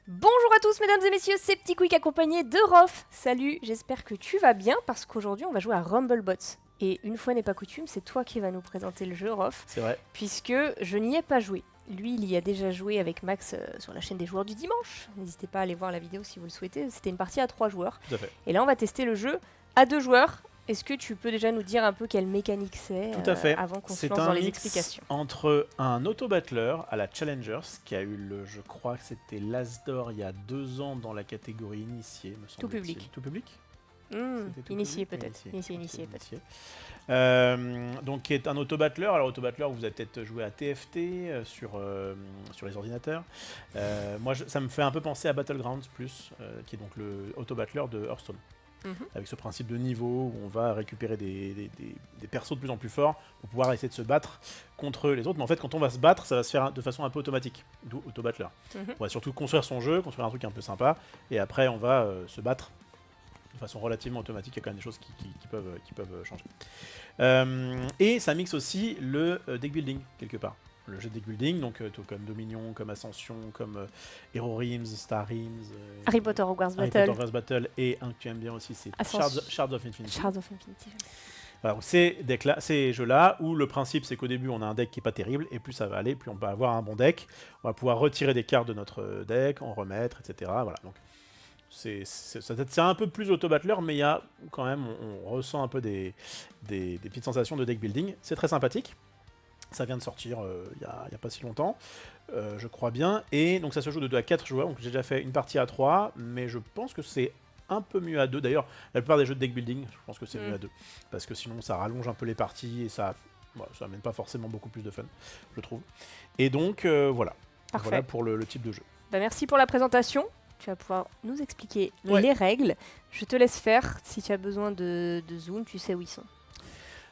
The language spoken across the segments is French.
Bonjour à tous mesdames et messieurs, c'est Petit Quick accompagné de Rof. Salut, j'espère que tu vas bien parce qu'aujourd'hui on va jouer à Rumblebots. Et une fois n'est pas coutume, c'est toi qui vas nous présenter le jeu Rof. C'est vrai. Puisque je n'y ai pas joué. Lui, il y a déjà joué avec Max sur la chaîne des joueurs du dimanche. N'hésitez pas à aller voir la vidéo si vous le souhaitez. C'était une partie à 3 joueurs. Tout à fait. Et là on va tester le jeu à 2 joueurs. Est-ce que tu peux déjà nous dire un peu quelle mécanique c'est Tout à fait. avant qu'on se C'est lance un dans les mix explications? entre un auto-battler à la Challengers, qui a eu je crois que c'était l'Asdor il y a 2 ans dans la catégorie initiée, me semble-t-il. Tout public. Tout public. C'était tout Initié public, peut-être. Initié peut-être. Donc qui est un auto-battler. Alors auto-battler, vous avez peut-être joué à TFT sur les ordinateurs. Moi, ça me fait un peu penser à Battlegrounds plus, qui est donc le auto-battler de Hearthstone. Avec ce principe de niveau où on va récupérer des persos de plus en plus forts pour pouvoir essayer de se battre contre les autres. Mais en fait, quand on va se battre, ça va se faire de façon un peu automatique, d'où auto-battler. On va surtout construire son jeu, construire un truc un peu sympa, et après on va se battre de façon relativement automatique. Il y a quand même des choses qui peuvent changer. Et ça mixe aussi le deck building, quelque part. Le jeu de deck building, donc tout comme Dominion, comme Ascension, comme Hero Realms, Star Realms, Harry Potter Hogwarts Harry Battle. Potter Hogwarts Battle, et un que tu aimes bien aussi, c'est Shards of Infinity. Shards of Infinity. Voilà, ces jeux-là où le principe c'est qu'au début on a un deck qui est pas terrible, et plus ça va aller, plus on va avoir un bon deck. On va pouvoir retirer des cartes de notre deck, en remettre, etc. Voilà, donc c'est un peu plus auto-battler, mais il y a quand même, on ressent un peu des petites sensations de deck building. C'est très sympathique. Ça vient de sortir il y a pas si longtemps, je crois bien. Et donc ça se joue de 2 à 4 joueurs. Donc j'ai déjà fait une partie à 3, mais je pense que c'est un peu mieux à 2. D'ailleurs, la plupart des jeux de deck building, je pense que c'est mieux à 2. Parce que sinon ça rallonge un peu les parties et ça amène pas forcément beaucoup plus de fun, je trouve. Et donc voilà. Parfait. Voilà pour le type de jeu. Bah, merci pour la présentation. Tu vas pouvoir nous expliquer les règles. Je te laisse faire. Si tu as besoin de zoom, tu sais où ils sont.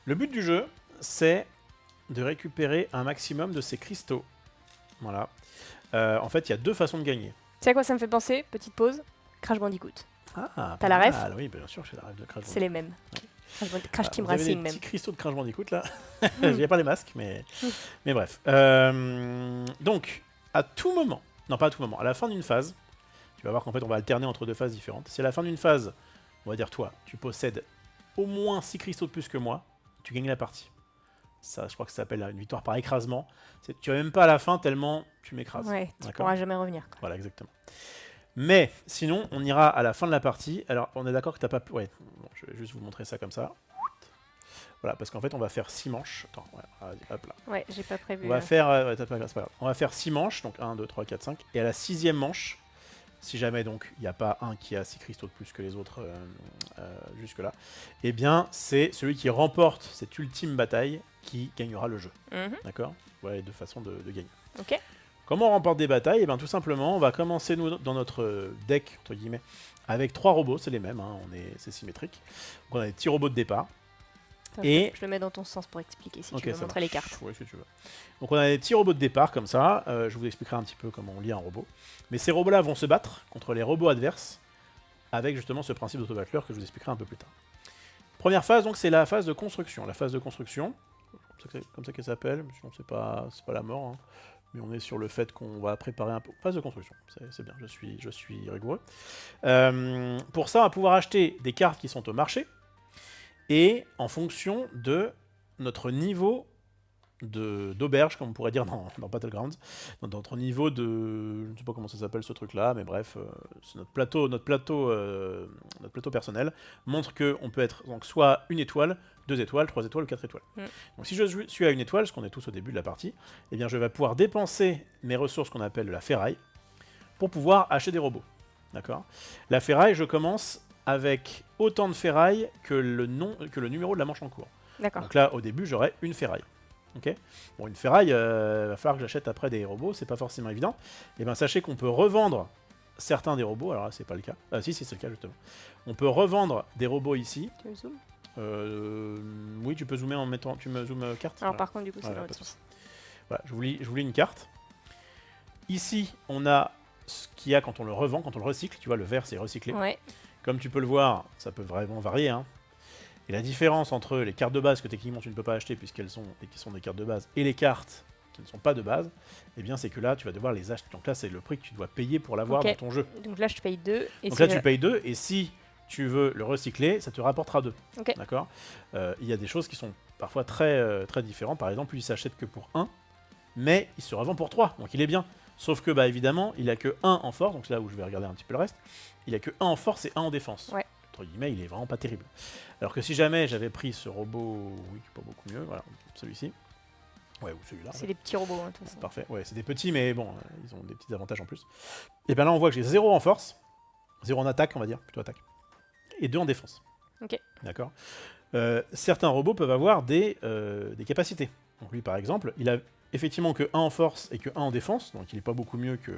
Le but du jeu, c'est de récupérer un maximum de ces cristaux. Voilà. En fait, il y a 2 façons de gagner. Tu sais à quoi ça me fait penser? Petite pause. Crash Bandicoot. Ah, t'as la ref? Oui, bien sûr, j'ai la ref de Crash Bandicoot. C'est les mêmes. Ouais. Crash Team vous avez Racing des même. petits cristaux de Crash Bandicoot là. Il n'y a pas les masques, mais bref. Donc, à tout moment, non pas à tout moment, à la fin d'une phase, tu vas voir qu'en fait on va alterner entre 2 phases différentes. Si à la fin d'une phase, on va dire toi, tu possèdes au moins 6 cristaux de plus que moi, tu gagnes la partie. Ça, je crois que ça s'appelle une victoire par écrasement. Tu vas même pas à la fin tellement tu m'écrases. Ouais, tu pourras jamais revenir. Quoi. Voilà, exactement. Mais sinon, on ira à la fin de la partie. Alors, on est d'accord que t'as pas pu... Ouais, bon, je vais juste vous montrer ça comme ça. Voilà, parce qu'en fait, on va faire 6 manches. Attends, hop là. Ouais, j'ai pas prévu. On va faire... c'est pas grave. On va faire 6 manches, donc 1, 2, 3, 4, 5. Et à la 6e manche, si jamais donc il n'y a pas un qui a 6 cristaux de plus que les autres jusque-là, eh bien, c'est celui qui remporte cette ultime bataille qui gagnera le jeu. D'accord? Voilà les 2 façons de gagner. Ok. Comment on remporte des batailles? Eh bien, tout simplement, on va commencer nous, dans notre deck, entre guillemets, avec 3 robots, c'est les mêmes, hein, c'est symétrique. Donc on a des petits robots de départ. Attends, et je le mets dans ton sens pour expliquer si okay, tu veux montrer les cartes. Oui, si tu veux. Donc on a des petits robots de départ comme ça, je vous expliquerai un petit peu comment on lit un robot. Mais ces robots-là vont se battre contre les robots adverses, avec justement ce principe d'auto-battler que je vous expliquerai un peu plus tard. Première phase, donc c'est la phase de construction. La phase de construction, comme ça qu'elle s'appelle, sinon c'est pas la mort, hein. Mais on est sur le fait qu'on va préparer un peu. Phase de construction, c'est bien, je suis rigoureux. Pour ça, on va pouvoir acheter des cartes qui sont au marché, et en fonction de notre niveau d'auberge, comme on pourrait dire dans Battlegrounds, dans notre niveau de... Je ne sais pas comment ça s'appelle ce truc-là, mais bref, notre plateau personnel montre qu'on peut être donc, soit 1 étoile, 2 étoiles, 3 étoiles ou 4 étoiles. Donc si je suis à 1 étoile, ce qu'on est tous au début de la partie, eh bien je vais pouvoir dépenser mes ressources qu'on appelle de la ferraille pour pouvoir acheter des robots. D'accord? La ferraille, je commence avec autant de ferraille que le numéro de la manche en cours. D'accord. Donc là, au début, j'aurai une ferraille. Okay, bon, une ferraille, va falloir que j'achète après des robots, c'est pas forcément évident. Et bien sachez qu'on peut revendre certains des robots, alors là c'est pas le cas. Ah si, c'est le cas justement. On peut revendre des robots ici. Tu me zoomes? Oui, tu peux zoomer en mettant... Tu me zoomes carte. Alors par contre du coup c'est dans l'autre sens. Voilà, je vous lis une carte. Ici, on a ce qu'il y a quand on le revend, quand on le recycle. Tu vois, le vert c'est recyclé. Ouais. Comme tu peux le voir, ça peut vraiment varier, hein. Et la différence entre les cartes de base que techniquement tu ne peux pas acheter puisqu'elles sont des cartes de base et les cartes qui ne sont pas de base, eh bien c'est que là tu vas devoir les acheter. Donc là c'est le prix que tu dois payer pour l'avoir Ok. dans ton jeu. Donc là, je paye 2. Et Donc là tu payes 2 et si tu veux le recycler, ça te rapportera 2. Ok. D'accord. Il y a des choses qui sont parfois très, très différentes. Par exemple, lui il s'achète que pour 1, mais il se revend pour 3, donc il est bien. Sauf que bah évidemment, il a que 1 en force, donc c'est là où je vais regarder un petit peu le reste. Il a que 1 en force et 1 en défense. Ouais. Entre guillemets, il est vraiment pas terrible. Alors que si jamais j'avais pris ce robot, oui, pas beaucoup mieux, voilà, celui-ci. Ouais, ou celui-là. C'est des petits robots, hein, de toute façon. Parfait, ouais, c'est des petits, mais bon, ils ont des petits avantages en plus. Et bien là, on voit que j'ai 0 en force, 0 en attaque, on va dire, plutôt attaque, et 2 en défense. Ok. D'accord. Certains robots peuvent avoir des capacités. Donc lui, par exemple, il a effectivement que 1 en force et que 1 en défense, donc il n'est pas beaucoup mieux que...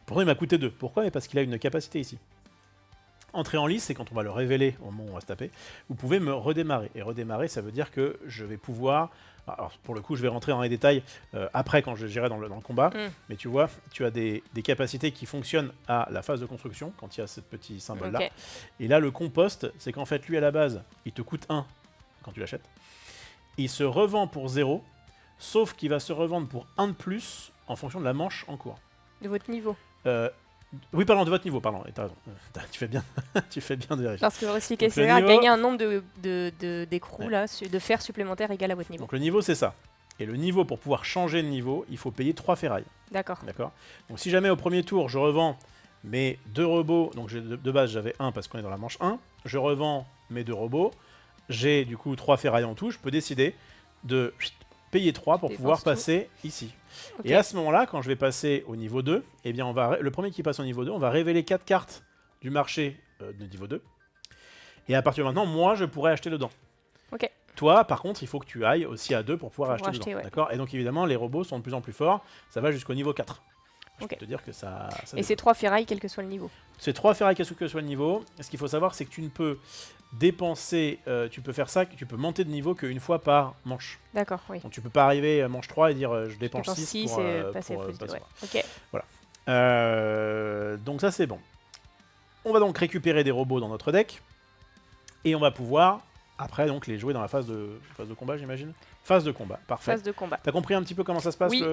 Pourtant, il m'a coûté 2. Pourquoi? Mais parce qu'il a une capacité ici. Entrer en lice, c'est quand on va le révéler au moment où on va se taper, vous pouvez me redémarrer. Et redémarrer, ça veut dire que je vais pouvoir... Alors, pour le coup, je vais rentrer dans les détails après, quand je gérerai dans le combat. Mais tu vois, tu as des capacités qui fonctionnent à la phase de construction, quand il y a ce petit symbole-là. Ok. Et là, le compost, c'est qu'en fait, lui, à la base, il te coûte 1 quand tu l'achètes. Il se revend pour 0, sauf qu'il va se revendre pour 1 de plus en fonction de la manche en cours. De votre niveau. Oui, pardon, de votre niveau, pardon. Et t'as raison. Tu fais bien, tu fais bien de vérifier. Parce que recycler, Donc, le c'est à niveau- gagner un nombre d'écrous, Ouais. là, de fer supplémentaires égal à votre niveau. Donc le niveau, c'est ça. Et le niveau, pour pouvoir changer de niveau, il faut payer 3 ferrailles. D'accord. D'accord. Donc si jamais au premier tour, je revends mes 2 robots, donc de base j'avais 1 parce qu'on est dans la manche 1, je revends mes 2 robots, j'ai du coup 3 ferrailles en tout, je peux décider de payer 3 pour Dépense pouvoir tout. passer ici. Ok. Et à ce moment-là, quand je vais passer au niveau 2, eh bien le premier qui passe au niveau 2, on va révéler 4 cartes du marché de niveau 2. Et à partir de maintenant, moi, je pourrais acheter dedans. Ok. Toi, par contre, il faut que tu ailles aussi à 2 pour pouvoir Pour acheter acheter, dedans. ouais. D'accord. Et donc, évidemment, les robots sont de plus en plus forts. Ça va jusqu'au niveau 4. Je Ok. peux te dire que ça Et dépend. c'est 3 ferrailles, quel que soit le niveau. C'est 3 ferrailles quel que soit le niveau. Ce qu'il faut savoir, c'est que tu ne peux dépenser, tu peux faire ça, tu peux monter de niveau qu'une fois par manche. D'accord, oui. Donc tu peux pas arriver à manche 3 et dire je dépense Dépense 6 6 pour, et passer pour, plus de... passer. Ouais. Ok. Donc ça c'est bon. On va donc récupérer des robots dans notre deck et on va pouvoir après donc les jouer dans la phase de combat, j'imagine. Phase de combat, parfait. Phase de combat. T'as compris un petit peu comment ça se passe Oui. pour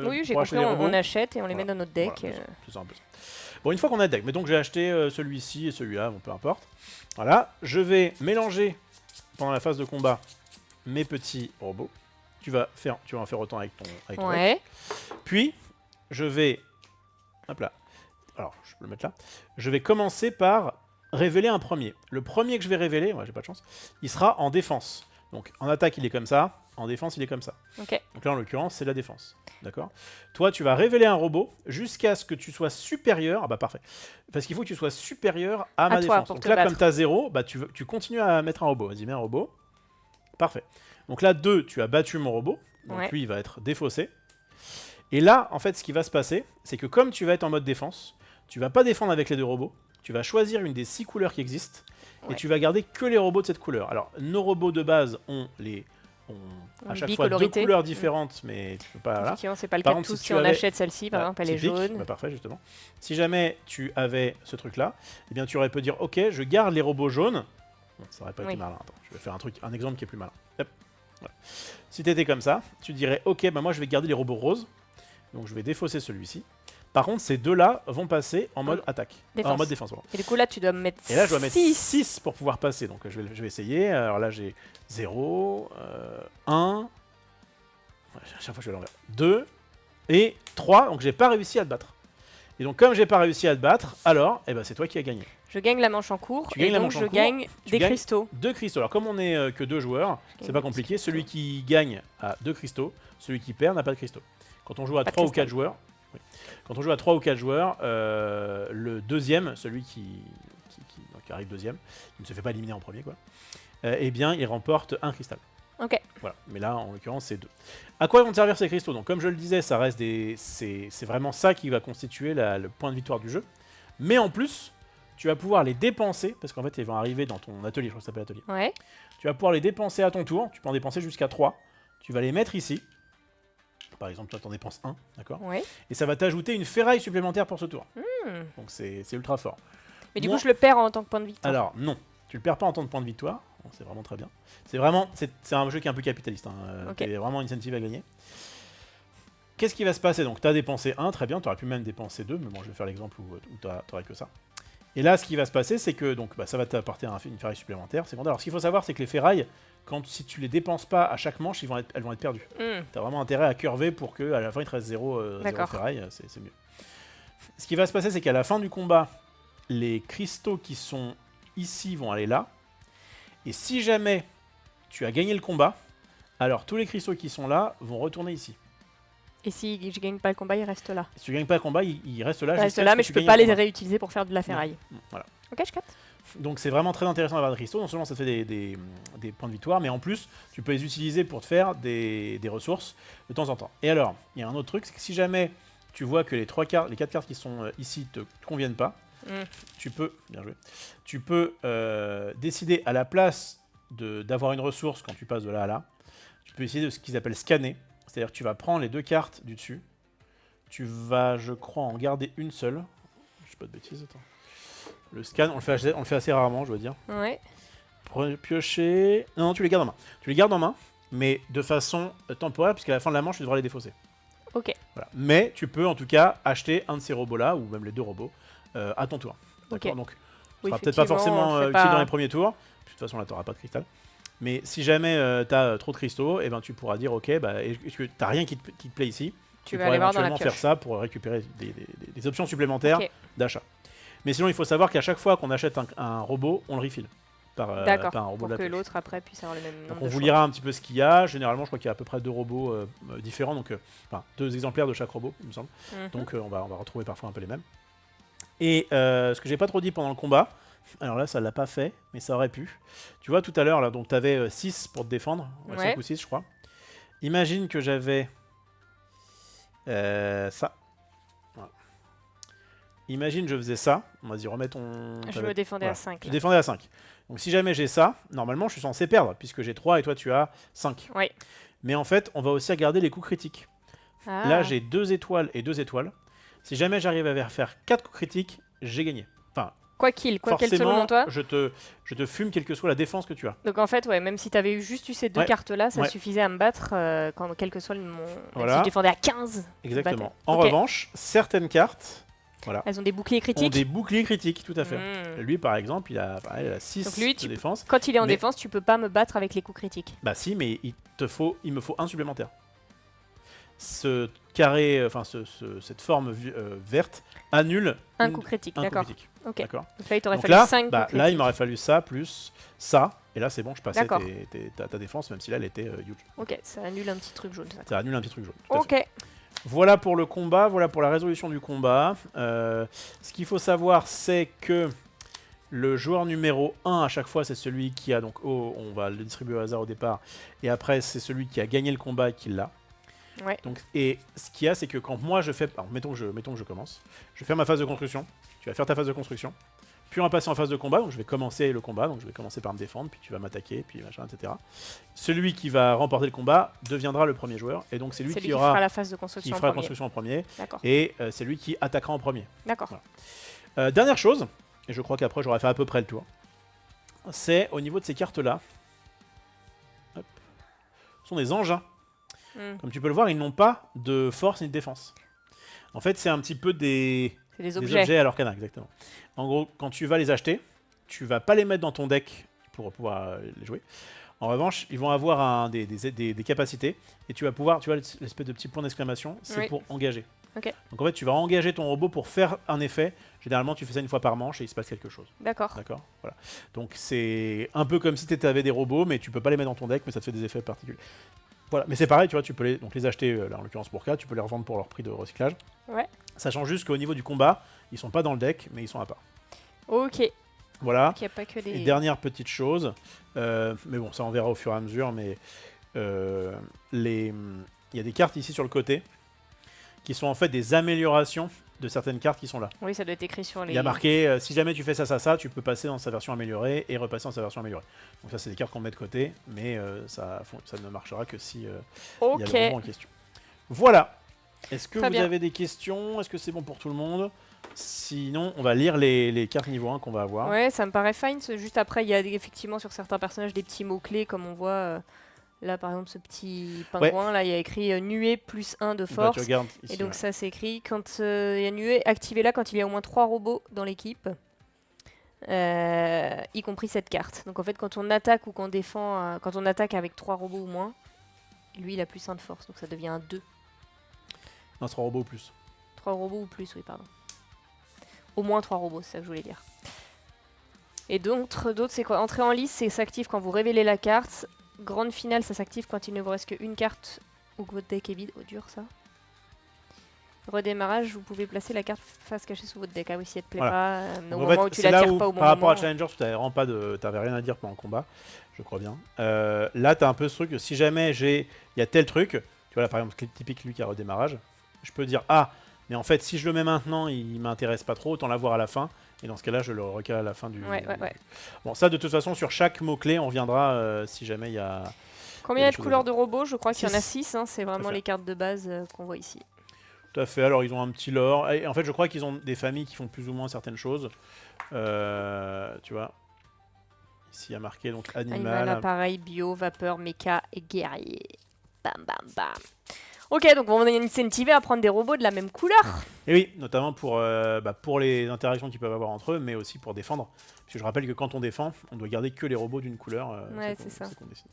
Oui, j'ai acheter compris, les robots on achète et on les met Voilà. dans notre deck. Voilà, c'est ça un peu ça. Bon, une fois qu'on a le deck, mais donc j'ai acheté celui-ci et celui-là, bon, peu importe. Voilà, je vais mélanger pendant la phase de combat mes petits robots. Tu vas en faire autant avec ton deck. Ouais. Puis, je vais... Hop là. Alors, je peux le mettre là. Je vais commencer par révéler un premier. Le premier que je vais révéler, ouais, j'ai pas de chance, il sera en défense. Donc, en attaque, il est comme ça. En défense, il est comme ça. Ok. Donc là, en l'occurrence, c'est la défense. D'accord. Toi, tu vas révéler un robot jusqu'à ce que tu sois supérieur. Ah bah parfait. Parce qu'il faut que tu sois supérieur à ma toi, défense. pour Donc te là, battre. comme tu as 0, bah, tu continues à mettre un robot. Vas-y, mets un robot. Parfait. Donc là, 2, tu as battu mon robot. Donc Ouais. lui, il va être défaussé. Et là, en fait, ce qui va se passer, c'est que comme tu vas être en mode défense, tu vas pas défendre avec les 2 robots. Tu vas choisir une des 6 couleurs qui existent. Ouais. Et tu vas garder que les robots de cette couleur. Alors, nos robots de base ont à chaque fois 2 bicolorité. couleurs différentes, mais tu peux pas... Voilà. Effectivement, c'est pas le Par cas de contre, tous. si Si tu on avais- achète celle-ci, par Bah, exemple, elle est typique. jaune. Bah, parfait, justement. Si jamais tu avais ce truc-là, eh bien, tu aurais pu dire, ok, je garde les robots jaunes. Bon, ça aurait pas été Oui. malin. Attends, je vais faire un exemple qui est plus malin. Hop. Voilà. Si tu étais comme ça, tu dirais, ok, bah moi, je vais garder les robots roses. Donc, je vais défausser celui-ci. Par contre, ces deux-là vont passer en mode attaque. Défense. En mode défense, pardon. Et du coup, là, tu dois me mettre Et là, je dois mettre 6. 6 pour pouvoir passer. Donc, je vais essayer. Alors là, j'ai 0, 1. Ouais, à chaque fois, je vais à l'envers. 2 et 3. Donc, j'ai pas réussi à te battre. Et donc, comme j'ai pas réussi à te battre, alors, eh ben, c'est toi qui as gagné. Je gagne la manche en cours. Tu et gagnes la donc, manche en je cours, gagne tu des gagnes- cristaux. 2 cristaux. Alors, comme on est que 2 joueurs, c'est gagne pas des compliqué. cristaux. Celui qui gagne a 2 cristaux. Celui qui perd n'a pas de cristaux. Quand on joue à Pas de 3 ou cristal. 4 joueurs, oui. Quand on joue à 3 ou 4 joueurs, le deuxième, celui qui arrive deuxième, qui ne se fait pas éliminer en premier, quoi, eh bien, il remporte un cristal. Ok. Voilà. Mais là, en l'occurrence, c'est 2. À quoi vont servir ces cristaux? Donc, comme je le disais, ça reste c'est vraiment ça qui va constituer le point de victoire du jeu. Mais en plus, tu vas pouvoir les dépenser, parce qu'en fait, ils vont arriver dans ton atelier, je crois que ça s'appelle atelier. Ouais. Tu vas pouvoir les dépenser à ton tour. Tu peux en dépenser jusqu'à 3. Tu vas les mettre ici. Par exemple, toi, tu en dépenses 1, d'accord? Ouais. Et ça va t'ajouter une ferraille supplémentaire pour ce tour. Hmm. Donc, c'est ultra fort. Mais du Moi- coup, je le perds en tant que point de victoire. Alors, non. Tu le perds pas en temps de point de victoire. Bon, c'est vraiment très bien. C'est un jeu qui est un peu capitaliste. Hein. Ok. T'as vraiment une incentive à gagner. qu'est-ce qui va se passer? Donc, tu as dépensé 1, très bien, tu aurais pu même dépenser 2, mais bon, je vais faire l'exemple où tu n'aurais que ça. Et là, ce qui va se passer, c'est que donc, ça va t'apporter une ferraille supplémentaire. C'est bon. Alors, ce qu'il faut savoir, c'est que les ferrailles, si tu les dépenses pas à chaque manche, elles vont être perdues. Tu as vraiment intérêt à curver pour qu'à la fin, il te reste 0 ferraille, c'est mieux. Ce qui va se passer, c'est qu'à la fin du combat, les cristaux qui sont ici vont aller là. Et si jamais tu as gagné le combat, alors tous les cristaux qui sont là vont retourner ici. Et si je gagne pas le combat, il reste là. Si tu gagnes pas le combat, il reste là. Il reste là, mais je peux pas les réutiliser pour faire de la ferraille. Voilà. Ok, je capte. Donc c'est vraiment très intéressant d'avoir des cristaux. Non seulement ça te fait des points de victoire, mais en plus, tu peux les utiliser pour te faire des ressources de temps en temps. Et alors, il y a un autre truc, c'est que si jamais tu vois que les 4 cartes qui sont ici te conviennent pas, tu peux, bien joué, tu peux décider à la place d'avoir une ressource quand tu passes de là à là, tu peux essayer de ce qu'ils appellent scanner. C'est-à-dire que tu vas prendre les 2 cartes du dessus, tu vas, je crois, en garder une seule. Je sais pas de bêtises, attends. Le scan, on le fait assez rarement, je dois dire. Ouais. Piocher... Non, tu les gardes en main. Tu les gardes en main, mais de façon temporaire, puisqu'à la fin de la manche, tu devras les défausser. Ok. Voilà. Mais tu peux en tout cas acheter un de ces robots-là, ou même les 2 robots, à ton tour. D'accord. Donc, ce sera peut-être pas forcément utile dans les premiers tours. De toute façon, là, tu n'auras pas de cristal. Mais si jamais tu as trop de cristaux, eh ben, tu pourras dire, ok, est-ce que tu n'as rien qui te plaît ici, tu vas pourras aller voir dans la éventuellement faire ça pour récupérer des options supplémentaires d'achat. Mais sinon, il faut savoir qu'à chaque fois qu'on achète un robot, on le refill par un robot de la pour que pioche. l'autre après puisse avoir le même nombre Donc on de vous choix. lira un petit peu ce qu'il y a. Généralement, je crois qu'il y a à peu près 2 robots différents, donc 2 exemplaires de chaque robot, il me semble. Donc on va retrouver parfois un peu les mêmes. Et ce que j'ai pas trop dit pendant le combat, alors là ça l'a pas fait, mais ça aurait pu. Tu vois tout à l'heure, là, donc tu avais 6 pour te défendre, 5 ou 6 je crois. Imagine que j'avais ça. Voilà. Imagine je faisais ça, vas-y remets ton... Je me défendais à 5. Je défendais à 5. Donc si jamais j'ai ça, normalement je suis censé perdre, puisque j'ai 3 et toi tu as 5. Oui. Mais en fait, on va aussi regarder les coups critiques. Ah. Là j'ai 2 étoiles et 2 étoiles. Si jamais j'arrive à faire 4 coups critiques, j'ai gagné. Enfin, quoi qu'il selon toi. je te fume quelle que soit la défense que tu as. Donc en fait, ouais, même si tu avais juste eu ces 2 cartes-là, ça suffisait à me battre quel que soit mon... Voilà. Si je défendais à 15. Exactement. En revanche, certaines cartes... Voilà. Elles ont des boucliers critiques. Ont des boucliers critiques, tout à fait. Lui, par exemple, il a 6 de défense. Quand il est en défense, tu peux pas me battre avec les coups critiques. Bah si, mais il me faut un supplémentaire. Ce carré, enfin cette forme verte annule un coup critique. D'accord. Ok. D'accord. Donc là, il t'aurait fallu 5 coups critiques. Là, il m'aurait fallu ça plus ça. Et là, c'est bon, je passais ta défense, même si là, elle était huge. Ok, ça annule un petit truc jaune. Ça annule un petit truc jaune. Ok. Voilà pour le combat, voilà pour la résolution du combat. Ce qu'il faut savoir, c'est que le joueur numéro 1 à chaque fois, c'est celui qui a donc on va le distribuer au hasard au départ, et après c'est celui qui a gagné le combat et qui l'a. Ouais. Donc, et ce qu'il y a, c'est que quand moi je fais, alors, mettons que je commence, je fais ma phase de construction, tu vas faire ta phase de construction, puis on va passer en phase de combat, donc je vais commencer le combat, donc je vais commencer par me défendre, puis tu vas m'attaquer, puis machin, etc. Celui qui va remporter le combat deviendra le premier joueur, et donc c'est lui qui fera la phase de construction en premier, D'accord. Et c'est lui qui attaquera en premier. D'accord. Voilà. Dernière chose, et je crois qu'après j'aurai fait à peu près le tour, c'est au niveau de ces cartes-là, ce sont des engins. Comme tu peux le voir, ils n'ont pas de force ni de défense. En fait, c'est un petit peu des objets à leur canard, exactement. En gros, quand tu vas les acheter, tu vas pas les mettre dans ton deck pour pouvoir les jouer. En revanche, ils vont avoir des capacités et tu vas pouvoir, tu vois l'espèce de petit point d'exclamation, c'est pour engager. Okay. Donc en fait, tu vas engager ton robot pour faire un effet. Généralement, tu fais ça une fois par manche et il se passe quelque chose. D'accord. D'accord. Voilà. Donc c'est un peu comme si tu avais des robots, mais tu peux pas les mettre dans ton deck, mais ça te fait des effets particuliers. Voilà, mais c'est pareil, tu vois, tu peux les acheter, là, en l'occurrence pour 4, tu peux les revendre pour leur prix de recyclage. Ouais. Sachant juste qu'au niveau du combat, ils sont pas dans le deck, mais ils sont à part. Ok. Voilà. Donc, y a pas que des... Et dernière petite chose, mais bon, ça on verra au fur et à mesure, mais il y a des cartes ici sur le côté qui sont en fait des améliorations de certaines cartes qui sont là. Oui, ça doit être écrit sur les... Il y a marqué, si jamais tu fais ça, tu peux passer dans sa version améliorée et repasser dans sa version améliorée. Donc ça, c'est des cartes qu'on met de côté, mais ça ne marchera que si il y a le moment en question. Voilà. Est-ce que vous avez des questions? Est-ce que c'est bon pour tout le monde? Sinon, on va lire les cartes niveau 1 qu'on va avoir. Ouais, ça me paraît fine. Juste après, il y a effectivement sur certains personnages des petits mots-clés, comme on voit Là, par exemple, ce petit pingouin, là, il y a écrit nuée plus 1 de Bah, force. tu regardes ici, Et donc ouais. ça, c'est écrit quand il y a nuée, activez-la quand il y a au moins 3 robots dans l'équipe. Y compris cette carte. Donc en fait, quand on attaque ou qu'on défend, quand on attaque avec 3 robots ou moins, lui, il a plus 1 de force. Donc ça devient un 2. Non, ce sera robot ou plus. 3 robots ou plus, oui, pardon. Au moins 3 robots, c'est ça que je voulais dire. Et d'autres, c'est quoi? Entrer en lice, ça s'active quand vous révélez la carte. Grande finale, ça s'active quand il ne vous reste qu'une carte ou que votre deck est vide. Oh, dur ça. Redémarrage, vous pouvez placer la carte face cachée sous votre deck. Ah oui, si elle te plaît Voilà. pas, au Donc, en moment fait, où tu c'est la là tires où, pas au bon par rapport moment. à Challenger, tu n'avais vraiment pas de, t'avais rien à dire pendant le combat, je crois bien. Là, tu as un peu ce truc, si jamais il y a tel truc, tu vois là par exemple, typique lui qui a redémarrage, je peux dire ah, mais en fait si je le mets maintenant, il m'intéresse pas trop, autant l'avoir à la fin. Et dans ce cas-là, je le recale à la fin du... Ouais. Bon, ça, de toute façon, sur chaque mot-clé, on reviendra si jamais il y a... Combien il y a de choses à couleurs dire. de robots? Je crois qu'il y en a 6. 6. C'est vraiment fait. les cartes de base qu'on voit ici. Tout à fait. Alors, ils ont un petit lore. Et en fait, je crois qu'ils ont des familles qui font plus ou moins certaines choses. Tu vois. Ici, il y a marqué donc Animal, animal. appareil, bio, vapeur, méca et guerrier. Bam, bam, bam. Ok, donc on est incentivé à prendre des robots de la même couleur. Et oui, notamment pour les interactions qu'ils peuvent avoir entre eux, mais aussi pour défendre. Parce que je rappelle que quand on défend, on doit garder que les robots d'une couleur. Ouais, c'est ça. Qu'on décide.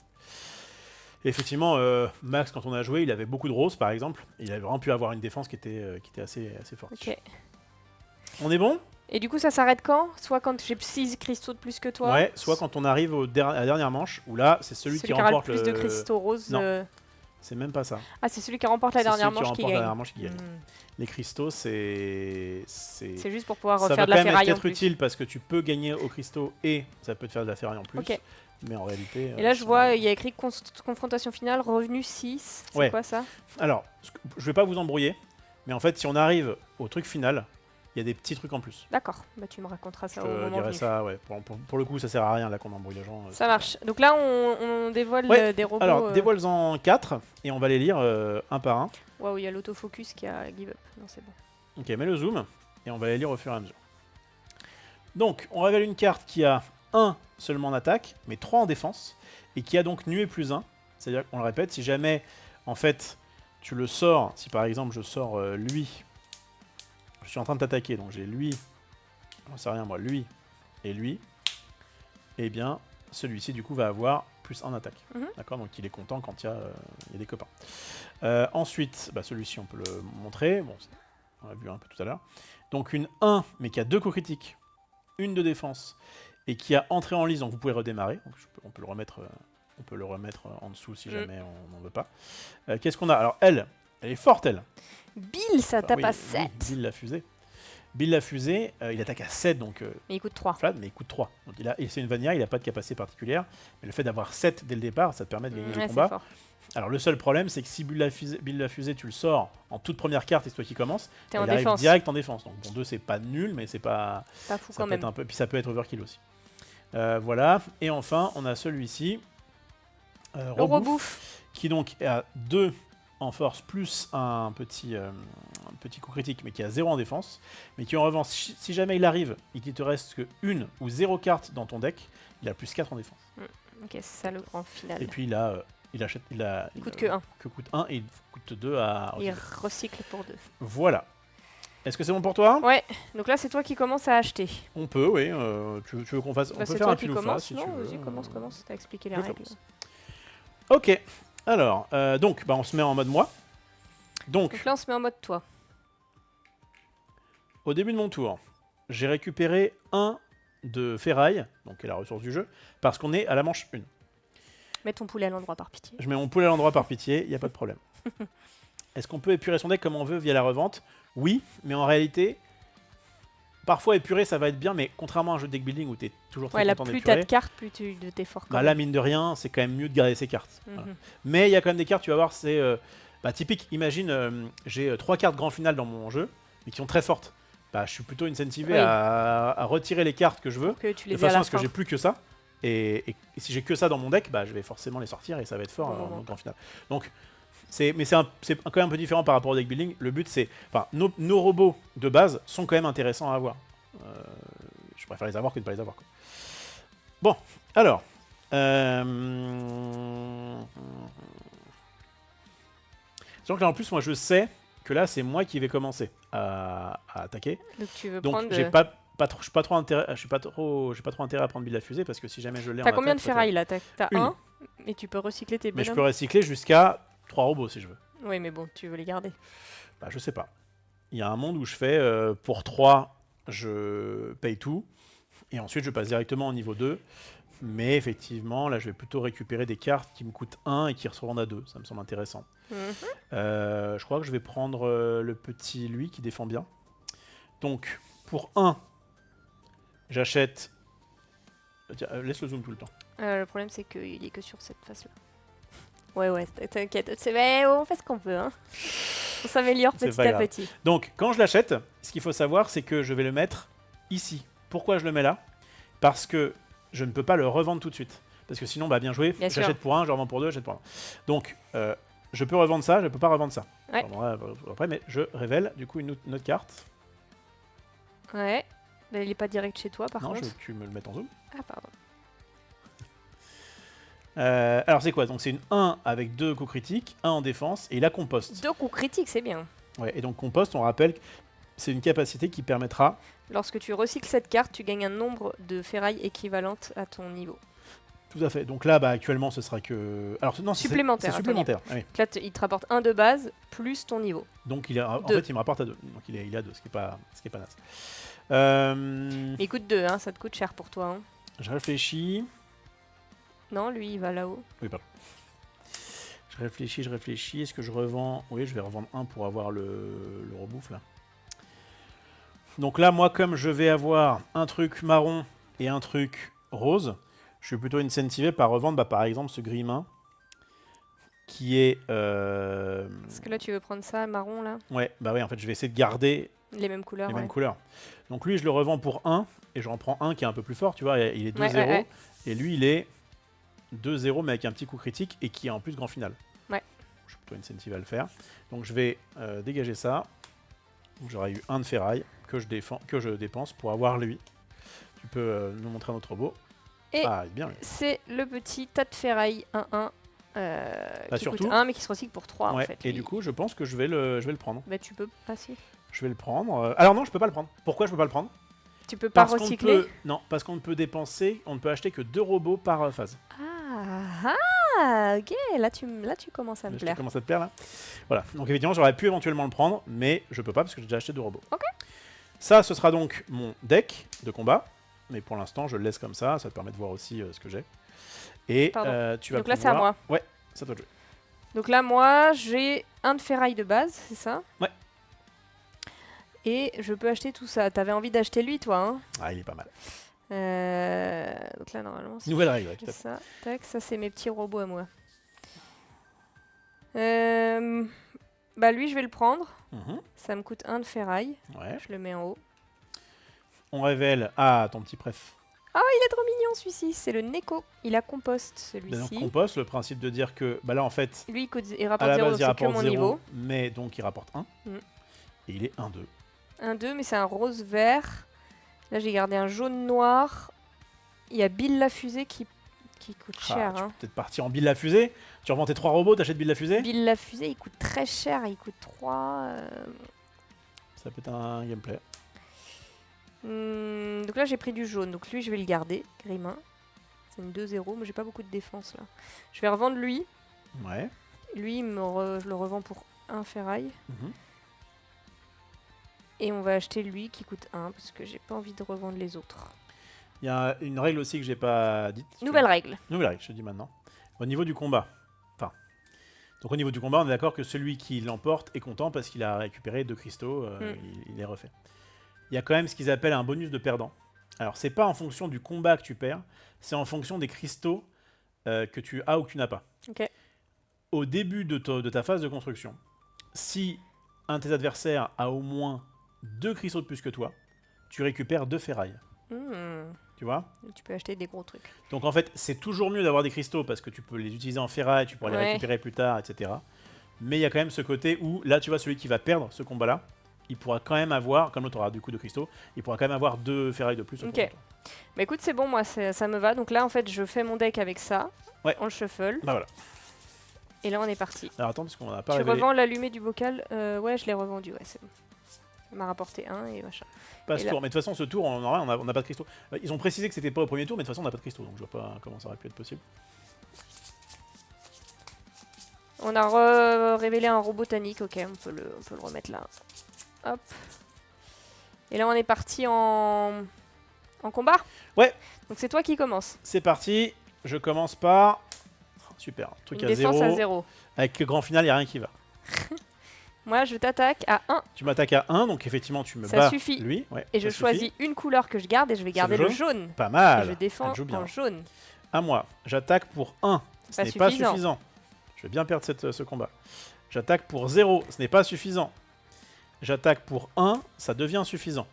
Et effectivement, Max, quand on a joué, il avait beaucoup de roses, par exemple. Et il avait vraiment pu avoir une défense qui était assez forte. Ok. On est bon? Et du coup, ça s'arrête quand? Soit quand j'ai 6 cristaux de plus que toi. Ouais, soit quand on arrive à la dernière manche, où là, c'est celui qui aura remporte le plus de cristaux roses. Non. C'est même pas ça. Ah, c'est celui qui remporte la dernière manche qui gagne. Les cristaux, c'est juste pour pouvoir ça refaire va de la quand même ferraille en être plus. utile parce que tu peux gagner aux cristaux et ça peut te faire de la ferraille en plus. Ok. Mais en réalité... Et là, je vois, il y a écrit confrontation finale, revenu 6. C'est Ouais. quoi ça? Alors, je vais pas vous embrouiller, mais en fait, si on arrive au truc final, il y a des petits trucs en plus. D'accord, bah tu me raconteras ça au Je moment dirais venu. ça, ouais. Pour le coup, ça sert à rien là qu'on embrouille les gens. Ça marche. Donc là, on dévoile Ouais. des robots. Alors, dévoile-en 4 et on va les lire un par un. Waouh, il y a l'autofocus qui a give up. Non, c'est bon. Ok, mets le zoom et on va les lire au fur et à mesure. Donc, on révèle une carte qui a 1 seulement en attaque, mais 3 en défense, et qui a donc nuée plus 1. C'est-à-dire qu'on le répète, si jamais, en fait, tu le sors, si par exemple je sors lui, je suis en train de t'attaquer, donc j'ai lui, j'en sais rien moi, lui et lui, et bien, celui-ci du coup va avoir plus 1 attaque. D'accord, donc il est content quand il y a des copains. Ensuite, celui-ci on peut le montrer, bon, on l'a vu un peu tout à l'heure. Donc une 1, mais qui a 2 coups critiques, une de défense, et qui a entré en lice, donc vous pouvez redémarrer. Donc on peut le remettre en dessous si jamais on n'en veut pas. Qu'est-ce qu'on a? Alors elle est forte elle. Bill, ça tape à 7. Oui, Bill la fusée. Bill la fusée, il attaque à 7, donc... mais il coûte 3. Flat, mais il coûte 3. Donc c'est une vanilla, il n'a pas de capacité particulière. Mais le fait d'avoir 7 dès le départ, ça te permet de gagner le combat. Fort. Alors le seul problème, c'est que si Bill la fusée, tu le sors en toute première carte et c'est toi qui commence, T'es en il arrive défense. direct en défense. Donc bon, 2 c'est pas nul, mais c'est pas... Pas fou ça quand peut même. être un peu, puis ça peut être overkill aussi. Voilà, et enfin on a celui-ci, Robouf, qui donc a 2 en force plus un petit coup critique, mais qui a 0 en défense, mais qui en revanche, si jamais il arrive et qu'il te reste que 1 ou 0 carte dans ton deck, il a plus 4 en défense. Ok, c'est ça le grand final. Et puis là, il coûte que 1. Que coûte 1 et il coûte 2 à... Il recycle pour 2. Voilà. Est-ce que c'est bon pour toi? Ouais, donc là c'est toi qui commences à acheter. On peut, oui. Tu veux qu'on fasse... on peut c'est faire toi un qui pile ou commence, face, si non? tu veux. Vas-y, commence, t'as expliqué les je règles. commence. Ok, alors, donc, on se met en mode moi. Donc là on se met en mode toi. Au début de mon tour, j'ai récupéré 1 de ferraille, donc qui est la ressource du jeu, parce qu'on est à la manche 1. Mets ton poulet à l'endroit par pitié. Je mets mon poulet à l'endroit par pitié, il n'y a pas de problème. Est-ce qu'on peut épurer son deck comme on veut via la revente? Oui, mais en réalité, parfois épurer ça va être bien, mais contrairement à un jeu de deck building où tu es toujours très Ouais, là content plus d'épurer, t'as de cartes, plus t'es fort. bah là mine de rien, c'est quand même mieux de garder ses cartes. Mhm. Voilà. Mais il y a quand même des cartes, tu vas voir, c'est typique, imagine, j'ai 3 cartes grand final dans mon jeu, mais qui sont très fortes. Bah, je suis plutôt incentivé Oui. à retirer les cartes que je veux, Que tu les de aies à façon la à ce que fin. j'ai plus que ça. Et si j'ai que ça dans mon deck, bah, je vais forcément les sortir et ça va être fort en grand final. Donc, c'est quand même un peu différent par rapport au deck building. Le but, c'est... Enfin, nos robots de base sont quand même intéressants à avoir. Je préfère les avoir que de ne pas les avoir, quoi. Bon, alors... Sachant que là, en plus, moi, je sais que là, c'est moi qui vais commencer à attaquer. Donc tu veux Donc, prendre. j'ai pas trop intérêt, j'ai pas trop intérêt à prendre Bill la fusée parce que si jamais je l'ai en T'as combien de attaque, ça fait- ferraille là? T'as Une. un, et tu peux recycler tes Mais je bonhommes. peux recycler jusqu'à 3 robots si je veux. Oui, mais bon, tu veux les garder. Bah, je sais pas. Il y a un monde où je fais pour 3, je paye tout. Et ensuite, je passe directement au niveau 2. Mais effectivement, là, je vais plutôt récupérer des cartes qui me coûtent 1 et qui se revendent à 2. Ça me semble intéressant. Mhm. Je crois que je vais prendre le petit lui qui défend bien. Donc, pour 1, j'achète. Tiens, laisse le zoom tout le temps. Le problème, c'est qu'il est que sur cette face-là. Ouais, t'inquiète. Ouais, on fait ce qu'on peut, hein. On s'améliore C'est petit pas à grave. petit. Donc, quand je l'achète, ce qu'il faut savoir, c'est que je vais le mettre ici. Pourquoi je le mets là? Parce que je ne peux pas le revendre tout de suite. Parce que sinon, bah, bien joué, Bien sûr. j'achète pour 1, je revends pour 2, j'achète pour 1. Donc, je peux revendre ça, je peux pas revendre ça. Ouais. Je revendrai après, mais je révèle du coup une autre carte. Ouais. Là, il est pas direct chez toi, par Non, je contre. veux que tu me le mettes en zoom. Ah, pardon. Alors, c'est quoi? Donc, c'est une 1 avec 2 coups critiques, 1 en défense, et il a compost. 2 coups critiques, c'est bien. Ouais, et donc, compost, on rappelle, c'est une capacité qui permettra. Lorsque tu recycles cette carte, tu gagnes un nombre de ferrailles équivalente à ton niveau. Tout à fait. Donc là, bah, actuellement, ce sera que. Alors, non, Supplémentaire, C'est à ton supplémentaire. Oui. Donc là, il te rapporte 1 de base, plus ton niveau. Donc, en Deux. fait, il me rapporte à 2. Donc, il est à 2, ce qui est pas naze. Mais il coûte 2, hein, ça te coûte cher pour toi. Hein. Je réfléchis. Non, lui, il va là-haut. Oui, pardon. Je réfléchis. Est-ce que je revends? Oui, je vais revendre 1 pour avoir le rebouffe là. Donc là, moi, comme je vais avoir un truc marron et un truc rose, je suis plutôt incentivé par revendre, bah, par exemple, ce gris main qui est. Parce que là, tu veux prendre ça, marron, là. Ouais, bah oui, en fait, je vais essayer de garder Les mêmes couleurs. les ouais. mêmes couleurs. Donc lui, je le revends pour 1 et je reprends un qui est un peu plus fort, tu vois, il est 2-0 Ouais. et lui, il est 2-0 mais avec un petit coup critique et qui est en plus grand final. Ouais. Je suis plutôt incentivé à le faire. Donc je vais dégager ça. Donc j'aurai eu 1 de ferraille que je dépense pour avoir lui. Tu peux nous montrer notre robot. Et Ah, il est bien lui. c'est le petit tas de ferraille 1-1 qui surtout- coûte 1 mais qui se recycle pour 3 Ouais, en fait. et lui. du coup, je pense que je vais le prendre. Bah tu peux. Ah si. Je vais le prendre. Alors non, je peux pas le prendre. Pourquoi je peux pas le prendre? Tu peux pas Parce qu'on recycler. non, parce qu'on ne peut dépenser, on ne peut acheter que 2 robots par phase. Ok, là tu commences à me Je te plaire. commence à te plaire là. Voilà. Donc évidemment, j'aurais pu éventuellement le prendre, mais je peux pas parce que j'ai déjà acheté 2 robots. Ok. Ça, ce sera donc mon deck de combat. Mais pour l'instant, je le laisse comme ça. Ça te permet de voir aussi ce que j'ai. Et Pardon. tu vas Donc là, c'est à pouvoir- moi. Ouais, c'est à toi de jouer. Donc là, moi, j'ai un de ferraille de base, c'est ça? Ouais. Et je peux acheter tout ça. T'avais envie d'acheter lui, toi, hein? Ah, il est pas mal. Donc là, normalement, c'est Nouvelle règle, ouais, tout à fait. ça. Tac, ça, c'est mes petits robots à moi. Bah lui, je vais le prendre. Mhm. Ça me coûte 1 de ferraille. Ouais. Je le mets en haut. On révèle. Ah, ton petit préf. Il est trop mignon, celui-ci. C'est le Neko. Il a compost, Donc, celui-ci. compost, le principe de dire que, bah là, en fait, Lui, il à rapporte la 0, base, donc il c'est que rapporte mon 0, niveau. mais donc il rapporte 1. Mm. Et il est 1-2. 1-2, mais c'est un rose-vert. Là, j'ai gardé un jaune-noir. Il y a Bill la fusée qui coûte cher. Tu Hein. peux peut-être partir en Bill la fusée. Tu revends tes 3 robots, t'achètes Bill la fusée. Bill la fusée, il coûte très cher. Il coûte 3. Ça peut être un gameplay. Donc là, j'ai pris du jaune. Donc lui, je vais le garder. Grimain. C'est une 2-0. Moi, j'ai pas beaucoup de défense là. Je vais revendre lui. Ouais. Lui, je le revends pour 1 ferraille. Mhm. Et on va acheter lui qui coûte 1 parce que j'ai pas envie de revendre les autres. Il y a une règle aussi que j'ai pas dite. Nouvelle règle. Nouvelle règle, je te dis maintenant. Au niveau du combat. Donc au niveau du combat, on est d'accord que celui qui l'emporte est content parce qu'il a récupéré 2 cristaux, il est refait. Il y a quand même ce qu'ils appellent un bonus de perdant. Alors c'est pas en fonction du combat que tu perds, c'est en fonction des cristaux que tu as ou que tu n'as pas. Ok. Au début de ta phase de construction, si un de tes adversaires a au moins 2 cristaux de plus que toi, tu récupères 2 ferrailles. Tu vois? Tu peux acheter des gros trucs. Donc en fait, c'est toujours mieux d'avoir des cristaux parce que tu peux les utiliser en ferraille, tu pourras les Ouais. récupérer plus tard, etc. Mais il y a quand même ce côté où, là, tu vois, celui qui va perdre ce combat-là, il pourra quand même avoir, comme l'autre aura du coup de cristaux, il pourra quand même avoir 2 ferrailles de plus. au Ok. compte. Bah écoute, c'est bon, moi, ça me va. Donc là, en fait, je fais mon deck avec ça. Ouais. On le shuffle. Bah voilà. Et là, on est parti. Alors attends, parce qu'on n'a pas Tu révélé. revends l'allumé du bocal. Ouais, je l'ai revendu, ouais, c'est bon. Ça m'a rapporté 1 et machin. Pas Et ce là- tour, mais de toute façon, ce tour, on n'a pas de cristaux. Ils ont précisé que c'était pas au premier tour, mais de toute façon, on n'a pas de cristaux, donc je vois pas comment ça aurait pu être possible. On a révélé un robot botanique, ok, on peut le remettre là. Hop. Et là, on est parti en combat. Ouais. Donc c'est toi qui commence. C'est parti, je commence par. Super, truc Une à défense 0. à 0. Avec le grand final, il n'y a rien qui va. Moi, je t'attaque à 1 Tu m'attaques à 1, donc effectivement, tu me Ça bats suffit. lui. Ouais, et ça je suffit. choisis une couleur que je garde et je vais garder le le jaune. Pas Et mal. je défends Elle joue bien. en jaune. À moi, j'attaque pour 1. Ce Pas n'est pas suffisant. suffisant. Je vais bien perdre ce combat. J'attaque pour 0. Ce n'est pas suffisant. J'attaque pour 1. Ça devient suffisant.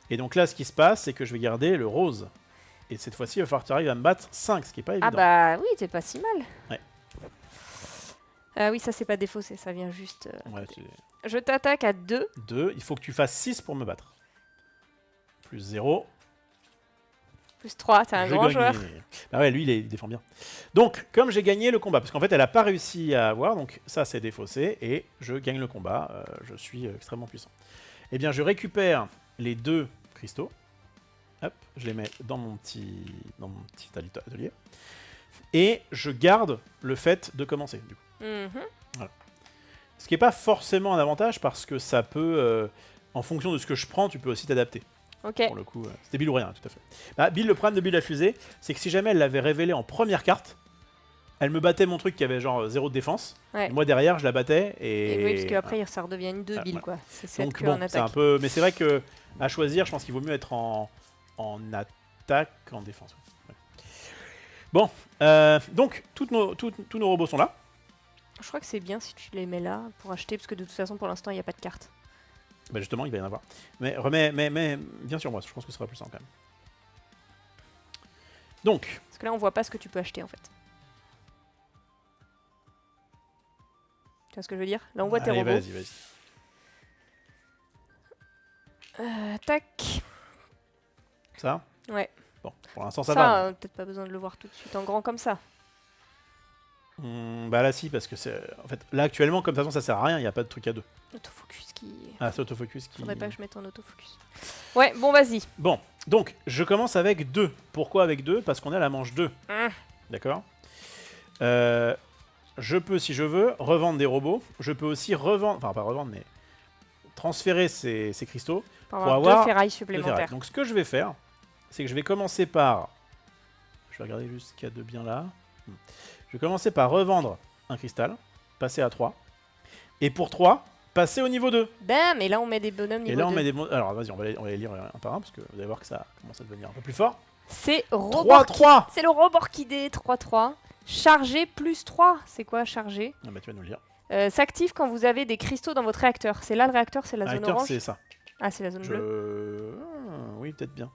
Et donc là, ce qui se passe, c'est que je vais garder le rose. Et cette fois-ci, il va falloir que tu arrives à me battre 5, ce qui n'est pas évident. Ah bah oui, t'es pas si mal. Ouais. Ah oui, ça c'est pas défaussé, ça vient juste... Ouais, Je t'attaque à 2. 2. Il faut que tu fasses 6 pour me battre. Plus 0. Plus 3, t'es un Je grand gagne. joueur. Bah ouais, lui, il défend bien. Donc, comme j'ai gagné le combat, parce qu'en fait, elle n'a pas réussi à avoir, donc ça, c'est défaussé, et je gagne le combat. Je suis extrêmement puissant. Eh bien, je récupère les 2 cristaux. Hop, je les mets dans mon petit atelier. Et je garde le fait de commencer, du coup. Mhm. Ce qui n'est pas forcément un avantage, parce que ça peut, en fonction de ce que je prends, tu peux aussi t'adapter. Ok. Pour le coup, c'était Bill ou rien, tout à fait. Bah, Bill, le problème de Bill la fusée, c'est que si jamais elle l'avait révélé en première carte, elle me battait mon truc qui avait genre 0 de défense. Ouais. Et moi derrière, je la battais Et oui, parce et. qu'après, ça redevient une 2 Ah, billes, voilà. quoi. C'est 7 Donc que bon, en c'est un attaque. peu. Mais c'est vrai que à choisir, je pense qu'il vaut mieux être en attaque qu'en défense. Ouais. Bon, donc tous nos robots sont là. Je crois que c'est bien si tu les mets là pour acheter, parce que de toute façon, pour l'instant, il n'y a pas de carte. Bah justement, il va y en avoir. Mais viens sur moi, je pense que ce sera plus simple quand même. Donc, Parce que là, on voit pas ce que tu peux acheter, en fait. Tu vois ce que je veux dire? Là, on voit tes allez, robots. vas-y. Tac. Ça? Ouais. Bon, pour l'instant ça va. Peut-être pas besoin de le voir tout de suite en grand comme ça. Bah là si, parce que c'est... En fait, là actuellement, comme de toute façon ça sert à rien, il n'y a pas de truc à 2. Autofocus qui... Ah, c'est autofocus qui... Faudrait pas que je mette en autofocus. Ouais, bon, vas-y. Bon, donc, je commence avec 2. Pourquoi avec 2? Parce qu'on est à la manche 2. D'accord. Je peux, si je veux, revendre des robots. Je peux aussi revendre... Enfin, pas revendre, mais... transférer ces cristaux. Pour Pour avoir avoir 2 ferrailles de supplémentaires. ferraille. Donc, ce que je vais faire, c'est que je vais commencer par... Je vais regarder juste ce qu'il y a de bien là. Je vais commencer par revendre un cristal, passer à 3. Et pour 3, passer au niveau 2. Bam. Et là, on met des bonhommes niveau Et là, on 2. met des... Alors, vas-y, on va les lire un par un, parce que vous allez voir que ça commence à devenir un peu plus fort. C'est robot. 3-3. C'est le robot orchidée 3-3. Chargé plus 3. C'est quoi chargé? Ah bah, tu vas nous le dire. S'active quand vous avez des cristaux dans votre réacteur. C'est là le réacteur, c'est la zone Réacteur, orange. c'est ça. Ah, c'est la zone bleue. Oui, peut-être bien.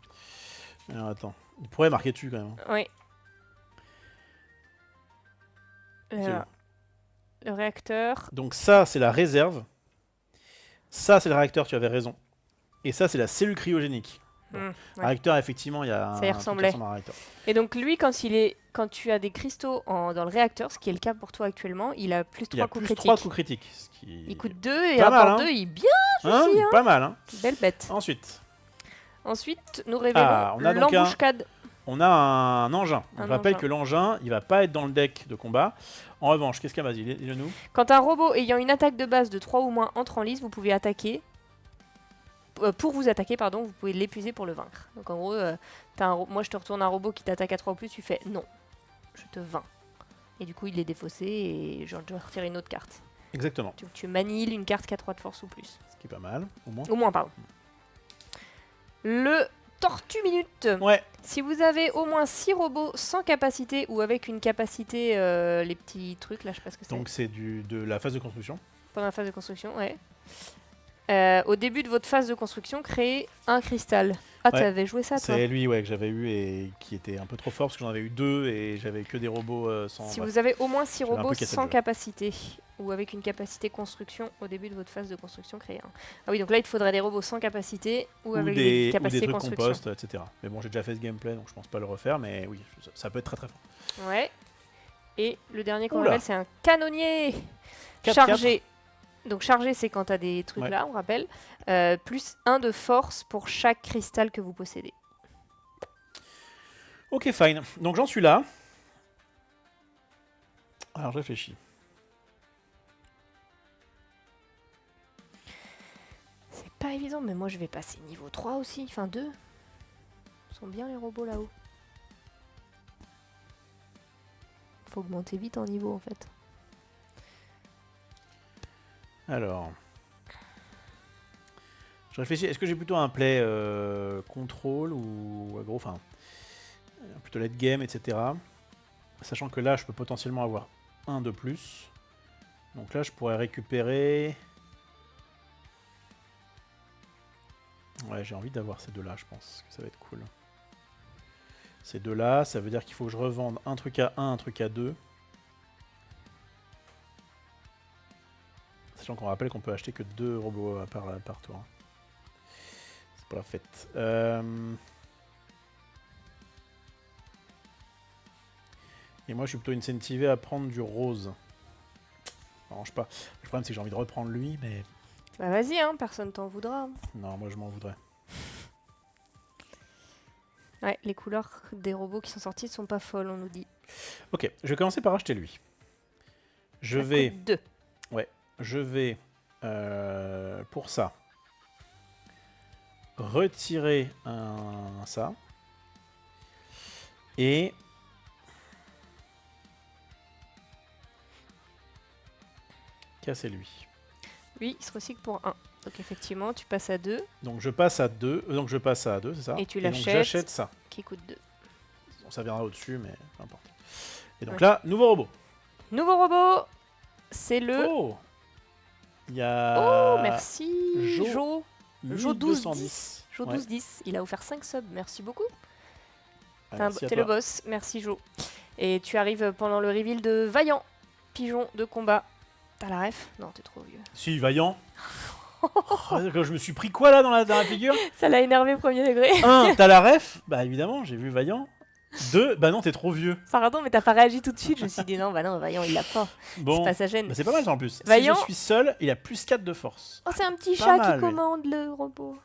Alors, attends. Il pourrait marquer dessus, quand même. Oui. C'est où? Le réacteur. Donc ça, c'est la réserve. Ça, c'est le réacteur, tu avais raison. Et ça, c'est la cellule cryogénique. Bon. Ouais. Réacteur, effectivement, il y a Ça y un truc qui ressemblait. ressemble à un réacteur. Et donc lui, quand tu as des cristaux dans le réacteur, ce qui est le cas pour toi actuellement, il a plus Il y a 3 coups plus critiques. 3 coups critiques. Ce qui... Il coûte 2 et Pas mal, rapport hein. 2, il est bien Hein, celui-ci, hein. pas mal, hein. Belle bête. Ensuite, Ensuite, nous révélons on a donc l'emboucade. on a un engin. Un Je rappelle engin. que l'engin, il va pas être dans le deck de combat. En revanche, qu'est-ce qu'il y a? Vas-y, dis-le-nous. Quand un robot ayant une attaque de base de 3 ou moins entre en lice, vous pouvez attaquer. Pour vous attaquer, pardon, vous pouvez l'épuiser pour le vaincre. Donc en gros, moi je te retourne un robot qui t'attaque à 3 ou plus, tu fais non, je te vains. Et du coup, il est défaussé et je dois retirer une autre carte. Exactement. Tu maniles une carte qui a 3 de force ou plus. Ce qui est pas mal, au moins. Au moins, pardon. Le Tortue Minute. Ouais. Si vous avez au moins 6 robots sans capacité ou avec une capacité, les petits trucs, là je sais pas ce que c'est. Donc c'est de la phase de construction. Pendant la phase de construction, ouais. Au début de votre phase de construction, créez un cristal. Ah, Ouais. tu avais joué ça, toi? C'est lui, ouais, que j'avais eu et qui était un peu trop fort parce que j'en avais eu 2 et j'avais que des robots sans. Si bref. vous avez au moins 6 Je vais un peu robots casser sans le jeu. capacité ou avec une capacité construction au début de votre phase de construction, créez un. Ah oui, donc là, il te faudrait des robots sans capacité ou, avec des ou capacités des trucs construction. compost, etc. Mais bon, j'ai déjà fait ce gameplay donc je pense pas le refaire, mais oui, ça peut être très très fort. Ouais. Et le dernier qu'on Oula. révèle, c'est un canonnier 4, chargé. Donc chargé, c'est quand tu as des trucs Ouais. là, on rappelle. Plus 1 de force pour chaque cristal que vous possédez. Ok, fine. Donc j'en suis là. Alors je réfléchis. C'est pas évident, mais moi je vais passer niveau 3 aussi, enfin 2. Ils sont bien les robots là-haut. Faut augmenter vite en niveau en fait. Alors. Je réfléchis, est-ce que j'ai plutôt un play contrôle ou aggro, enfin plutôt late game, etc. Sachant que là je peux potentiellement avoir un de plus. Donc là je pourrais récupérer... Ouais, j'ai envie d'avoir ces deux-là, je pense que ça va être cool. Ces deux-là, ça veut dire qu'il faut que je revende un truc à 1, un truc à 2. Sachant qu'on rappelle qu'on peut acheter que 2 robots par tour. C'est pas la fête. Et moi, je suis plutôt incentivé à prendre du rose. Ça m'arrange pas. Le problème, c'est que j'ai envie de reprendre lui, mais... Bah vas-y, hein, personne t'en voudra. Non, moi, je m'en voudrais. Ouais, les couleurs des robots qui sont sortis sont pas folles, on nous dit. Ok, je vais commencer par acheter lui. Je Ça vais... coûte 2. Je vais, pour ça, retirer ça. Et... casser lui. Lui, il se recycle pour 1. Donc effectivement, tu passes à 2, Donc je passe à 2, c'est ça. Et tu donc l'achètes. j'achète ça. qui coûte 2. Bon, ça viendra au-dessus, mais peu importe. Et donc Ouais. là, nouveau robot. Nouveau robot, c'est le... Oh Il y a... Oh, merci Jo. Jo. Jo 1210. 1210. Jo Ouais. 1210. Il a offert 5 subs, merci beaucoup. Ah, T'es merci à t'es le toi. boss, merci Jo. Et tu arrives pendant le reveal de Vaillant, pigeon de combat. T'as la ref? Non, t'es trop vieux. Si, vaillant. Oh, quand je me suis pris quoi là dans la figure? Ça l'a énervé premier degré. 1, t'as la ref? Bah évidemment, j'ai vu vaillant. 2, bah non, t'es trop vieux. Pardon, mais t'as pas réagi tout de suite. Je me suis dit non, bah non, Vaillant, il l'a pas. Bon, C'est pas sa gêne. bah, c'est pas mal ça en plus. Vaillant. Si je suis seul, il a plus 4 de force. Oh, c'est un petit Pas chat mal, qui lui. commande le robot.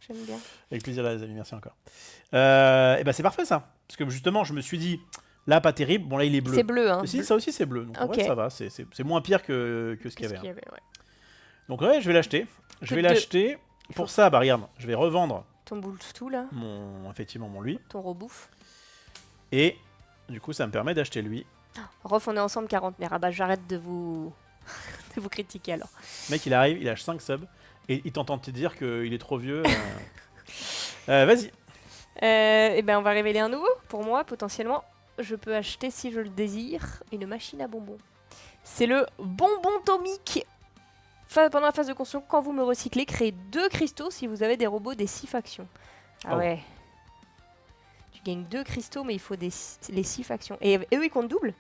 J'aime bien. Avec plaisir les amis, merci encore. Et bah c'est parfait ça. Parce que justement, je me suis dit, là pas terrible, bon là il est bleu. C'est bleu, hein. Mais si, ça aussi c'est bleu, donc en Ok. vrai ça va, c'est moins pire que ce qu'il y Qu'est-ce avait. qu'il y hein. avait, ouais. Donc ouais, je vais l'acheter. Je Que vais deux. l'acheter. Pour ça, bah regarde, je vais revendre Ton bouffe-tout, là. effectivement mon lui. Ton rebouffe. Et du coup, ça me permet d'acheter lui. Rof, on est ensemble quarantenaire. Ah bah j'arrête de vous... de vous critiquer alors. Le mec, il arrive, il a 5 subs. Et il t'entend te dire qu'il est trop vieux. Vas-y. Et ben on va révéler un nouveau. Pour moi, potentiellement, je peux acheter, si je le désire, une machine à bonbons. C'est le bonbon tomique. Pendant la phase de construction, quand vous me recyclez, créez 2 cristaux si vous avez des robots des 6 factions. Ah Oh. ouais. Tu gagnes 2 cristaux, mais il faut les 6 factions. Et eux, ils comptent double?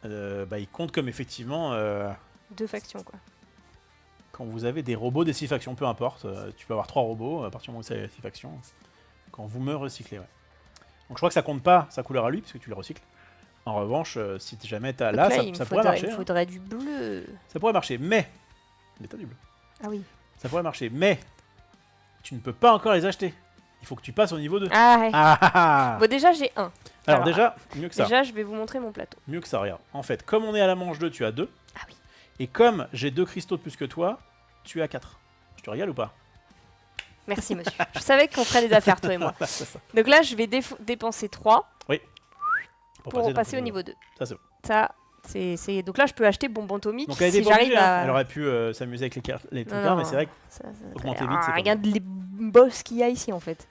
Bah, il compte comme effectivement 2 factions, quoi. quand vous avez des robots des 6 factions, peu importe. Tu peux avoir 3 robots à partir du moment où c'est 6 factions. Quand vous me recyclez, ouais. Donc je crois que ça compte pas sa couleur à lui, puisque tu les recycles. En revanche, si jamais t'as Donc là, il ça me pourrait marcher. Il me faudrait du bleu. Ça pourrait marcher, mais... L'état du bleu. Ah oui. Ça pourrait marcher, mais... Tu ne peux pas encore les acheter. Il faut que tu passes au niveau 2. Ah ouais. Ah, ah, ah. Bon, déjà, j'ai 1. Alors déjà, mieux que ça. Déjà, je vais vous montrer mon plateau. Mieux que ça, regarde. En fait, comme on est à la manche 2, tu as 2. Ah oui. Et comme j'ai 2 cristaux de plus que toi, tu as 4. Je te régale ou pas? Merci, monsieur. Je savais qu'on ferait des affaires, toi et moi. C'est ça. Donc là, je vais dépenser 3 pour passer dans au niveau 2. Ça, c'est bon. Ça, c'est... Donc là, je peux acheter bonbon atomique Donc elle si était j'arrive obligée, à... Elle aurait pu s'amuser avec les trucs Non, là, non, mais c'est vrai que ça, augmenter vite, c'est pas regarde les boss qu'il y a ici, en fait.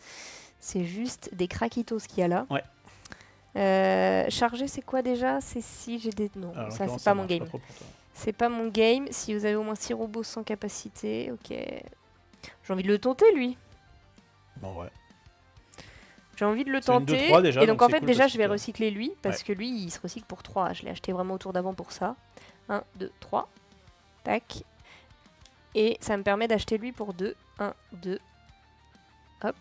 C'est juste des craquitos qu'il y a là. Ouais. Charger, c'est quoi déjà? C'est si j'ai des... Non, Alors, en ça, l'occurrence, c'est pas mon marche game. pas trop pour toi. C'est pas mon game. Si vous avez au moins 6 robots sans capacité, ok. J'ai envie de le tenter, lui. Bon, ouais. J'ai envie de le C'est une tenter. 2-3 déjà, et donc donc en c'est fait, cool déjà, parce je vais que- recycler lui. Parce que lui, il se recycle pour 3. Je l'ai acheté vraiment au tour d'avant pour ça. 1, 2, 3. Tac. Et ça me permet d'acheter lui pour 2. 1, 2. Hop.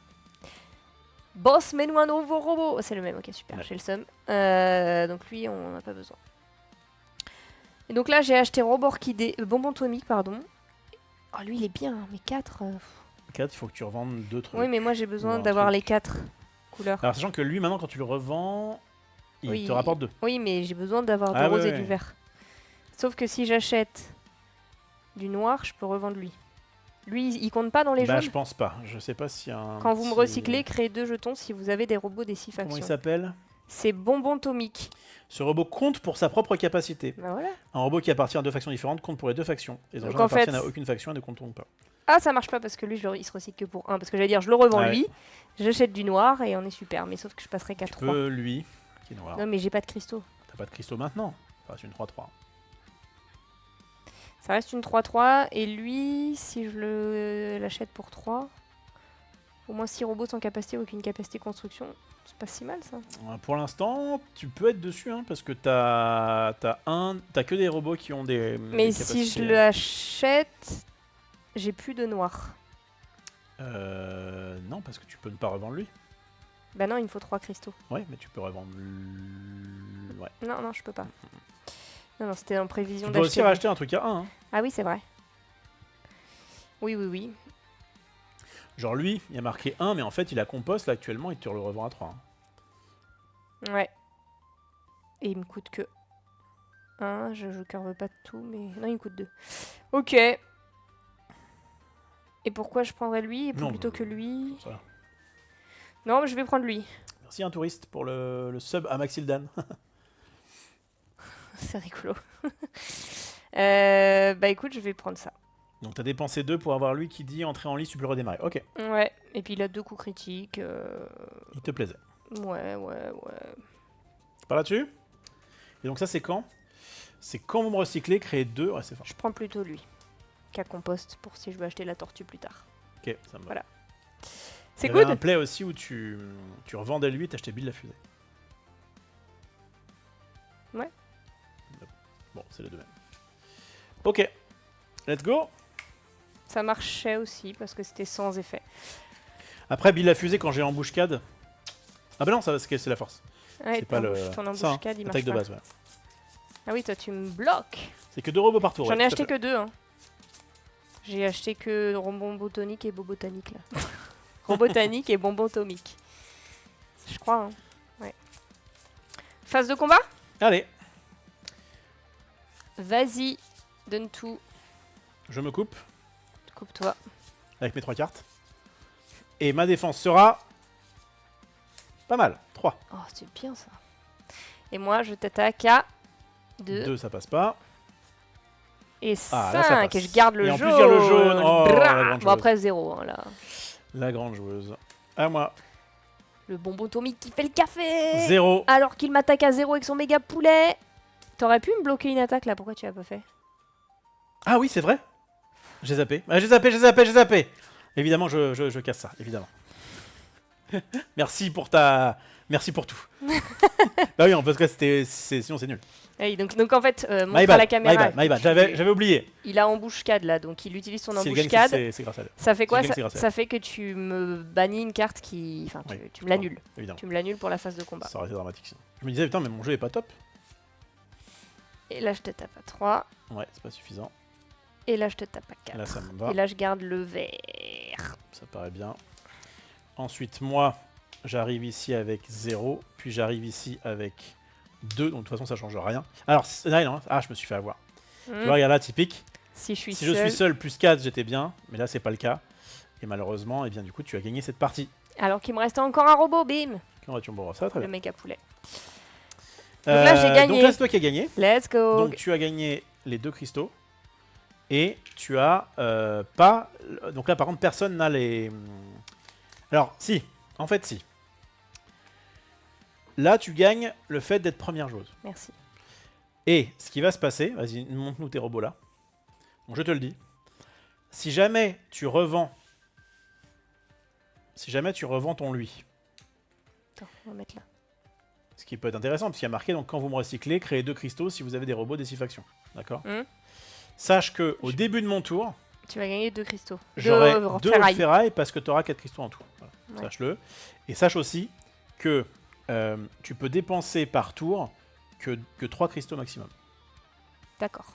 Boss, mets-nous un nouveau robot. C'est le même, ok, super, Ouais. j'ai le seum. Donc lui, on n'a pas besoin. Et donc là, j'ai acheté robot orchidée, bonbon atomique, pardon. Oh, lui, il est bien, mais 4. 4, il faut que tu revendes 2 trucs. Oui, mais moi, j'ai besoin un d'avoir truc. les 4 couleurs. Alors, sachant que lui, maintenant, quand tu le revends, il Oui. te rapporte 2. Oui, mais j'ai besoin d'avoir du Ah, rose ouais, et ouais. du vert. Sauf que si j'achète du noir, je peux revendre lui. Lui, il compte pas dans les Bah, jaunes. je pense pas. Je sais pas s'il y a un. Quand vous me petit- recyclez, créez 2 jetons si vous avez des robots des 6 Comment il factions. s'appelle? C'est bonbon atomique. Ce robot compte pour sa propre capacité. Bah voilà. Un robot qui appartient à 2 factions différentes compte pour les 2 factions. Les Donc, engins en fait- appartiennent à aucune faction et ne comptent donc pas. Ah, ça marche pas parce que lui, il se recycle que pour 1. Parce que j'allais dire, je le revends Ah ouais. lui, j'achète du noir et on est super. Mais sauf que je passerai qu'à Tu 3. peux, lui, qui est noir. Non, mais j'ai pas de cristaux. T'as pas de cristaux maintenant. Ça reste une 3-3. Ça reste une 3-3. Et lui, si je l'achète pour 3, au moins 6 robots sans capacité ou aucune capacité construction. C'est pas si mal ça. Pour l'instant, tu peux être dessus, hein, parce que t'as que des robots qui ont des. Mais des si je capacités. l'achète, j'ai plus de noir. Non, parce que tu peux ne pas revendre lui. Bah non, il me faut 3 cristaux. Ouais, mais tu peux revendre. Ouais. Non, non, je peux pas. Non, non, c'était en prévision Tu peux aussi d'acheter. racheter un truc à 1. Hein. Ah oui, c'est vrai. Oui, oui, oui. Genre lui, il y a marqué 1, mais en fait, il a compost là actuellement, il te le revend à 3. Hein. Ouais. Et il me coûte que 1. Je curve pas tout, mais. Non, il me coûte 2. Ok. Et pourquoi je prendrais lui Non, plutôt mais- que lui? Ça. Non, mais je vais prendre lui. Merci un touriste pour le sub à Maxildan. C'est rigolo. Bah écoute, je vais prendre ça. Donc t'as dépensé 2 pour avoir lui qui dit entrer en lice, tu peux le redémarrer. Ok, Ouais. Et puis il a 2 coups critiques. il te plaisait. Ouais, ouais, ouais. C'est pas là-dessus? Et donc ça c'est quand? C'est quand vous me recyclez, créer 2. Ouais, c'est fort. Je prends plutôt lui. Qu'à compost pour si je veux acheter la tortue plus tard. Ok, ça me va. Voilà. C'est Il y avait un good. play aussi où tu revendais lui et t'achetais Bill la fusée. Ouais. Bon, c'est les deux mêmes. Ok, let's go. Ça marchait aussi parce que c'était sans effet. Après Bill la fusée quand j'ai embuscade. Ah bah non, ça c'est la force. Ouais, C'est pas le. ton ça, hein, embuscade, il marche attaque de pas. base, ouais. Ah oui, toi tu me bloques. C'est que 2 robots par tour. J'en ouais, ai tout à acheté fait. que 2. Hein. J'ai acheté que bonbon botanique et bobotanique là. Robotanique et bonbon atomique. Je crois. Hein. Ouais. Phase de combat? Allez, Vas-y, donne tout. je me coupe Coupe-toi. avec mes 3 cartes. Et ma défense sera. Pas mal, 3. Oh, c'est bien ça. Et moi, je t'attaque à 2 2, ça passe pas. et Ah, là, ça 5. passe. Et je garde le Et en jaune. plus, il y a le jaune. Oh, Brrr. la grande Bon, joueuse. après 0. Hein, là. La grande joueuse. À moi. Le bonbon atomique qui fait le café. 0. Alors qu'il m'attaque à 0 avec son méga poulet. T'aurais pu me bloquer une attaque là, pourquoi tu l'as pas fait? Ah oui, c'est vrai. J'ai zappé. Ah, j'ai zappé. Évidemment, je casse ça, évidemment. Merci pour tout. Bah oui, parce que sinon c'est nul. Oui, donc en fait, montre My à bad, la caméra. my bad. J'avais oublié. Il a embuscade là, donc il utilise son Si elle gagne, embuscade. c'est grâce à elle. Ça fait quoi? Si elle gagne, c'est grâce à Ça fait que tu me bannis une carte qui... Enfin, Oui, tu me l'annules. Évidemment. Tu me l'annules pour la phase de combat. Ça aurait été dramatique sinon. Je me disais, putain, mais mon jeu est pas top. Et là, je te tape à 3. Ouais, c'est pas suffisant. Et là, je te tape à 4. Là, ça me va. Et là, je garde le vert. Ça paraît bien. Ensuite, moi, j'arrive ici avec 0. Puis j'arrive ici avec 2. Donc de toute façon, ça change rien. Alors, non, je me suis fait avoir. Tu vois, regarde là, typique. Si je suis Si seule. je suis seul, plus 4, j'étais bien. Mais là, c'est pas le cas. Et malheureusement, eh bien, du coup, tu as gagné cette partie. Alors qu'il me restait encore un robot, bim. Comment vas-tu, bon, ça va très Le bien. méga poulet. Donc là, j'ai gagné. Donc là, c'est toi qui as gagné. Let's go. Donc tu as gagné les 2 cristaux. Et tu as pas... Donc là, par contre, personne n'a les... Alors, si. En fait, si. Là, tu gagnes le fait d'être première joueuse. Merci. Et ce qui va se passer... Vas-y, montre-nous tes robots là. Donc je te le dis. Si jamais tu revends... Si jamais tu revends ton lui... Attends, on va mettre là. Ce qui peut être intéressant, parce qu'il y a marqué, donc quand vous me recyclez, créez 2 cristaux si vous avez des robots des 6 factions. D'accord. Sache que au début de mon tour, Tu vas gagner 2 cristaux. j'aurai 2 ferrailles. ferrailles parce que tu auras 4 cristaux en tout. Voilà. Ouais. sache-le. Et sache aussi que tu peux dépenser par tour que 3 cristaux maximum. D'accord.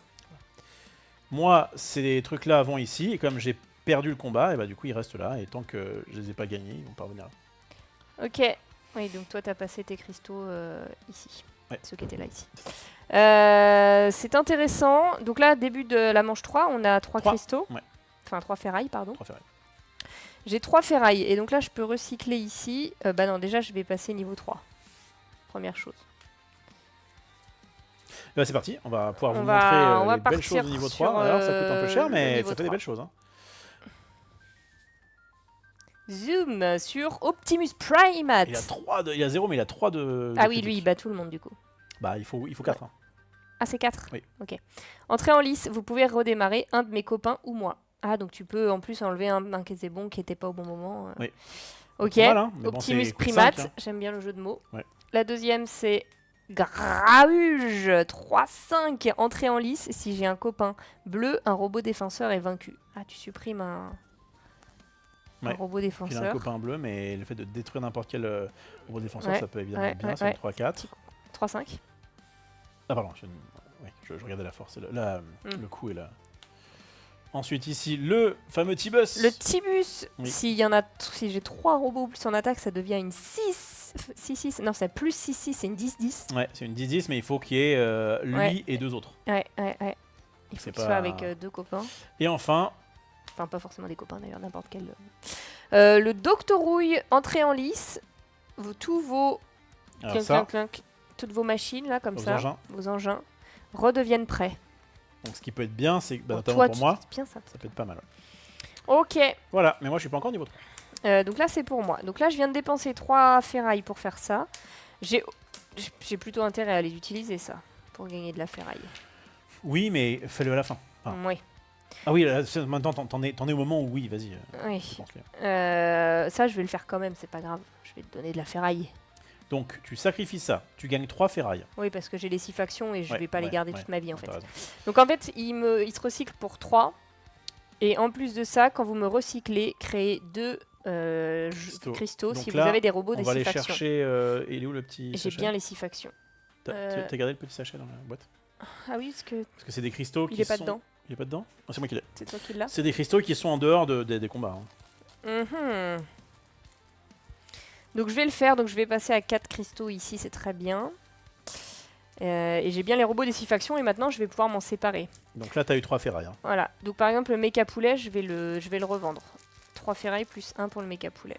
Moi, ces trucs-là vont ici, et comme j'ai perdu le combat, et bah du coup ils restent là, et tant que je les ai pas gagnés, ils vont pas revenir là. Ok. Oui, donc toi, t'as passé tes cristaux ici. Ouais. Ceux qui étaient là ici. C'est intéressant. Donc là, début de la manche 3, on a 3 Trois. cristaux. Ouais. Enfin, 3 ferrailles, pardon. 3 ferrailles. J'ai 3 ferrailles. Et donc là, je peux recycler ici. Bah non, déjà, je vais passer niveau 3. Première chose. Et bah c'est parti, on va pouvoir vous On va montrer les belles partir choses au niveau 3. sur, Alors ça coûte un peu cher, le mais niveau ça fait des 3. belles choses. Hein. Zoom sur Optimus Primate. Il a 0, mais il a 3 de... Ah de oui, lui, il critique. bat tout le monde du coup. Bah il faut 4. Hein. Ah, c'est 4 Oui. Ok. Entrée en lice, vous pouvez redémarrer un de mes copains ou moi. Ah, donc tu peux en plus enlever un qui était bon, qui était pas au bon moment. Oui. Ok. Pas mal, hein, mais bon, Optimus c'est coûte Primate, 5, hein. j'aime bien le jeu de mots. Ouais. La deuxième, c'est Grahuge 3-5. Entrée en lice, si j'ai un copain bleu, un robot défenseur est vaincu. Ah, tu supprimes un Ouais. robot Il a un défenseur. copain bleu, mais le fait de détruire n'importe quel robot défenseur, Ouais, ça peut évidemment ouais, être bien. ouais, C'est ouais. une 3-4. 3-5. Ah pardon, je regardais la force. Le coup est là. Ensuite ici, le fameux T-Bus. Le Tibus, Oui. si j'ai 3 robots plus en attaque, ça devient une 6. Non, c'est plus 6-6, c'est une 10-10. Ouais, c'est une 10-10, mais il faut qu'il y ait lui Ouais. et 2 autres. Ouais. Il faut C'est qu'il pas- soit avec 2 copains. Et enfin, Enfin, pas forcément des copains d'ailleurs, n'importe quel. Le Doctorouille, entrée en lice. Tous vos. alors Clink, ça, clink, clink, toutes vos machines, là, comme vos ça. engins. Vos engins. Redeviennent prêts. Donc ce qui peut être bien, c'est que, bah, Bon, notamment toi, pour moi, c'est bien ça. ça peut être pas mal. Ok. Voilà, mais moi je suis pas encore niveau 3. Donc là, c'est pour moi. Donc là, je viens de dépenser 3 ferrailles pour faire ça. J'ai plutôt intérêt à les utiliser, ça, pour gagner de la ferraille. Oui, mais fais-le à la fin. Ah. Oui. Ah oui, là, maintenant t'en es au moment où oui, vas-y. Oui. pense-le. Ça, je vais le faire quand même, c'est pas grave. Je vais te donner de la ferraille. Donc tu sacrifies ça, tu gagnes 3 ferrailles. Oui, parce que j'ai les 6 factions et je Ouais, vais pas les garder ouais, toute ma vie, en fait. t'as raison. Donc en fait, il se recycle pour 3. Et en plus de ça, quand vous me recyclez, créez 2 cristaux Donc si là, vous avez des robots On des va 6 aller factions. chercher. Il est où le petit Et j'ai sachet bien les 6 factions. T'as gardé le petit sachet dans la boîte? Ah oui, parce que Parce que c'est des cristaux il qui est pas sont... dedans. Il est pas dedans? Ah, c'est moi qui l'ai. C'est toi qui l'as. C'est des cristaux qui sont en dehors des combats. Hein. Mhm. Donc je vais le faire, donc je vais passer à 4 cristaux ici, c'est très bien. Et j'ai bien les robots des 6 factions et maintenant je vais pouvoir m'en séparer. Donc là, t'as eu 3 ferrailles. Hein. Voilà, donc par exemple le méca poulet, je vais le revendre. 3 ferrailles plus 1 pour le méca poulet.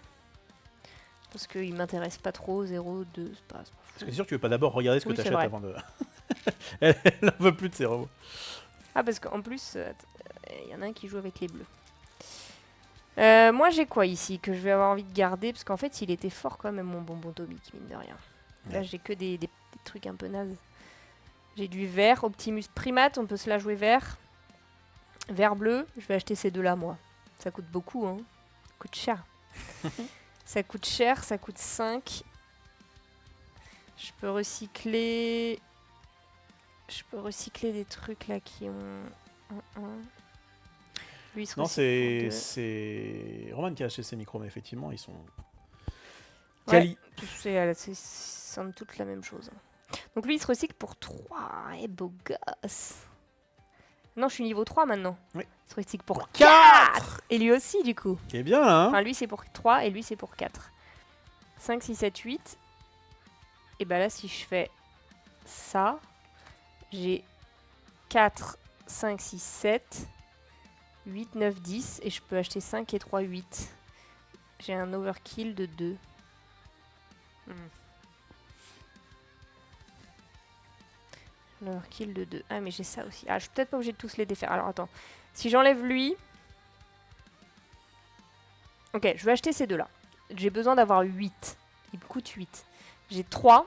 Parce qu'il m'intéresse pas trop, 0, 2, c'est pas Parce que c'est sûr que tu veux pas d'abord regarder ce que Oui, c'est t'achètes vrai. avant de... elle en veut plus de ses robots. Ah, parce qu'en plus, il y en a un qui joue avec les bleus. Moi j'ai quoi ici que je vais avoir envie de garder? Parce qu'en fait il était fort quand même mon bonbon Tomic, mine de rien. Là Ouais. j'ai que des trucs un peu nazes. J'ai du vert, Optimus Primate, on peut se la jouer vert. Vert bleu, je vais acheter ces deux-là moi. Ça coûte beaucoup, hein. Ça coûte cher. Ça coûte cher, ça coûte 5. Je peux recycler... des trucs là qui ont... Lui, il se Non, recycle en deux. c'est Roman qui a acheté ces micros, mais effectivement, ils sont... Ouais. Quali. C'est somme toute la même chose. Donc lui, il se recycle pour 3. Eh, beau gosse. Non, je suis niveau 3 maintenant. Oui. Il se recycle pour 4. 4. Et lui aussi, du coup. Qui est bien, là, hein. Enfin, lui, c'est pour 3 et lui, c'est pour 4. 5, 6, 7, 8. Et bah là, si je fais ça, j'ai 4, 5, 6, 7, 8, 9, 10. Et je peux acheter 5 et 3, 8. J'ai un overkill de 2. Un overkill de 2. Ah, mais j'ai ça aussi. Ah, je suis peut-être pas obligée de tous les défaire. Alors, attends. Si j'enlève lui... Ok, je vais acheter ces deux-là. J'ai besoin d'avoir 8. Il me coûte 8. J'ai 3.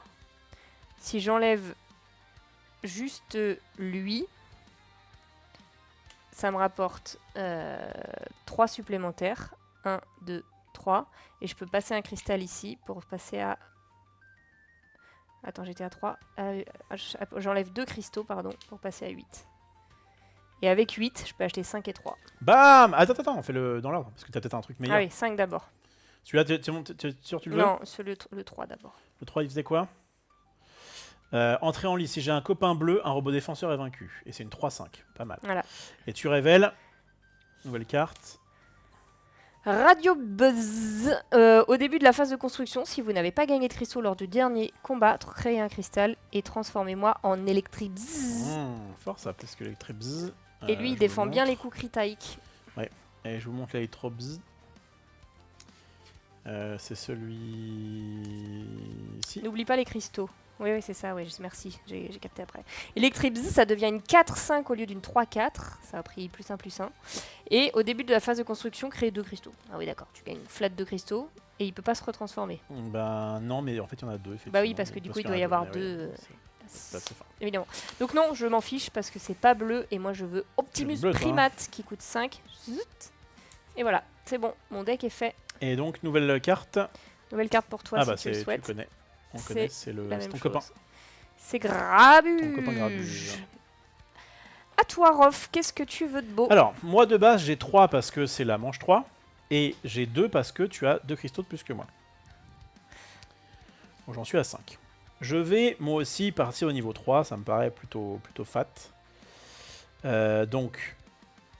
Si j'enlève juste lui, ça me rapporte 3 supplémentaires. 1, 2, 3. Et je peux passer un cristal ici pour passer à... Attends, j'étais à 3. J'enlève 2 cristaux, pardon, pour passer à 8. Et avec 8, je peux acheter 5 et 3. Bam! Attends, on fait le dans l'ordre, parce que t'as peut-être un truc meilleur. Ah oui, 5 d'abord. Celui-là, tu es sûr que tu le veux? Non, le 3 d'abord. Le 3, il faisait quoi? Entrée en lice. Si j'ai un copain bleu, un robot défenseur est vaincu. Et c'est une 3-5. Pas mal. Voilà. Et tu révèles. Nouvelle carte. Radio Buzz. Au début de la phase de construction, si vous n'avez pas gagné de cristaux lors du dernier combat, créez un cristal et transformez-moi en Electribuzz. Fort ça, parce que l'électrobzz. Et lui, il défend bien les coups critiques. Et je vous montre l'électrobzz. C'est celui-ci. N'oublie pas les cristaux. Oui, c'est ça, oui, merci, j'ai capté après. Electribuzz, ça devient une 4-5 au lieu d'une 3-4. Ça a pris +1/+1. Et au début de la phase de construction, créer 2 cristaux. Ah oui, d'accord, tu gagnes une flat de cristaux et il peut pas se retransformer. Ben non, mais en fait, il y en a 2, effectivement. Bah oui, parce que du coup, il doit y avoir 2. Évidemment. Donc non, je m'en fiche parce que c'est pas bleu et moi je veux Optimus bleu, toi, Primate qui coûte 5. Zut. Et voilà, c'est bon, mon deck est fait. Et donc, nouvelle carte. Nouvelle carte pour toi Ah si bah, tu le tu souhaites. connais. On connaît, c'est La même ton chose. copain. C'est Grabuge. Ton copain Grabuge. À toi, Rof, qu'est-ce que tu veux de beau? Alors, moi de base, j'ai 3 parce que c'est la manche 3. Et j'ai 2 parce que tu as 2 cristaux de plus que moi. Donc j'en suis à 5. Je vais, moi aussi, partir au niveau 3. Ça me paraît plutôt fat. Donc,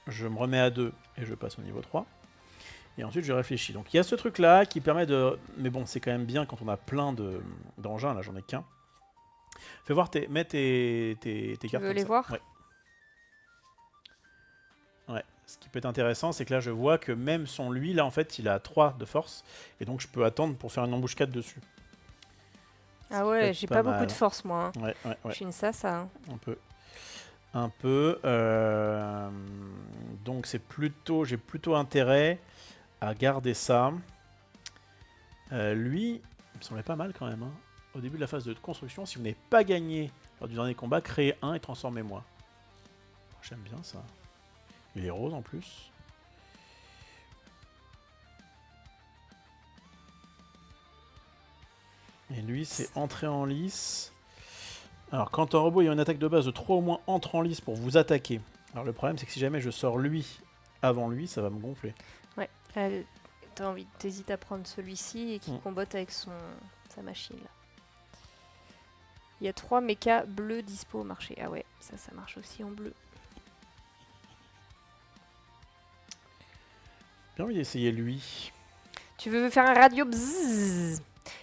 je me remets à 2 et je passe au niveau 3. Et ensuite, je réfléchis. Donc, il y a ce truc-là qui permet de... Mais bon, c'est quand même bien quand on a plein d'engins. Là, j'en ai qu'un. Fais voir, mets tes cartes. Tu veux comme les ça. voir? Ouais. Ce qui peut être intéressant, c'est que là, je vois que même lui, là, en fait, il a 3 de force. Et donc, je peux attendre pour faire une embuscade dessus. Ah ouais, j'ai pas beaucoup de force, moi. Hein. Ouais. Je suis une sasa. Hein. Un peu. Donc, j'ai plutôt intérêt à garder ça. Lui, il me semblait pas mal quand même. Hein. Au début de la phase de construction, si vous n'avez pas gagné lors du dernier combat, créez un et transformez-moi. J'aime bien ça. Il est rose en plus. Et lui, c'est entrer en lice. Alors, quand un robot ayant une attaque de base de 3 au moins entre en lice pour vous attaquer. Alors, le problème, c'est que si jamais je sors lui avant lui, ça va me gonfler. Ouais. T'hésites à prendre celui-ci et qui combatte avec sa machine. Là. Il y a 3 mechas bleus dispo au marché. Ah ouais, ça marche aussi en bleu. J'ai envie d'essayer lui. Tu veux faire un radio bzzz.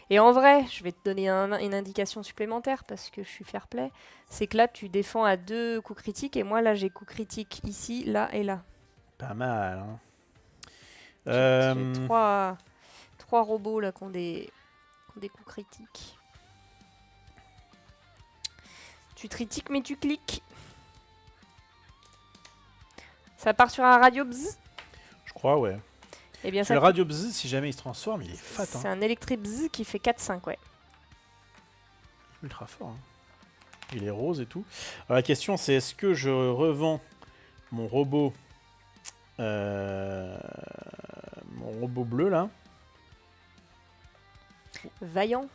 Et en vrai, je vais te donner une indication supplémentaire parce que je suis fair play. C'est que là, tu défends à 2 coups critiques et moi, là, j'ai coups critiques ici, là et là. Pas mal, hein. J'ai 3 robots là qui ont des coups critiques. Tu critiques mais tu cliques. Ça part sur un radio bzzz. Je crois, ouais. Eh bien, le radio bzzz, si jamais il se transforme, il est fat. C'est un électrique bzzz qui fait 4-5, ouais. Ultra fort. Hein. Il est rose et tout. Alors, la question, c'est est-ce que je revends mon robot bleu, là? Vaillant.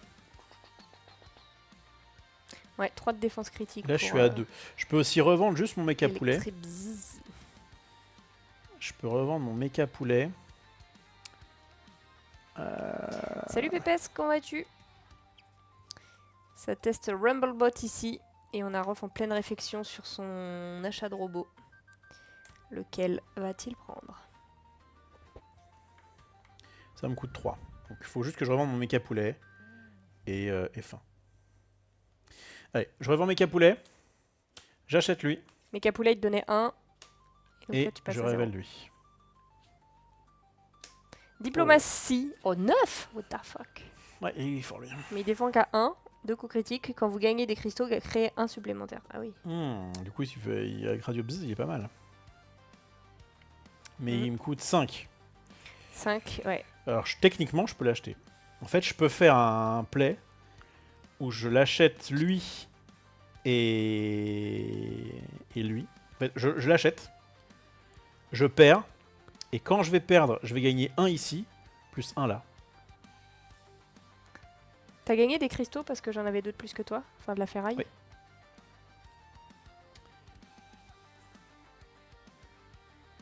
Ouais, 3 de défense critique. Là, je suis à 2. Je peux aussi revendre juste mon méca poulet. Bzzz. Je peux revendre mon méca poulet. Salut Pépès, comment vas-tu? Ça teste Rumblebot ici. Et on a Rof en pleine réflexion sur son achat de robot. Lequel va-t-il prendre? Ça me coûte 3. Donc il faut juste que je revende mon méca poulet. Et fin. Allez, je revends méca poulet. J'achète lui. Méca poulet, il te donnait 1. Et là, je révèle lui. Diplomatie. Oh, 9. What the fuck. Ouais, il est fort lui. Mais il défend qu'à 1. 2 coups critiques. Quand vous gagnez des cristaux, créez un supplémentaire. Ah oui. Du coup, avec Radio Bzz, il est pas mal. Mais il me coûte 5. 5, ouais. Alors, techniquement, je peux l'acheter. En fait, je peux faire un play où je l'achète lui et lui. En fait, je l'achète. Je perds. Et quand je vais perdre, je vais gagner 1 ici, plus 1 là. T'as gagné des cristaux parce que j'en avais 2 de plus que toi? Enfin, de la ferraille? Oui.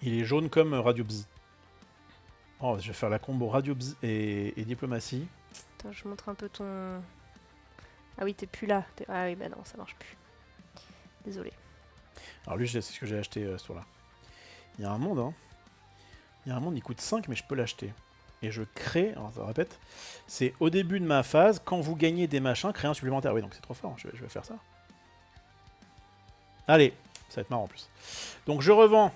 Il est jaune comme Radio Bzz. Oh, je vais faire la combo radio bzz et diplomatie. Attends, je montre un peu ton... Ah oui, t'es plus là. Ah oui, bah non, ça marche plus. Désolé. Alors lui, c'est ce que j'ai acheté ce tour-là. Il y a un monde, hein. Il y a un monde, il coûte 5, mais je peux l'acheter. Et je crée, alors ça répète, c'est au début de ma phase, quand vous gagnez des machins, créez un supplémentaire. Oui, donc c'est trop fort, je vais faire ça. Allez, ça va être marrant en plus. Donc je revends.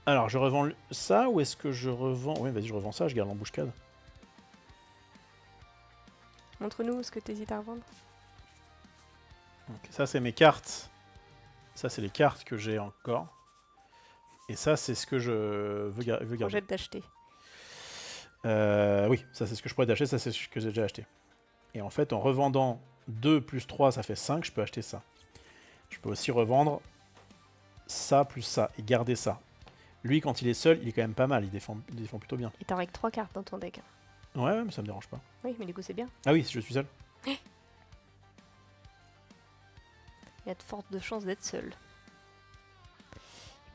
Alors, je revends ça ou est-ce que je revends... Oui, vas-y, je revends ça, je garde l'emboucade. Montre-nous ce que t'hésites à revendre. Donc, ça, c'est mes cartes. Ça, c'est les cartes que j'ai encore. Et ça, c'est ce que je veux garder. Projette d'acheter. Oui, ça, c'est ce que je pourrais acheter. Ça, c'est ce que j'ai déjà acheté. Et en fait, en revendant 2 plus 3, ça fait 5. Je peux acheter ça. Je peux aussi revendre ça plus ça et garder ça. Lui, quand il est seul, il est quand même pas mal. Il défend plutôt bien. Et t'as avec 3 cartes dans ton deck. Ouais, mais ça me dérange pas. Oui, mais du coup, c'est bien. Ah oui, si je suis seul. Il y a de fortes chances d'être seul.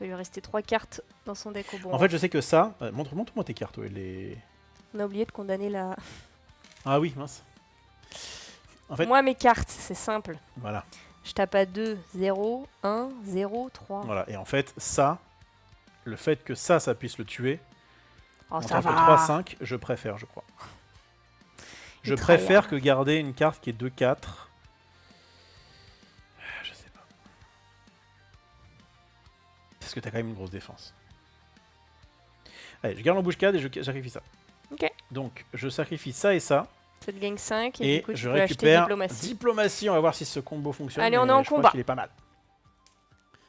Il va lui rester 3 cartes dans son deck au bon. En fait, je sais que ça... montre-moi tes cartes. Ouais, On a oublié de condamner la... Ah oui, mince. En fait, Moi, mes cartes, c'est simple. voilà. Je tape à 2, 0, 1, 0, 3. Voilà. Et en fait, ça, le fait que ça puisse le tuer, Oh, en ça tant que va. 3-5, je préfère, je crois. Je Il préfère tryhard. que garder une carte qui est 2-4. Je sais pas. Parce que t'as quand même une grosse défense. Allez, je garde l'emboucade et je sacrifie ça. Ok. Donc, je sacrifie ça et ça. Ça te gagne 5 et, Et du coup, tu je peux acheter récupère diplomatie. diplomatie. On va voir si ce combo fonctionne. Allez, on mais est en je crois combat. qu'il est pas mal.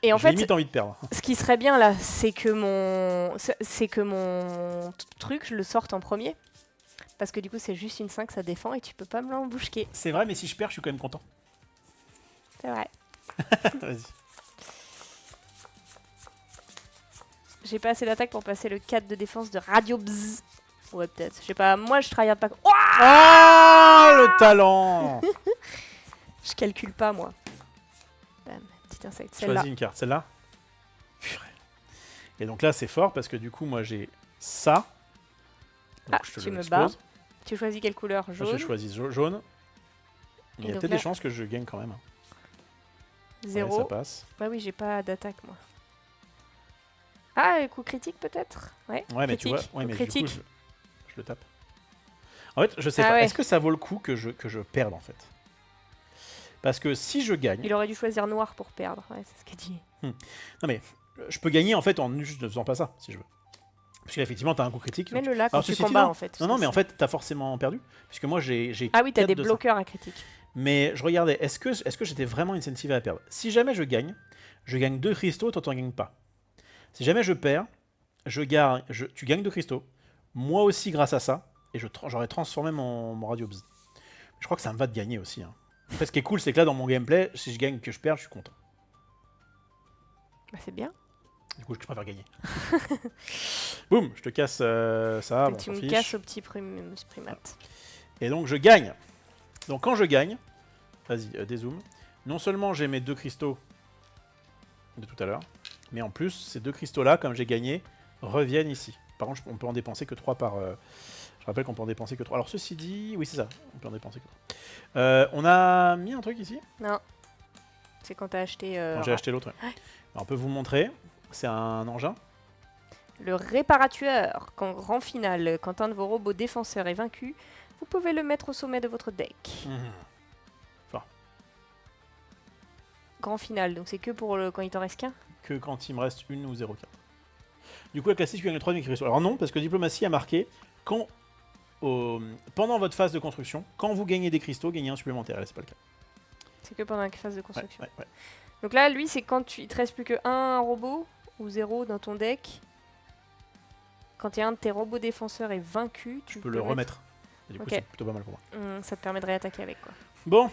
Et en J'ai fait, limite envie de perdre. ce qui serait bien là, c'est que mon truc, je le sorte en premier. Parce que du coup, c'est juste une 5, ça défend et tu peux pas me l'emboucher. C'est vrai, mais si je perds, je suis quand même content. C'est vrai. Vas-y. J'ai pas assez d'attaque pour passer le 4 de défense de Radio Bzz. Ouais, peut-être. Je sais pas. Moi, je tryhard pas. Oh, Ah, le talent. je calcule pas, moi. Bam, petit insecte. Celle-là. Choisis une carte. Celle-là. Purée. Et donc là, c'est fort parce que du coup, moi, j'ai ça. Donc, Ah, je te tu le me bats. expose. Tu choisis quelle couleur? Moi, Jaune. j'ai choisi jaune. Il y a donc peut-être là- des chances que je gagne quand même. Ouais, 0. ça passe. Bah oui, j'ai pas d'attaque, moi. Ah, coup critique, peut-être? Ouais, Ouais, mais tu vois, critique. ouais, Coup mais critique. du coup, je le tape. En fait, je sais Ah pas. ouais. Est-ce que ça vaut le coup que je perde en fait? Parce que si je gagne, Il aurait dû choisir noir pour perdre. Ouais, c'est ce qu'il dit. non mais je peux gagner en fait en juste ne faisant pas ça, si je veux. Parce qu'effectivement, t'as un coup critique. donc- Mets-le là quand Alors, tu ceci dit, combats, non. en fait. Non, non, mais en parce que fait, t'as forcément perdu. Puisque moi, j'ai. Ah oui, t'as quatre des de ça. bloqueurs à critique. Mais je regardais, est-ce que j'étais vraiment incentivé à perdre? Si jamais je gagne 2 cristaux, toi t'en gagnes pas. Si jamais je perds, tu gagnes 2 cristaux, moi aussi grâce à ça, et j'aurais transformé mon Radio Bzz. Je crois que ça me va de gagner aussi. Hein. En fait, ce qui est cool, c'est que là, dans mon gameplay, si je gagne que je perds, je suis content. Bah, c'est bien. Du coup, je préfère gagner. Boum, je te casse ça, bon, on tu s'en me fiche. casses au petit primate. Et donc, je gagne. Donc, quand je gagne, vas-y, dézoom. Non seulement j'ai mes 2 cristaux de tout à l'heure, mais en plus, ces 2 cristaux-là, comme j'ai gagné, reviennent ici. Par contre, on peut en dépenser que 3 par... Je rappelle qu'on peut en dépenser que 3. Alors, ceci dit... Oui, c'est ça. On peut en dépenser que 3. On a mis un truc ici. Non. C'est quand t'as acheté... Quand j'ai acheté l'autre. Ouais. Alors, on peut vous le montrer. C'est un engin. Le réparateur. Quand grand final, quand un de vos robots défenseurs est vaincu, vous pouvez le mettre au sommet de votre deck. Grand final, donc c'est que pour quand il t'en reste qu'un. Que quand il me reste une ou 0,4. Du coup, la classique, tu gagnes le 3 cristaux. Alors non, parce que diplomatie a marqué quand... pendant votre phase de construction, quand vous gagnez des cristaux, gagnez un supplémentaire. Là, c'est pas le cas. C'est que pendant la phase de construction. Ouais. Donc là, lui, c'est quand il te reste plus que un robot ou 0 dans ton deck. Quand un de tes robots défenseurs est vaincu, tu peux le remettre. Et du coup, Ok. c'est plutôt pas mal pour moi. Ça te permet de réattaquer avec, quoi. Bon,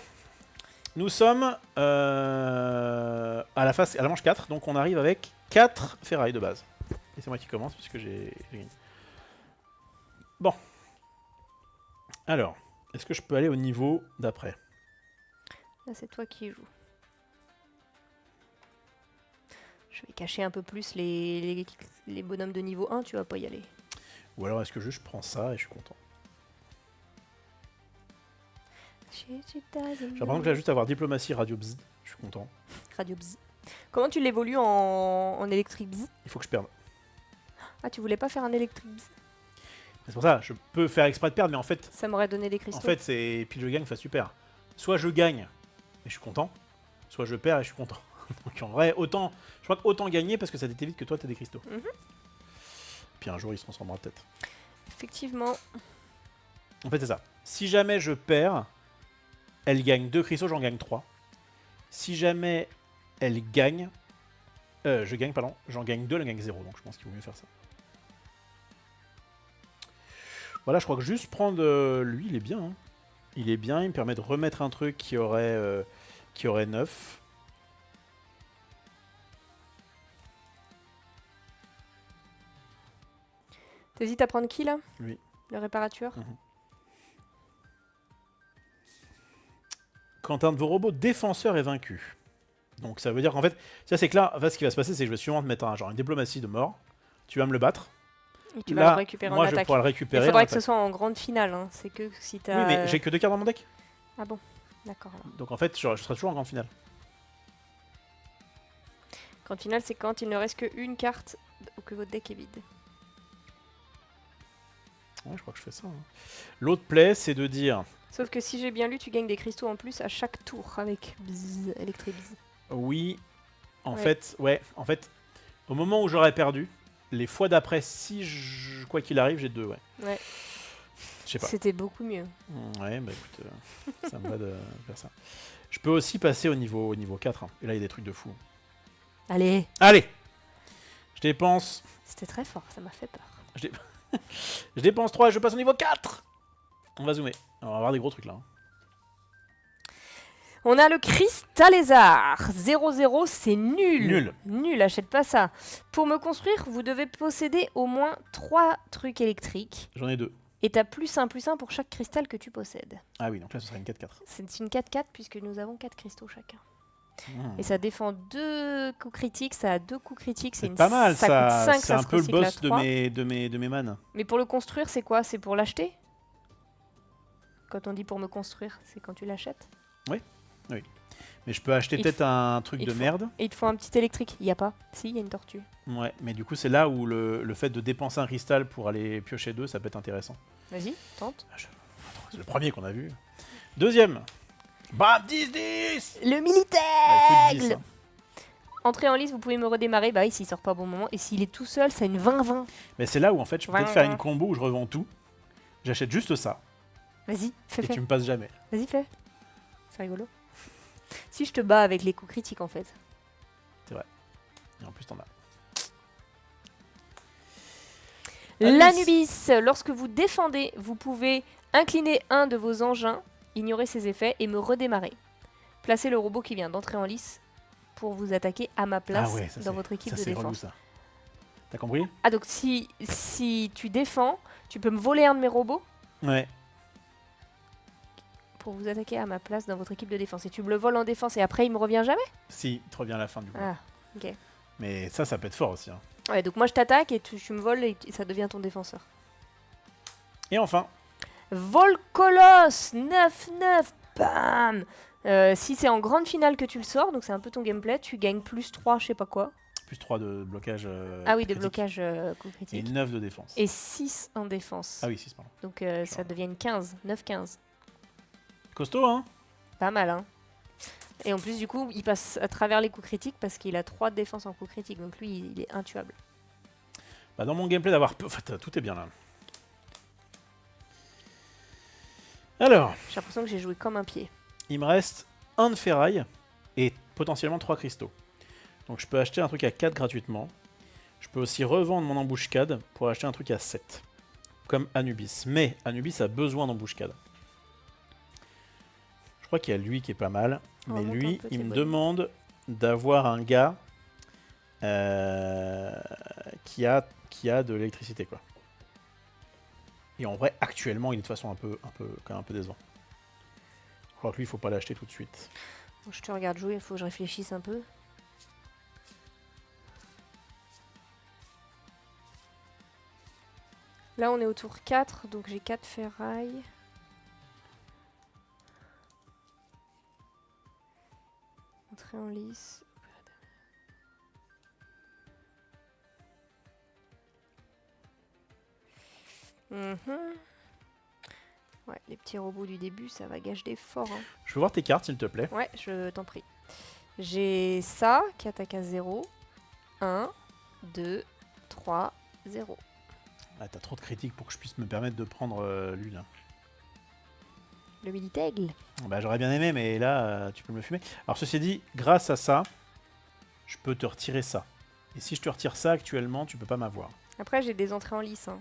nous sommes à la manche 4, donc on arrive avec 4 ferrailles de base. Et c'est moi qui commence puisque j'ai gagné. Bon. Alors, est-ce que je peux aller au niveau d'après? Là, c'est toi qui joues. Je vais cacher un peu plus les bonhommes de niveau 1, tu vas pas y aller. Ou alors est-ce que je prends ça et je suis content. J'ai l'impression que j'ai juste à avoir diplomatie radio bzz. Je suis content. Radio bzz. Comment tu l'évolues en électrique bzz? Il faut que je perde. Ah, tu voulais pas faire un électrique bzz? C'est pour ça, je peux faire exprès de perdre, mais en fait, Ça m'aurait donné des cristaux. en fait c'est pile je gagne, enfin super. Soit je gagne et je suis content, soit je perds et je suis content. Donc en vrai, autant, je crois qu'autant gagner parce que ça t'évite que toi t'as des cristaux. Puis un jour il se transformera peut-être. Effectivement. En fait c'est ça. Si jamais je perds, elle gagne 2 cristaux, j'en gagne 3. Si jamais elle gagne, je gagne, pardon, j'en gagne 2, elle gagne 0. Donc je pense qu'il vaut mieux faire ça. Voilà, je crois que juste prendre lui, il est bien. Hein. Il est bien, il me permet de remettre un truc qui aurait 9. T'hésites à prendre qui là? Lui. Le réparateur. Quand un de vos robots défenseurs est vaincu. Donc ça veut dire qu'en fait, ça c'est que là, en fait, ce qui va se passer, c'est que je vais sûrement te mettre genre une diplomatie de mort. Tu vas me le battre. Et tu Là, vas le récupérer moi en je attaque. pourrai le Il récupérer. faudrait en que ce attaque. soit en grande finale. Hein. C'est que si t'as. Oui, mais j'ai que 2 cartes dans mon deck. Ah bon, d'accord. alors. Donc en fait, je serai toujours en grande finale. Grande finale, c'est quand il ne reste qu'une carte ou que votre deck est vide. Ouais, je crois que je fais ça. Hein. L'autre play, c'est de dire Sauf que si j'ai bien lu, tu gagnes des cristaux en plus à chaque tour avec bzz, électrique bzz. oui. En Ouais. fait, au moment où j'aurais perdu, les fois d'après, si quoi qu'il arrive, j'ai 2, ouais. Ouais. Je sais pas. C'était beaucoup mieux. Ouais, bah écoute, ça me va de faire ça. Je peux aussi passer au niveau 4. Hein. Et là, il y a des trucs de fou. Allez, Allez. Je dépense c'était très fort, ça m'a fait peur. Je dépense 3 et je passe au niveau 4. On va zoomer. On va avoir des gros trucs là. Hein. On a le Cristalésar. 0-0, c'est nul. Nul. Nul, achète pas ça. Pour me construire, vous devez posséder au moins 3 trucs électriques. J'en ai 2. Et t'as +1/+1 pour chaque cristal que tu possèdes. Ah oui, donc là, ce sera une 4-4. C'est une 4-4 puisque nous avons 4 cristaux chacun. Mmh. Et ça défend 2 coups critiques, ça a 2 coups critiques. C'est une- pas mal ça. coûte 5, C'est ça un se peu le recycle à boss de 3. mes mannes. Mais pour le construire, c'est quoi? C'est pour l'acheter? Quand on dit pour me construire, c'est quand tu l'achètes? Mais je peux acheter Il peut-être un truc il de faut- merde. Et il te faut un petit électrique. Il y a pas? Si, il y a une tortue. Ouais, mais du coup, c'est là où le fait de dépenser un cristal pour aller piocher 2, ça peut être intéressant. Vas-y, tente. Attends, c'est le premier qu'on a vu. Deuxième. Bam, 10-10. Le Bah, militaire. écoute, 10, hein. Entrée en liste, vous pouvez me redémarrer. Bah oui, s'il sort pas au bon moment. Et s'il est tout seul, c'est une 20-20. Mais c'est là où en fait, je peux peut-être Ouais, faire ouais. une combo où je revends tout. J'achète juste ça Vas-y, fais, et fais. tu me passes jamais. Vas-y, fais. C'est rigolo. Si je te bats avec les coups critiques, en fait. Et en plus, t'en as. L'Anubis. Lorsque vous défendez, vous pouvez incliner un de vos engins, ignorer ses effets et me redémarrer. Placez le robot qui vient d'entrer en lice pour vous attaquer à ma place ouais, ça, dans c'est- votre équipe Ça, de c'est relou défense. ça. T'as compris? Ah, donc si tu défends, tu peux me voler un de mes robots Ouais. pour vous attaquer à ma place dans votre équipe de défense. Et tu me le voles en défense et après il me revient jamais? Si, tu reviens à la fin du coup. Ah, ok. Mais ça peut être fort aussi. Hein. Ouais, donc moi je t'attaque et tu me voles et ça devient ton défenseur. Et enfin, Volcolos 9-9, bam. Si c'est en grande finale que tu le sors, donc c'est un peu ton gameplay, tu gagnes +3, je sais pas quoi. plus 3 de blocage. Ah oui, de critique. blocage coup Et critique. 9 de défense. Et 6 en défense. Ah oui, 6, pardon. Donc ça devient une 15, 9-15. Costaud, hein? Pas mal, hein. Et en plus, du coup, il passe à travers les coups critiques parce qu'il a 3 de défense en coups critiques. Donc lui, il est intuable. Bah, dans mon gameplay d'avoir peu. En fait, tout est bien là. Alors, J'ai l'impression que j'ai joué comme un pied. il me reste un de ferraille et potentiellement 3 cristaux. Donc je peux acheter un truc à 4 gratuitement. Je peux aussi revendre mon embuscade pour acheter un truc à 7. Comme Anubis. Mais Anubis a besoin d'embuscade. Je crois qu'il y a lui qui est pas mal. Mais Remonte un lui, peu il tes me bonus. demande d'avoir un gars qui a de l'électricité, quoi. Et en vrai, actuellement, il est de toute façon quand même un peu décevant. Je crois que lui, il faut pas l'acheter tout de suite. Bon, je te regarde jouer, il faut que je réfléchisse un peu. Là, on est au tour 4, donc j'ai 4 ferrailles. Entrée en lice. Mhm. Ouais, les petits robots du début, ça va gâcher des forts. Hein. Je veux voir tes cartes, s'il te plaît. Ouais, je t'en prie. J'ai ça qui attaque à 0. 1, 2, 3, 0. Ah, t'as trop de critiques pour que je puisse me permettre de prendre lui, là. Le Militaigle. Bah, j'aurais bien aimé, mais là, tu peux me le fumer. Alors, ceci dit, grâce à ça, je peux te retirer ça. Et si je te retire ça actuellement, tu peux pas m'avoir. Après, j'ai des entrées en lice. Hein.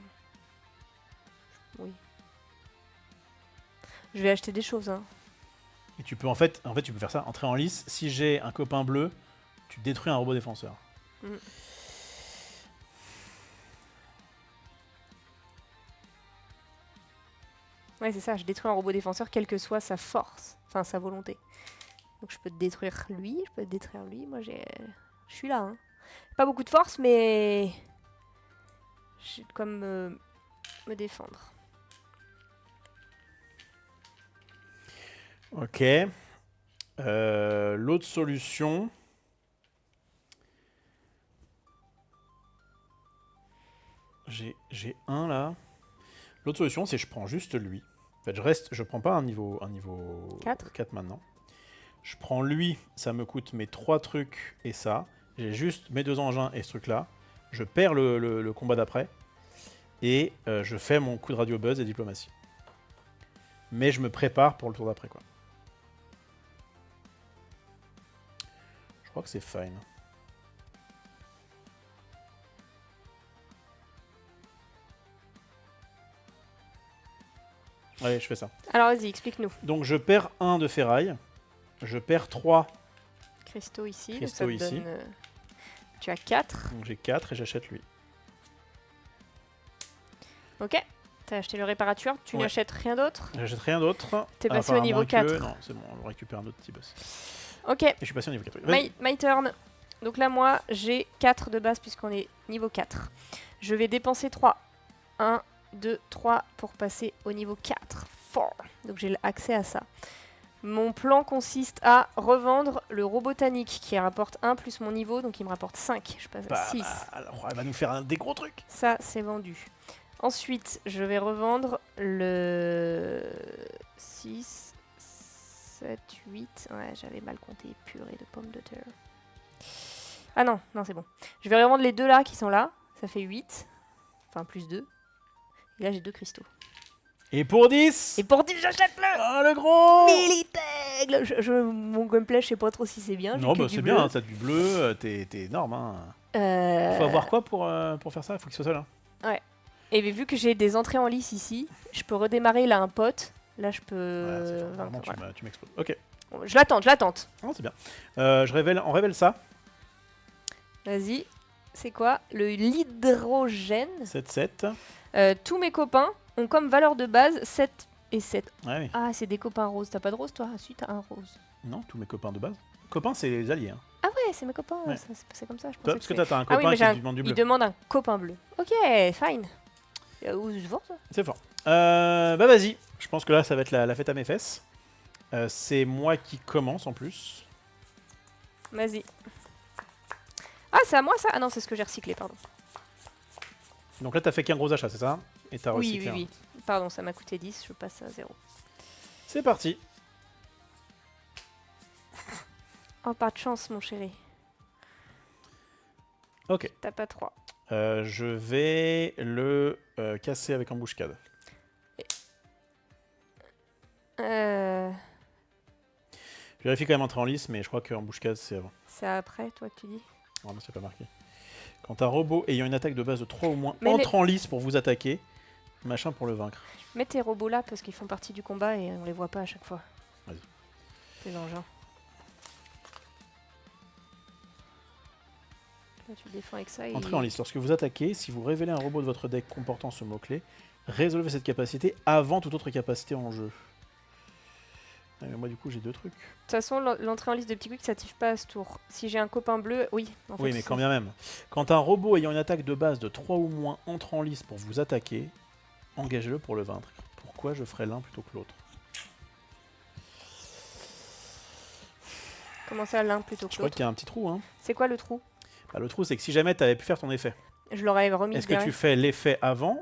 Oui. Je vais acheter des choses. Hein. Et tu peux en fait, tu peux faire ça, entrer en lice. Si j'ai un copain bleu, tu détruis un robot défenseur. Mm. Ouais, c'est ça, je détruis un robot défenseur, quelle que soit sa force, enfin sa volonté. Donc je peux te détruire lui, je peux te détruire lui. Moi, je suis là. Hein. Pas beaucoup de force, mais j'ai de quoi me défendre. Ok. L'autre solution... J'ai un là. L'autre solution, c'est je prends juste lui. En fait, je prends pas un niveau 4 maintenant. Je prends lui, ça me coûte mes 3 trucs et ça. J'ai juste mes 2 engins et ce truc-là. Je perds le combat d'après. Et je fais mon coup de radio buzz et diplomatie. Mais je me prépare pour le tour d'après, quoi. Je crois que c'est fine. Allez, je fais ça. Alors vas-y, explique-nous. Donc je perds 1 de ferraille. Je perds 3 cristaux ici. Cristaux donc ça te ici. donne, tu as 4. Donc j'ai 4 et j'achète lui. Ok. T'as acheté le réparateur, tu Ouais. n'achètes rien d'autre. J'achète rien d'autre. T'es passé Enfin, au à niveau moins que- 4. Non, c'est bon, on récupère un autre petit boss. Ok, Et je suis passé au niveau 4. Vas-y. my turn. Donc là, moi, j'ai 4 de base puisqu'on est niveau 4. Je vais dépenser 3. 1, 2, 3 pour passer au niveau 4. 4. Donc j'ai accès à ça. Mon plan consiste à revendre le robotanique qui rapporte 1 plus mon niveau, donc il me rapporte 5. Je passe à 6. Alors, elle va nous faire des gros trucs. Ça, c'est vendu. Ensuite, je vais revendre le 6, 7, 8. Ouais, j'avais mal compté. Purée de pommes de terre. Ah non, non, c'est bon. Je vais revendre les deux là qui sont là. Ça fait 8. Enfin, plus 2. Et là, j'ai 2 cristaux. Et pour 10 Et pour 10, j'achète le Ah, le gros Militaigle. Mon gameplay, je sais pas trop si c'est bien. Non, j'ai que bah du c'est bleu. bien, hein, t'as du bleu, t'es énorme. Hein. Faut avoir quoi pour faire ça? Faut qu'il soit seul. Hein. Et vu que j'ai des entrées en lice ici, je peux redémarrer là un pote. Là, je peux... Voilà, c'est fort, vraiment, voilà. tu m'exploses. Ok, Bon, je l'attends, je l'attends. non, c'est bien. On révèle ça. Vas-y. C'est quoi? Le l'hydrogène. 7-7. Tous mes copains ont comme valeur de base 7 et 7. Ouais, oui. Ah, c'est des copains roses. T'as pas de rose, toi? Ah, si, t'as un rose. Non, tous mes copains de base. Copains, c'est les alliés. Hein. Ah ouais, c'est mes copains. Ouais. C'est comme ça, je Toi, pensais parce que que t'as un Ah oui, copain mais qui demande du bleu. il demande un copain bleu. Ok, fine. Où je vois ça? C'est fort. Bah vas-y. Je pense que là, ça va être la fête à mes fesses. C'est moi qui commence en plus. Vas-y. Ah, c'est à moi ça? Ah non, c'est ce que j'ai recyclé, pardon. Donc là, t'as fait qu'un gros achat, c'est ça? Et t'as Oui, recyclé oui, oui. Pardon, ça m'a coûté 10, je passe à 0. C'est parti. Oh, pas de chance, mon chéri. Ok. T'as pas 3. Je vais le casser avec embuscade. Euh... Je vérifie quand même entrer en lice, mais je crois qu'embuscade, c'est avant. C'est après, toi, que tu dis? Oh non, c'est pas marqué. Quand un robot ayant une attaque de base de 3 ou moins Mais entre en lice pour vous attaquer, machin pour le vaincre. Mets tes robots là parce qu'ils font partie du combat et on les voit pas à chaque fois. Vas-y. Tes engins. Là, tu le défends avec ça et... Entrez en lice. Lorsque vous attaquez, si vous révélez un robot de votre deck comportant ce mot-clé, résolvez cette capacité avant toute autre capacité en jeu. Ah, mais moi, du coup, j'ai 2 trucs. De toute façon, l'entrée en liste de petits quick s'active pas à ce tour. Si j'ai un copain bleu, oui. En fait, Oui, mais c'est- quand bien même. Quand un robot ayant une attaque de base de 3 ou moins entre en lice pour vous attaquer, Engagez-le pour le vaincre. Pourquoi je ferais l'un plutôt que l'autre? Comment ça, l'un plutôt Je que crois l'autre? qu'il y a un petit trou. Hein. C'est quoi le trou? Bah, le trou, c'est que si jamais tu avais pu faire ton effet, Je l'aurais remis est-ce que derrière. tu fais l'effet avant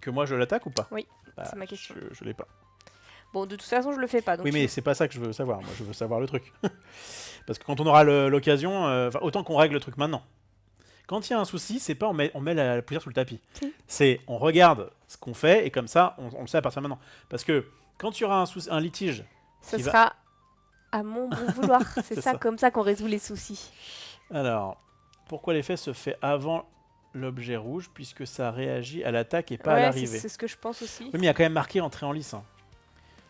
que moi je l'attaque ou pas? Oui, Bah, c'est ma question. Je l'ai pas. Bon, de toute façon, je le fais pas. Donc Oui, mais c'est pas ça que je veux savoir. Moi, je veux savoir le truc. Parce que quand on aura l'occasion, autant qu'on règle le truc maintenant. Quand il y a un souci, c'est pas on met la poussière sous le tapis. Si. C'est on regarde ce qu'on fait et comme ça, on le sait à partir de maintenant. Parce que quand il y aura un litige, ce qui va- sera à mon bon vouloir. C'est C'est ça, ça. comme ça qu'on résout les soucis. alors, pourquoi l'effet se fait avant l'objet rouge puisque ça réagit à l'attaque et pas à Ouais, l'arrivée? c'est ce que je pense aussi. Oui, mais il y a quand même marqué entrée en lice. Hein.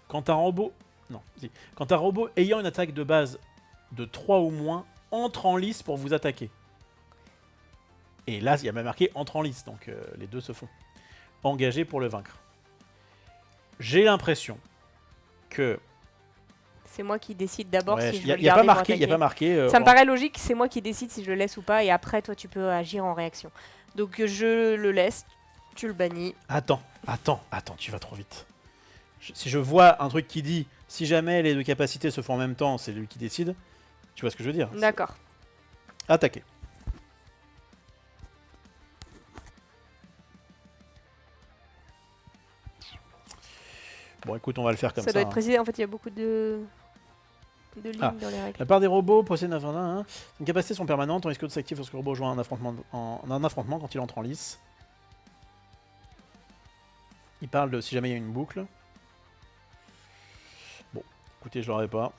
Quand un robot, non, si. Quand un robot ayant une attaque de base de 3 ou moins entre en lice pour vous attaquer. Et là, il y a même marqué entre en lice, donc les deux se font. Engagé pour le vaincre. J'ai l'impression que C'est moi qui décide d'abord ouais, si je y a- veux le y a garder pas pour marqué, il y a attaquer. pas marqué. Ça me paraît logique, c'est moi qui décide si je le laisse ou pas, et après, toi, tu peux agir en réaction. Donc, je le laisse, tu le bannis. Attends, tu vas trop vite. Si je vois un truc qui dit si jamais les deux capacités se font en même temps, c'est lui qui décide. Tu vois ce que je veux dire? D'accord. Attaquer. Bon, écoute, on va le faire comme ça. Ça doit être hein. précisé, en fait, il y a beaucoup de lignes Ah. dans les règles. La part des robots possède une capacité sont permanentes, tandis que d'autres s'activent lorsque le robot joue un affrontement, un affrontement quand il entre en lice. Il parle de si jamais il y a une boucle. Bon, écoutez, je l'aurais pas.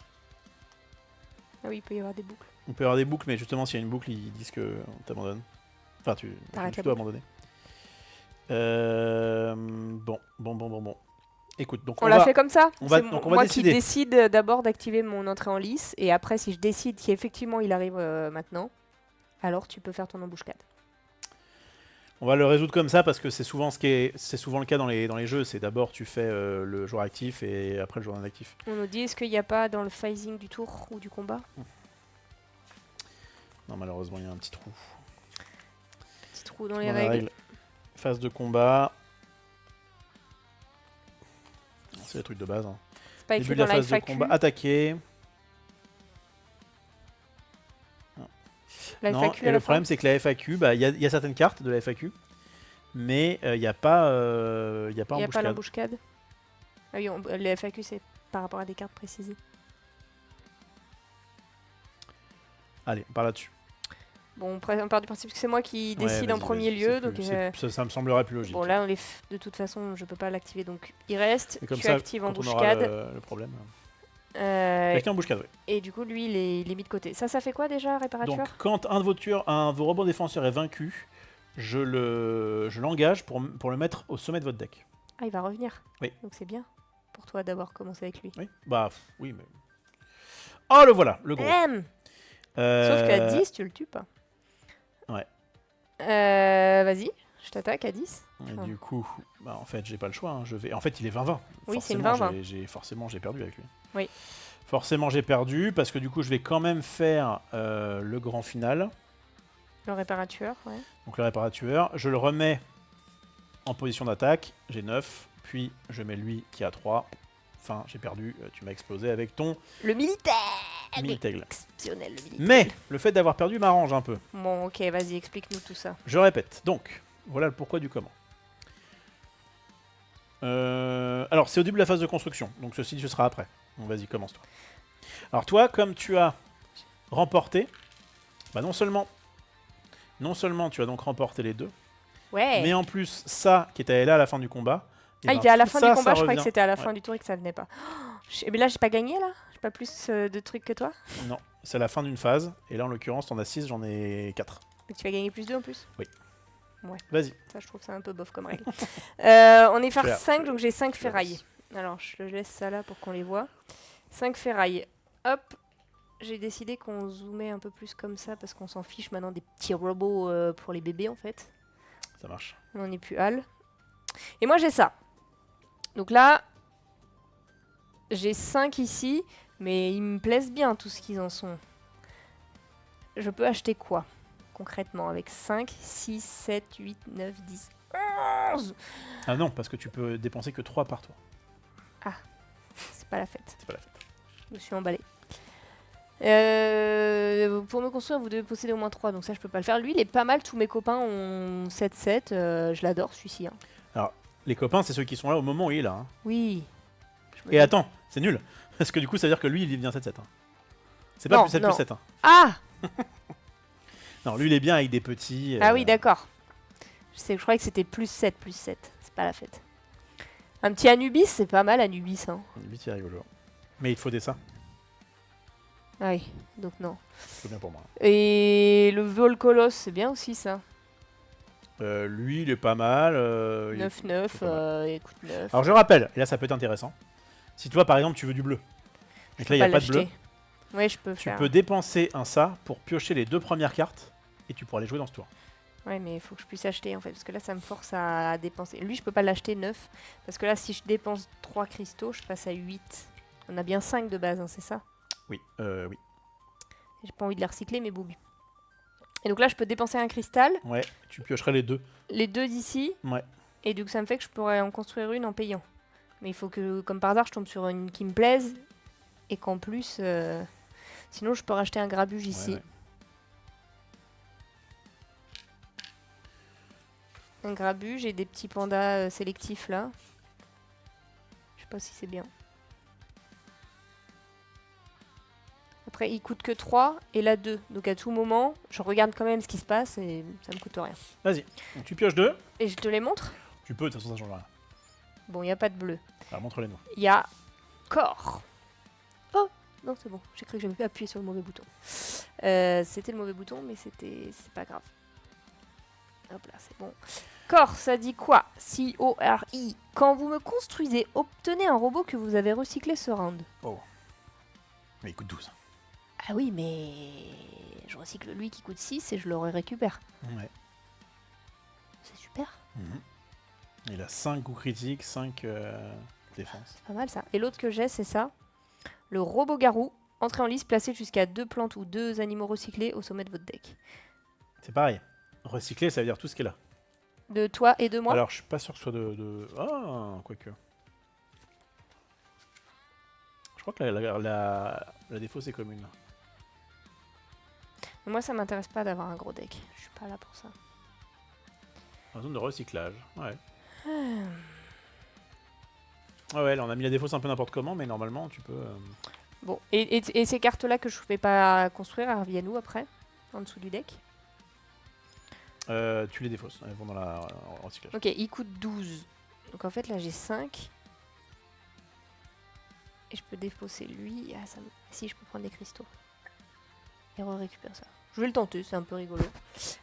Ah oui, il peut y avoir des boucles. On peut y avoir des boucles, mais justement, s'il y a une boucle, ils disent que on t'abandonne. Enfin, tu T'arrêtes la dois boucle. abandonner. Bon. Écoute, donc On l'a va- fait comme ça. on va- C'est donc on va moi décider. qui décide d'abord d'activer mon entrée en lice, et après, si je décide qu'effectivement il arrive maintenant, alors tu peux faire ton embuscade. On va le résoudre comme ça parce que c'est souvent le cas dans les jeux. C'est d'abord tu fais le joueur actif et après le joueur inactif. On nous dit, est-ce qu'il n'y a pas dans le phasing du tour ou du combat Non, malheureusement, il y a un petit trou. Petit trou dans les Dans la règles. règle. Phase de combat. C'est les trucs de base. Hein. C'est pas Début écrit de la dans la phase de FAQ. combat. Attaquer. La Non, FAQ et à le la fin. problème, c'est que la FAQ, bah, il y a certaines cartes de la FAQ, mais il n'y a pas, il y a pas Il n'y a pas embuscade. l'embuscade. Ah oui, les FAQ, c'est par rapport à des cartes précisées. Allez, on part là-dessus. Bon, on part du principe que c'est moi qui Ouais, décide en vas-y, premier vas-y, lieu. c'est Donc, plus- ça me semblerait plus logique. bon, là, de toute façon, je peux pas l'activer. Donc, il reste. Et comme Tu ça, actives quand on aura embuscade. le problème. Euh, Avec embuscade, oui. et du coup, lui, il est mis de côté. Ça fait quoi déjà, réparateur? Donc, quand un de vos robots défenseurs est vaincu, je l'engage pour le mettre au sommet de votre deck. Ah, il va revenir. Oui. Donc, c'est bien pour toi d'avoir commencé avec lui. Oui. Bah, oui, mais. Oh, le voilà, le gros. Sauf qu'à 10, tu le tues pas. Ouais. Vas-y, je t'attaque à 10. Et du coup, bah, en fait, j'ai pas le choix. Hein, En fait, il est 20-20. Oui, c'est une Forcément, 20-20. Forcément, j'ai perdu avec lui. Oui. Forcément, j'ai perdu parce que du coup, je vais quand même faire le grand final. Le réparateur, ouais. Donc, le réparateur. Je le remets en position d'attaque. J'ai 9. Puis, je mets lui qui a 3. Enfin, j'ai perdu. Tu m'as explosé avec ton Le militaire Mini-Taigle. Exceptionnel, le militaire. Mais le fait d'avoir perdu m'arrange un peu. Bon, ok, vas-y, explique-nous tout ça. Je répète. Donc, voilà le pourquoi du comment. Alors, c'est au début de la phase de construction. Donc, ceci, ce sera après. Donc, vas-y, commence-toi. Alors, toi, comme tu as remporté, bah non seulement tu as donc remporté les deux, Ouais. mais en plus, ça qui était là à la fin du combat. Ah, il était à la fin du combat, je croyais revient. que c'était à la fin Ouais. du tour et que ça venait pas. Mais là, j'ai pas gagné, là? J'ai pas plus de trucs que toi? Non, c'est la fin d'une phase. Et là, en l'occurrence, t'en as 6, j'en ai 4. Mais tu vas gagner plus 2 en plus? Vas-y. Ça, je trouve ça un peu bof comme règle. On est phare Je vais- 5, donc j'ai 5 je ferrailles. laisse. Alors, je le laisse ça là pour qu'on les voit. 5 ferrailles. Hop. J'ai décidé qu'on zoomait un peu plus comme ça parce qu'on s'en fiche maintenant des petits robots pour les bébés en fait. Ça marche. On n'en est plus hal. Et moi j'ai ça. Donc là, j'ai 5 ici, mais ils me plaisent bien tout ce qu'ils en sont. Je peux acheter quoi concrètement avec 5, 6, 7, 8, 9, 10 11. Ah non, parce que tu peux dépenser que 3 par tour. C'est pas la fête. C'est pas la fête. Je me suis emballé. Pour me construire, vous devez posséder au moins 3, donc ça je peux pas le faire. Lui, il est pas mal, tous mes copains ont 7-7. Je l'adore celui-ci. Hein. Alors, les copains, c'est ceux qui sont là au moment où il est là. Hein. Oui. Et attends, c'est nul. Parce que du coup, ça veut dire que lui, il est bien 7-7. Hein. C'est pas Non, plus 7 non. plus 7. Hein. Ah Non, lui, il est bien avec des petits. Ah oui, d'accord. Je croyais que c'était plus 7, plus 7. C'est pas la fête. Un petit Anubis, c'est pas mal Anubis. Hein. Lui, c'est rigolo. Mais il te faut des ça. Ah oui, donc non. C'est bien pour moi. Et le vol colosse, c'est bien aussi ça. Lui, il est pas mal. 9-9, écoute 9. Alors, je rappelle, et là, ça peut être intéressant. Si toi, par exemple, tu veux du bleu, et que là, il n'y a pas de bleu, Ouais, je peux tu faire. peux dépenser un ça pour piocher les 2 premières cartes et tu pourras les jouer dans ce tour. Ouais, mais il faut que je puisse acheter en fait, parce que là ça me force à dépenser. Lui, je peux pas l'acheter 9, parce que là, si je dépense 3 cristaux, je passe à 8. On a bien 5 de base, hein, c'est ça? Oui, oui. J'ai pas envie de les recycler, mais boum. Et donc là, je peux dépenser un cristal, Ouais, tu piocherais les 2. les 2 d'ici, Ouais. et donc ça me fait que je pourrais en construire une en payant. Mais il faut que, comme par hasard, je tombe sur une qui me plaise, et qu'en plus, sinon je peux racheter un grabuge ici. Ouais. Un grabuge et des petits pandas sélectifs là. Je sais pas si c'est bien. Après, il coûte que 3 et là 2. Donc à tout moment, je regarde quand même ce qui se passe et ça me coûte rien. Vas-y, donc tu pioches 2. Et je te les montre? Tu peux, de toute façon, ça change rien. Bon, il n'y a pas de bleu. Alors, montre-les-nous. Il y a corps. Oh non, c'est bon. J'ai cru que j'avais appuyé sur le mauvais bouton. C'était le mauvais bouton, mais c'est pas grave. Hop là, c'est bon. Corps, ça dit quoi? C-O-R-I. Quand vous me construisez, obtenez un robot que vous avez recyclé ce round. Oh. Mais il coûte 12. Ah oui, mais je recycle lui qui coûte 6 et je le récupère. Ouais. C'est super. Mhm. Il a 5 coups critiques, 5 défense. C'est pas mal ça. Et l'autre que j'ai, c'est ça. Le robot garou. Entrée en liste, placez jusqu'à 2 plantes ou 2 animaux recyclés au sommet de votre deck. C'est pareil. Recycler, ça veut dire tout ce qui est là. De toi et de moi. Alors, je suis pas sûr que ce soit de... Ah, quoique. Je crois que la défausse est commune. Mais moi, ça m'intéresse pas d'avoir un gros deck. Je suis pas là pour ça. En zone de recyclage, ouais. Ah ouais, là on a mis la défausse un peu n'importe comment, mais normalement tu peux... Bon, et ces cartes-là que je ne vais pas construire, elles reviennent où après? En dessous du deck? Tu les défausses, elles vont dans la recyclage. Ok, il coûte 12. Donc en fait là j'ai 5. Et je peux défausser lui. Ah, ça me... Si, je peux prendre des cristaux. Et récupérer ça. Je vais le tenter, c'est un peu rigolo.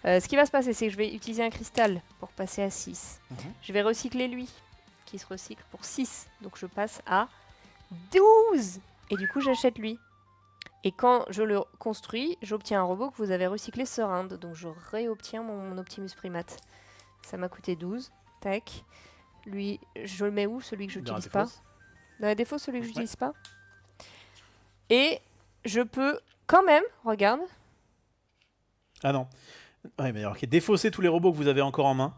Ce qui va se passer, c'est que je vais utiliser un cristal pour passer à 6. Je vais recycler lui, qui se recycle pour 6. Donc je passe à 12. Et du coup, j'achète lui. Et quand je le construis, j'obtiens un robot que vous avez recyclé ce round. Donc je réobtiens mon Optimus Primate. Ça m'a coûté 12. Tac. Lui, je le mets où, celui que je n'utilise pas? Dans la défausse, celui que je n'utilise pas. Et je peux quand même, regarde. Ah non. Ouais, mais alors, défausser tous les robots que vous avez encore en main,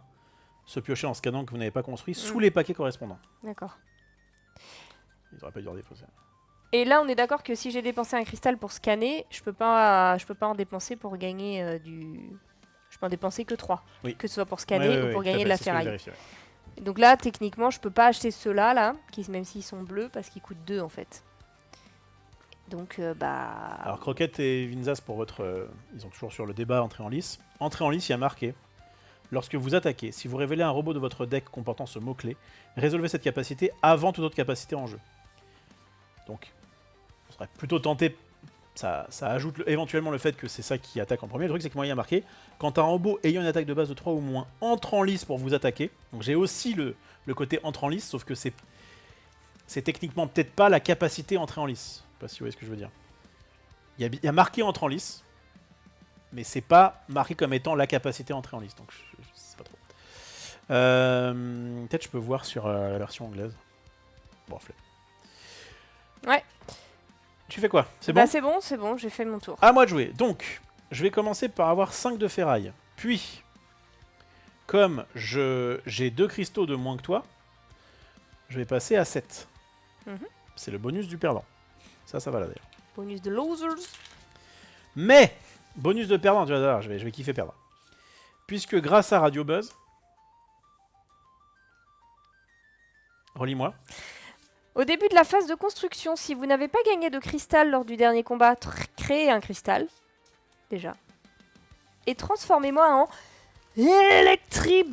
se piocher en scannant que vous n'avez pas construit sous les paquets correspondants. D'accord. Ils auraient pas dû en défausser. Et là, on est d'accord que si j'ai dépensé un cristal pour scanner, je peux pas en dépenser pour gagner du... Je peux en dépenser que 3. Oui. Que ce soit pour scanner ou pour gagner de la ferraille. Ouais. Donc là, techniquement, je peux pas acheter ceux-là, là, même s'ils sont bleus, parce qu'ils coûtent 2 en fait. Donc, Alors, Croquette et Vinzas, pour votre... ils sont toujours sur le débat entrée en lice. Entrée en lice, il y a marqué: lorsque vous attaquez, si vous révélez un robot de votre deck comportant ce mot-clé, résolvez cette capacité avant toute autre capacité en jeu. Donc, on serait plutôt tenté... Ça ajoute éventuellement le fait que c'est ça qui attaque en premier. Le truc, c'est que moi, il y a marqué: quand un robot ayant une attaque de base de 3 ou moins entre en lice pour vous attaquer. Donc j'ai aussi le côté entre en lice, sauf que c'est techniquement peut-être pas la capacité entrer en lice. Je sais pas si vous voyez ce que je veux dire. Il y a marqué entre en lice, mais c'est pas marqué comme étant la capacité entrer en lice. Donc je sais pas trop. Peut-être je peux voir sur la version anglaise. Bon, flemme. Ouais. Tu fais quoi? C'est bon? C'est bon, j'ai fait mon tour. À moi de jouer. Donc, je vais commencer par avoir 5 de ferraille. Puis, comme j'ai 2 cristaux de moins que toi, je vais passer à 7. Mhm. C'est le bonus du perdant. Ça va là d'ailleurs. Bonus de losers. Mais, bonus de perdant, tu vas voir, je vais kiffer perdre. Puisque grâce à Radio Buzz, relis-moi. Au début de la phase de construction, si vous n'avez pas gagné de cristal lors du dernier combat, créez un cristal. Déjà. Et transformez-moi en électrique.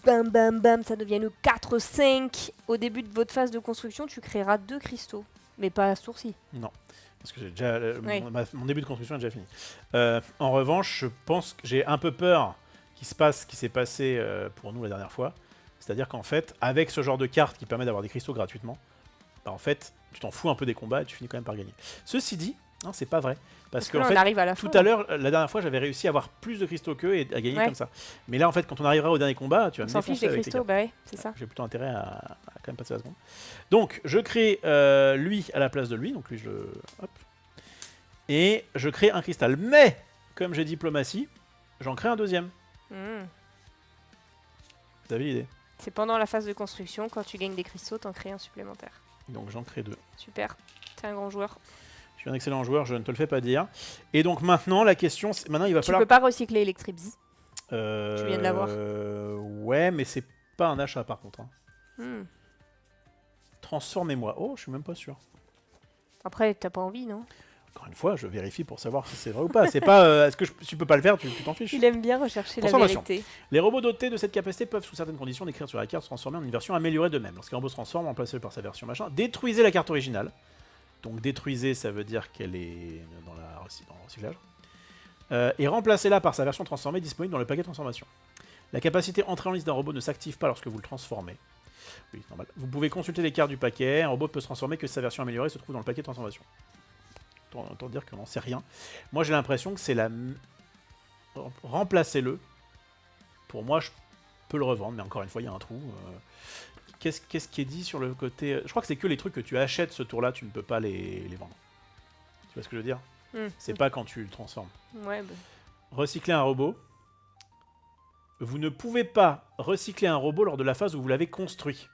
Bam bam bam, ça devient le 4-5. Au début de votre phase de construction, tu créeras 2 cristaux. Mais pas à ce tour-ci. Non, parce que j'ai déjà Oui. mon début de construction est déjà fini. En revanche, je pense que j'ai un peu peur qu'il se passe ce qui s'est passé pour nous la dernière fois. C'est-à-dire qu'en fait, avec ce genre de carte qui permet d'avoir des cristaux gratuitement, bah en fait, tu t'en fous un peu des combats et tu finis quand même par gagner. Ceci dit, non, c'est pas vrai. Parce que là, en on fait, arrive à la fin. tout à l'heure, la dernière fois, j'avais réussi à avoir plus de cristaux qu'eux et à gagner Ouais. comme ça. Mais là, en fait, quand on arrivera au dernier combat, tu vas On me s'en fiche défoncer des avec tes cristaux, cartes. bah ouais, c'est ça. J'ai plutôt intérêt à quand même passer la seconde. Donc, je crée lui à la place de lui. Donc, lui, hop. Et je crée un cristal. Mais, comme j'ai diplomatie, j'en crée un deuxième. Hmm. Vous avez l'idée? C'est pendant la phase de construction, quand tu gagnes des cristaux, t'en crées un supplémentaire. Donc, j'en crée 2. Super. T'es un grand joueur. Je suis un excellent joueur, je ne te le fais pas dire. Et donc, maintenant, la question, c'est... Maintenant, il va Tu falloir... peux pas recycler Electribs. Tu viens de l'avoir. Ouais, mais c'est pas un achat, par contre. Hein. Hmm. Transformez-moi. Oh, je suis même pas sûr. Après, t'as pas envie, non? Encore une fois, je vérifie pour savoir si c'est vrai ou pas. C'est pas... Est-ce que tu peux pas le faire, tu t'en fiches. Il aime bien rechercher la Transformation. vérité. Les robots dotés de cette capacité peuvent, sous certaines conditions, décrire sur la carte, se transformer en une version améliorée d'eux-mêmes. Lorsqu'un robot se transforme, remplacez-le par sa version machin. Détruisez la carte originale. Donc détruisez, ça veut dire qu'elle est dans le recyclage. Et remplacez-la par sa version transformée disponible dans le paquet de transformation. La capacité entrée en liste d'un robot ne s'active pas lorsque vous le transformez. Oui, c'est normal. Vous pouvez consulter les cartes du paquet. Un robot peut se transformer que si sa version améliorée se trouve dans le paquet de transformation. Autant dire qu'on n'en sait rien. Moi, j'ai l'impression que c'est la... Remplacez-le. Pour moi, je peux le revendre, mais encore une fois, il y a un trou. Qu'est-ce qui est dit sur le côté... Je crois que c'est que les trucs que tu achètes ce tour-là, tu ne peux pas les vendre. Tu vois ce que je veux dire? C'est pas quand tu le transformes. Ouais, bah. Recycler un robot. Vous ne pouvez pas recycler un robot lors de la phase où vous l'avez construit.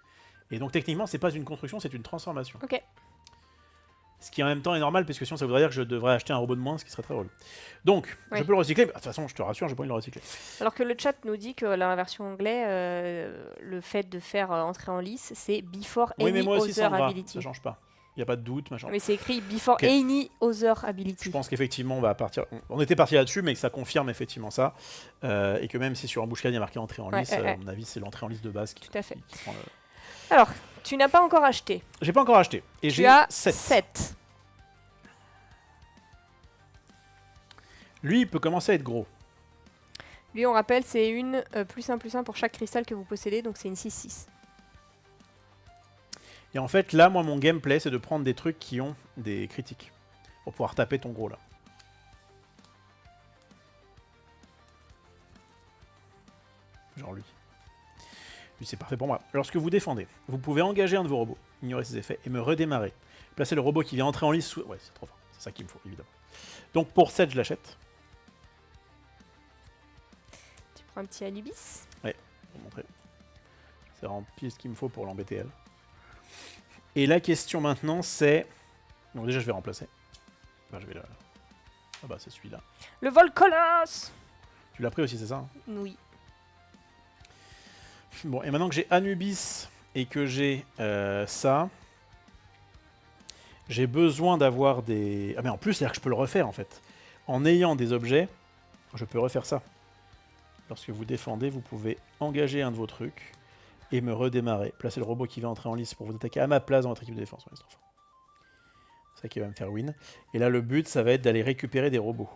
Et donc techniquement, c'est pas une construction, c'est une transformation. Ok. Ce qui en même temps est normal, puisque sinon ça voudrait dire que je devrais acheter un robot de moins, ce qui serait très relou. Donc, Oui. je peux le recycler. De toute façon, je te rassure, j'ai pas envie de le recycler. Alors que le chat nous dit que la version anglais, le fait de faire entrer en lice, c'est before Oui, mais any moi aussi, other Sandra, ability. ça change pas. Il n'y a pas de doute, machin. Mais c'est écrit before Ok. any other ability. Je pense qu'effectivement, on va partir. On était parti là-dessus, mais que ça confirme effectivement ça. Et que même si sur un bouche-canne, il y a marqué entrée en Ouais, lice, ouais, ouais. à mon avis, c'est l'entrée en lice de base qui Tout à fait. qui prend le... Alors, tu n'as pas encore acheté. J'ai pas encore acheté. Et Tu j'ai as 7. 7. Lui, il peut commencer à être gros. Lui, on rappelle, c'est une +1/+1 pour chaque cristal que vous possédez, donc c'est une 6/6. Et en fait, là, moi, mon gameplay, c'est de prendre des trucs qui ont des critiques. Pour pouvoir taper ton gros, là. Genre lui. Lui, c'est parfait pour moi. Lorsque vous défendez, vous pouvez engager un de vos robots, ignorer ses effets, et me redémarrer. Placer le robot qui vient entrer en lice sous... Ouais, c'est trop fort. C'est ça qu'il me faut, évidemment. Donc, pour 7, je l'achète. Tu prends un petit Anubis. Pour montrer. C'est vraiment pile ce qu'il me faut pour l'embêter, elle. Et la question maintenant, c'est... Donc déjà, je vais remplacer. Enfin, je vais là. Ah bah, c'est celui-là. Le vol colosse. Tu l'as pris aussi, c'est ça, hein? Oui. Bon, et maintenant que j'ai Anubis et que j'ai ça, j'ai besoin d'avoir des... Ah mais en plus, c'est-à-dire que je peux le refaire, en fait. En ayant des objets, je peux refaire ça. Lorsque vous défendez, vous pouvez engager un de vos trucs et me redémarrer. Placer le robot qui va entrer en lice pour vous attaquer à ma place dans votre équipe de défense. Ouais, c'est trop fort. C'est ça qui va me faire win. Et là, le but, ça va être d'aller récupérer des robots.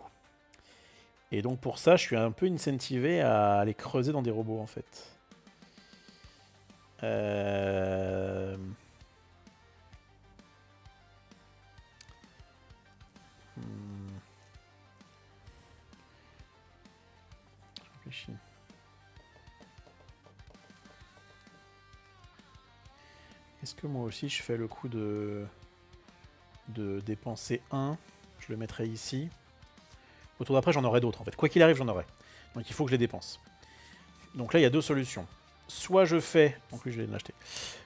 Et donc pour ça, je suis un peu incentivé à aller creuser dans des robots, en fait. Je réfléchis. Est-ce que moi aussi je fais le coup de dépenser 1? Je le mettrai ici. Au tour d'après, j'en aurai d'autres en fait. Quoi qu'il arrive, j'en aurai. Donc il faut que je les dépense. Donc là, il y a deux solutions. Soit je fais... Donc lui, je vais l'acheter.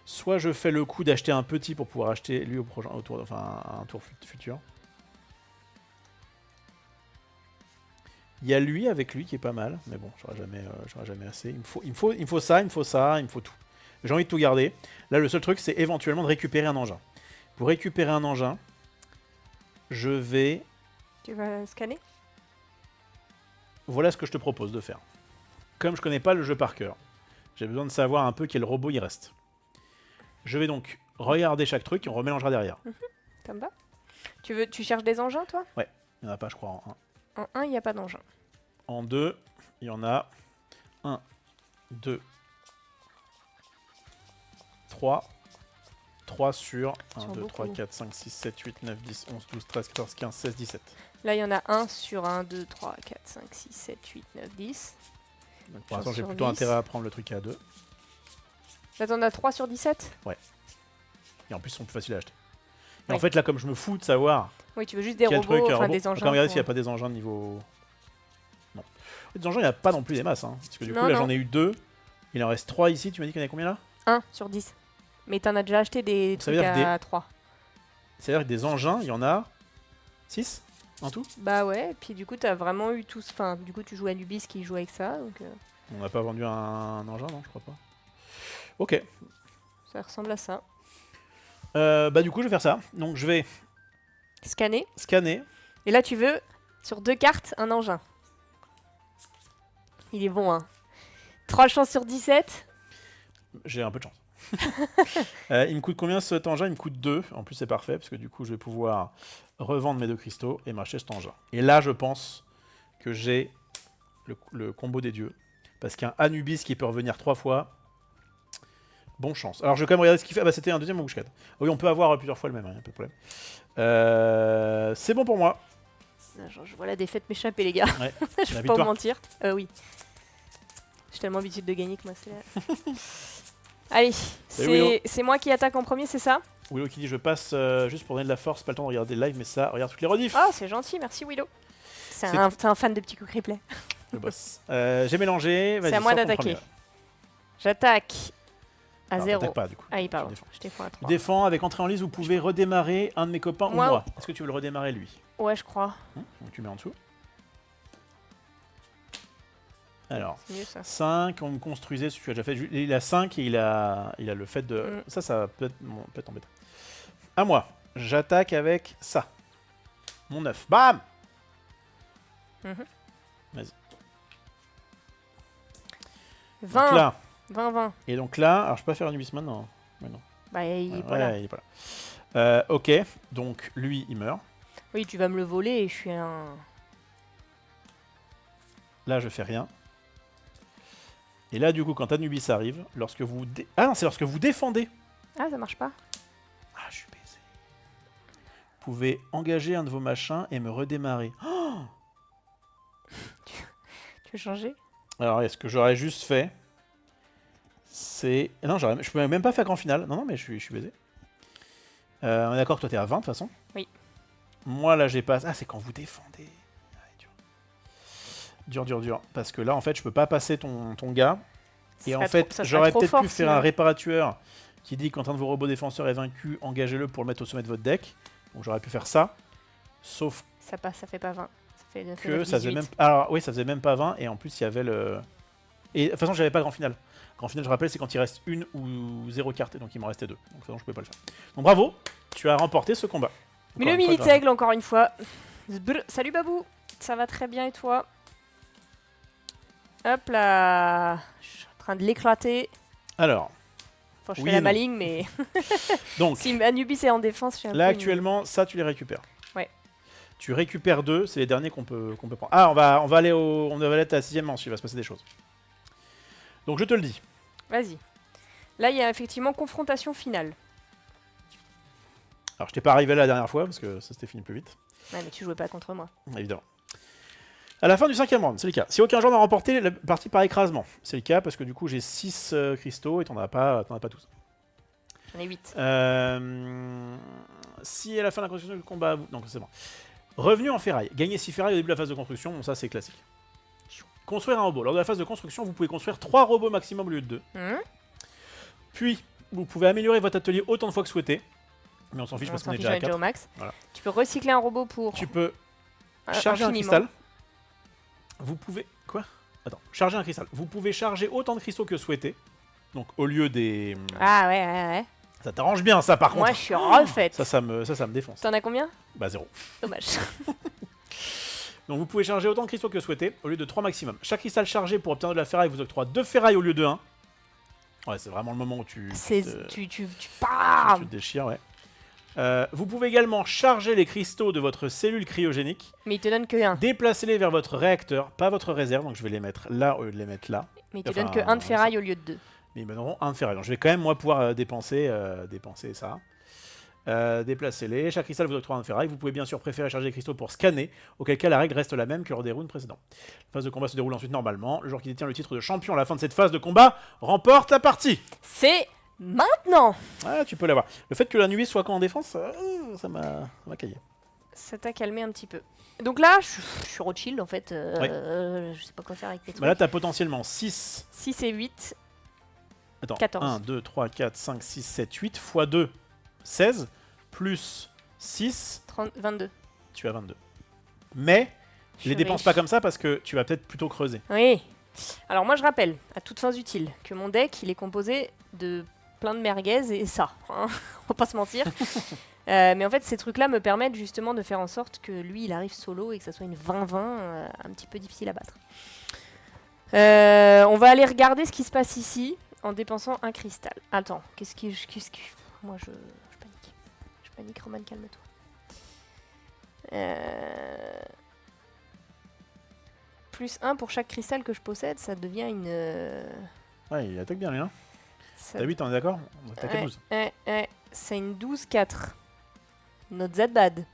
Soit je fais le coup d'acheter un petit pour pouvoir acheter lui au prochain, enfin, un tour futur. Il y a lui avec lui qui est pas mal. Mais bon, j'aurai jamais assez. Il me faut ça, il me faut tout. J'ai envie de tout garder. Là, le seul truc, c'est éventuellement de récupérer un engin. Pour récupérer un engin, je vais... Tu vas scanner? Voilà ce que je te propose de faire. Comme je connais pas le jeu par cœur, j'ai besoin de savoir un peu quel robot il reste. Je vais donc regarder chaque truc et on remélangera derrière. Ça me va. Tu cherches des engins, toi? Ouais, il n'y en a pas, je crois, en 1. En 1, il n'y a pas d'engin. En 2, il y en a 1, 2, 3. 3 sur 1, 2, 3, 4, 5, 6, 7, 8, 9, 10, 11, 12, 13, 14, 15, 16, 17. Là, il y en a un sur 1, 2, 3, 4, 5, 6, 7, 8, 9, 10. Donc pour l'instant, j'ai sur plutôt 10. intérêt à prendre le truc à 2. Là, t'en as 3 sur 17? Et en plus, ils sont plus faciles à acheter. Et Ouais. en fait, là, comme je me fous de savoir Oui, tu veux juste des quel robots, truc, enfin des on engins. va regarder s'il n'y a pour- pas des engins de niveau... Non. Des engins, il n'y a pas non plus des masses. Hein. Parce que du coup, Non, là, non. j'en ai eu 2. Il en reste 3 ici. Tu m'as dit qu'il y en avait combien là? 1 sur 10. Mais t'en as déjà acheté des Ça veut trucs dire que à 3. C'est-à-dire que des engins, il y en a 6 en tout. Bah ouais, et puis du coup, t'as vraiment eu tous. Enfin, du coup, tu joues à Nubis qui joue avec ça, donc On n'a pas vendu un engin, non, je crois pas. Ok. ça ressemble à ça. Bah du coup, je vais faire ça. Donc je vais Scanner. scanner. Et là, tu veux, sur 2 cartes, un engin. Il est bon, hein. 3 chances sur 17. J'ai un peu de chance. Il me coûte combien cet engin? Il me coûte 2. En plus, c'est parfait, parce que du coup, je vais pouvoir revendre mes 2 cristaux et m'acheter cet engin. Et là, je pense que j'ai le combo des dieux. Parce qu'un Anubis qui peut revenir 3 fois, bon chance. Alors, je vais quand même regarder ce qu'il fait. Ah bah, c'était un deuxième Wouchkat. Oui, on peut avoir plusieurs fois le même, hein, y a pas de problème. C'est bon pour moi. Je vois la défaite m'échapper, les gars. Ouais. Je La peux pas vous victoire. mentir. Oui. Je suis tellement habituée de gagner que moi, c'est... Allez, Willow. c'est moi qui attaque en premier, c'est ça? Willow qui dit je passe juste pour donner de la force, pas le temps de regarder le live, mais ça, regarde toutes les rediffs. Oh, c'est gentil, merci Willow. C'est C'est- un fan de petits coups replay. Le boss. J'ai mélangé. Vas-y, C'est à moi sors ton d'attaquer. premier. J'attaque à Alors, 0. t'attaques pas du coup. Ah oui, pardon. Tu défends. Je défends à Tu 3. défends avec entrée en liste, vous pouvez redémarrer un de mes copains ou Moi, moi. Est-ce que tu veux le redémarrer lui? Ouais, je crois. Donc tu mets en dessous. Alors, C'est mieux ça. 5, on me construisait, si tu as déjà fait. Il a 5 et il a le fait de. Mm. Ça peut être embêtant. À moi, j'attaque avec ça. Mon 9. Bam! Mhm. Vas-y. 20. Donc là, 20, 20. et donc là, alors je peux pas faire un Nubis maintenant. Mais non. Bah, il est Ouais, pas là. il est pas là. Ok, donc lui, il meurt. Oui, tu vas me le voler et je suis un... Là, je fais rien. Et là, du coup, quand Anubis arrive, lorsque vous... Ah non, c'est lorsque vous défendez. Ah, ça marche pas? Ah, je suis baisé. Vous pouvez engager un de vos machins et me redémarrer. Oh, Tu veux changer? alors, ce que j'aurais juste fait, c'est... Non, je peux même pas faire grand final. Non, non, mais je suis baisé. On est d'accord que toi, t'es à 20, de toute façon. Oui. Moi, là, j'ai pas... Ah, c'est quand vous défendez. Ouais, dur. Dur. Parce que là, en fait, je peux pas passer ton gars. Ça Et en serait fait, trop- ça serait j'aurais trop peut-être fort pu faire sinon. un réparateur qui dit quand un de vos robots défenseurs est vaincu, engagez-le pour le mettre au sommet de votre deck. Donc j'aurais pu faire ça. Sauf Ça passe, ça fait pas 20. Ça fait 9, que ça faisait même... Alors oui, ça faisait même pas 20 et en plus il y avait le... Et de toute façon, j'avais pas grand final. Grand final, je rappelle, c'est quand il reste une ou 0 carte, et donc il m'en restait 2. Donc de toute façon, je pouvais pas le faire. Donc bravo, tu as remporté ce combat. Mais Encore le une fois, Militaigle, encore une fois. Zbrr. Salut Babou. Ça va très bien et toi? Hop là. Je suis en train de l'éclater. Alors, Enfin, je Oui fais la et non. maligne, mais donc, si Anubis est en défense, je suis un là peu... actuellement, ça tu les récupères. Ouais. Tu récupères 2, c'est les derniers qu'on peut prendre. Ah, on va aller à la 6ème manche, il va se passer des choses. Donc je te le dis. Vas-y. Là, il y a effectivement confrontation finale. Alors je t'ai pas arrivé là la dernière fois, parce que ça s'était fini plus vite. Ouais, mais tu jouais pas contre moi. Évidemment. À la fin du 5ème round, c'est le cas. Si aucun joueur n'a remporté, la partie par écrasement. C'est le cas parce que du coup j'ai 6 cristaux et t'en as pas tous. J'en ai 8. Si à la fin de la construction du combat... Donc c'est bon. Revenu en ferraille. Gagner 6 ferrailles au début de la phase de construction, bon, ça c'est classique. Construire un robot. Lors de la phase de construction, vous pouvez construire 3 robots maximum au lieu de 2. Puis, vous pouvez améliorer votre atelier autant de fois que souhaité. Mais on s'en fiche parce qu'on est déjà à 4. au max. Voilà. Tu peux recycler un robot pour... Tu peux charger un infiniment. cristal. Vous pouvez... Quoi? Attends, charger un cristal. Vous pouvez charger autant de cristaux que souhaité. Donc, au lieu des... Ah ouais. Ça t'arrange bien, ça, par Moi, contre. je suis refaite. Ça me défonce. T'en as combien? Bah, 0. Dommage. Donc, vous pouvez charger autant de cristaux que souhaité, au lieu de 3 maximum. Chaque cristal chargé pour obtenir de la ferraille vous octroie 2 ferrailles au lieu de 1. Ouais, c'est vraiment le moment où tu pars. te déchires, ouais. Vous pouvez également charger les cristaux de votre cellule cryogénique. Mais il te donne que 1. Déplacez-les vers votre réacteur, pas votre réserve. Donc, je vais les mettre là au lieu de les mettre là. Mais il te Enfin, donne que 1 de ferraille au lieu de 2. Mais ils me donneront 1 de ferraille. Donc, je vais quand même, moi, pouvoir dépenser ça. Déplacez-les. Chaque cristal vous octroie 1 de ferraille. Vous pouvez bien sûr préférer charger les cristaux pour scanner, auquel cas la règle reste la même que lors des rounds précédents. La phase de combat se déroule ensuite normalement. Le joueur qui détient le titre de champion à la fin de cette phase de combat remporte la partie. C'est maintenant. Ah, tu peux l'avoir. Le fait que la nuit soit en défense, ça m'a caillé. Ça t'a calmé un petit peu. Donc là, je suis Rothschild en fait. Je sais pas quoi faire avec mes trucs. Bah là, t'as potentiellement 6. 6 et 8. Attends, 14. 1, 2, 3, 4, 5, 6, 7, 8 x 2, 16. Plus 6, 22. tu as 22. Mais, Je les suis dépense riche. pas comme ça parce que tu vas peut-être plutôt creuser. Oui. Alors moi je rappelle, à toutes fins utiles, que mon deck il est composé de plein de merguez et ça. Hein. On va pas se mentir. Mais en fait ces trucs-là me permettent justement de faire en sorte que lui il arrive solo et que ça soit une 20-20 un petit peu difficile à battre. On va aller regarder ce qui se passe ici en dépensant un cristal. Attends, qu'est-ce que... Moi je panique. Je panique, Roman, calme-toi. Plus 1 pour chaque cristal que je possède, ça devient une... Ouais, il attaque bien, lui, hein. ça T'as 8, on est d'accord? On attaque à 12. c'est une 12-4. Not that bad.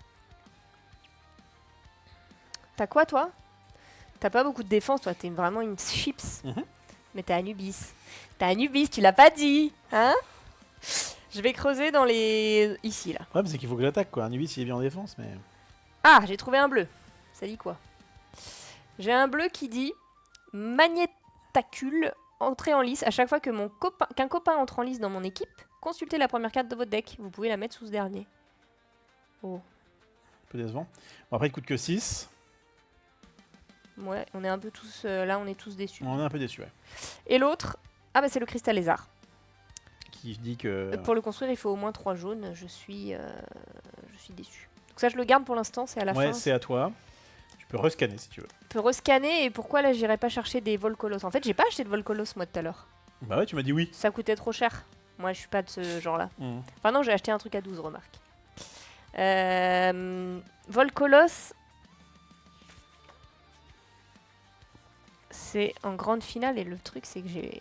T'as quoi, toi? T'as pas beaucoup de défense, toi. T'es vraiment une chips. Mais t'as Anubis. T'as Anubis, tu l'as pas dit. Hein? Je vais creuser dans les... Ici, là. Ouais, mais c'est qu'il faut que j'attaque, quoi. Anubis, il est bien en défense, mais... Ah, j'ai trouvé un bleu. Ça dit quoi? J'ai un bleu qui dit Magnétacule, entrée en lice. À chaque fois que qu'un copain entre en lice dans mon équipe, consultez la première carte de votre deck. Vous pouvez la mettre sous ce dernier. Oh. Un peu décevant. Bon, après, il coûte que 6. Ouais, on est un peu tous... là, on est tous déçus. On est un peu déçus, ouais. Et l'autre, ah bah c'est le cristal lézard. Qui dit que... Pour le construire, il faut au moins 3 jaunes. Je suis déçu. Donc ça, je le garde pour l'instant, c'est à la Ouais, fin. c'est à toi. Tu peux rescanner si tu veux. Tu peux rescanner, et pourquoi là, j'irai pas chercher des Volcolos? En fait, j'ai pas acheté de Volcolos, moi, tout à l'heure. Bah ouais, tu m'as dit oui. Ça coûtait trop cher. Moi, je suis pas de ce genre-là. Enfin non, j'ai acheté un truc à 12, remarque. Volcolos... C'est en grande finale, et le truc, c'est que j'ai...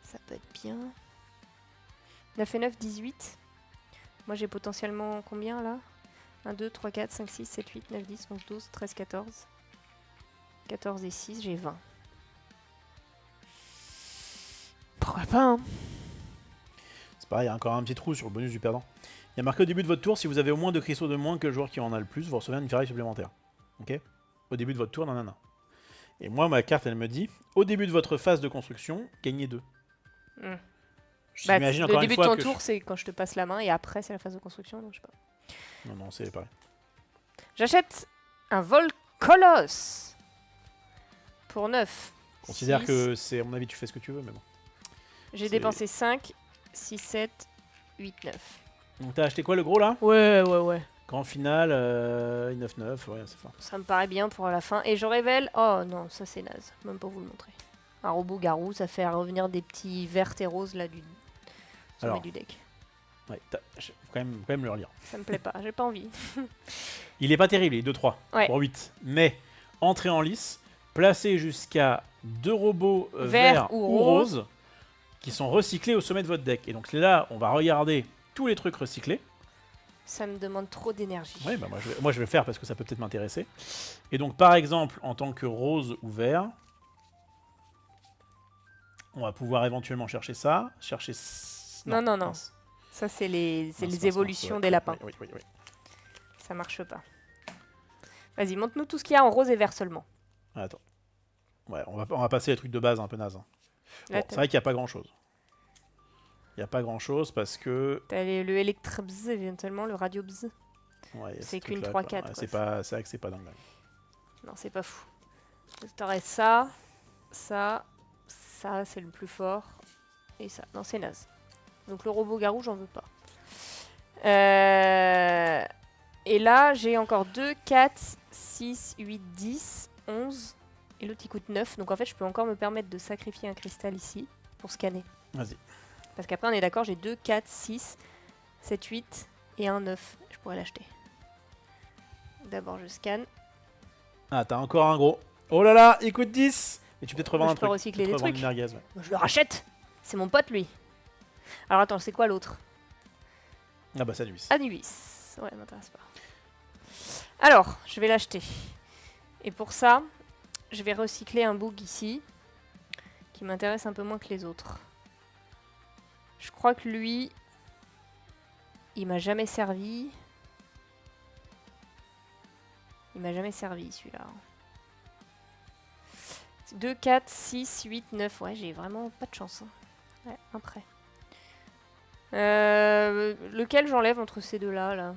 Ça peut être bien. 9 et 9, 18. Moi, j'ai potentiellement combien, là? 1, 2, 3, 4, 5, 6, 7, 8, 9, 10, 11, 12, 13, 14. 14 et 6, j'ai 20. Pourquoi pas, hein? C'est pareil, il y a encore un petit trou sur le bonus du perdant. Il y a marqué au début de votre tour, si vous avez au moins 2 cristaux de moins que le joueur qui en a le plus, vous recevez une ferraille supplémentaire. Ok? Au début de votre tour, nanana. Et moi, ma carte, elle me dit, au début de votre phase de construction, gagnez 2. Bah, J'imagine le encore début une de fois ton tour, c'est quand je te passe la main, et après, c'est la phase de construction, donc je sais pas. Non, c'est pareil. J'achète un Volcolos pour 9. Considère 6. que c'est, à mon avis, tu fais ce que tu veux, mais bon. J'ai c'est- dépensé 5, 6, 7, 8, 9. Donc t'as acheté quoi, le gros, là? Ouais. Grand final, 9-9, ouais, c'est fort. Ça me paraît bien pour la fin. Et je révèle... Oh non, ça c'est naze. Même pas vous le montrer. Un robot garou, ça fait revenir des petits verts et roses là du sommet Alors. du deck. Ouais, faut quand même le relire. Ça me plaît pas, j'ai pas envie. Il est pas terrible, il est 2-3 Ouais. pour 8. Mais, entrée en lice, placez jusqu'à 2 robots Vert verts ou ou roses qui sont recyclés au sommet de votre deck. Et donc là, on va regarder tous les trucs recyclés. Ça me demande trop d'énergie. Ouais, bah moi je vais le faire parce que ça peut peut-être m'intéresser. Et donc par exemple, en tant que rose ou vert, on va pouvoir éventuellement chercher ça. Non. mince. Ça c'est les Mince, évolutions ouais, des lapins. Oui. Ça marche pas. Vas-y, montre-nous tout ce qu'il y a en rose et vert seulement. Attends. Ouais, on va passer les trucs de base un peu naze. Hein. Là, Bon, c'est vrai qu'il n'y a pas grand-chose. Il n'y a pas grand-chose parce que... t'as le Electrobzz éventuellement, le Radiobzz. Ouais, C'est ce qu'une truc-là, 3-4, quoi. Ouais, quoi, c'est vrai que c'est pas dingue. Non, c'est pas fou. T'aurais ça, ça, ça, c'est le plus fort. Et ça. Non, c'est naze. Donc le robot garou, j'en veux pas. Et là, j'ai encore 2, 4, 6, 8, 10, 11. Et l'autre, il coûte 9. Donc en fait, je peux encore me permettre de sacrifier un cristal ici pour scanner. Vas-y. Parce qu'après, on est d'accord, j'ai 2, 4, 6, 7, 8 et un 9. Je pourrais l'acheter. D'abord, je scanne. Ah, t'as encore un gros. Oh là là, il coûte 10. Et tu peux peut-être revendre un Je peux truc. recycler Tu peux des revendre trucs. une merguez, ouais. Je le rachète. C'est mon pote, lui. Alors attends, c'est quoi l'autre? Ah bah ça, Nuis. Anubis. Ouais, m'intéresse pas. Alors, je vais l'acheter. Et pour ça, je vais recycler un boog ici, qui m'intéresse un peu moins que les autres. Je crois que lui, il m'a jamais servi. Il m'a jamais servi, celui-là. 2, 4, 6, 8, 9. Ouais, j'ai vraiment pas de chance. Hein. Ouais, un prêt. Lequel j'enlève entre ces deux-là, là?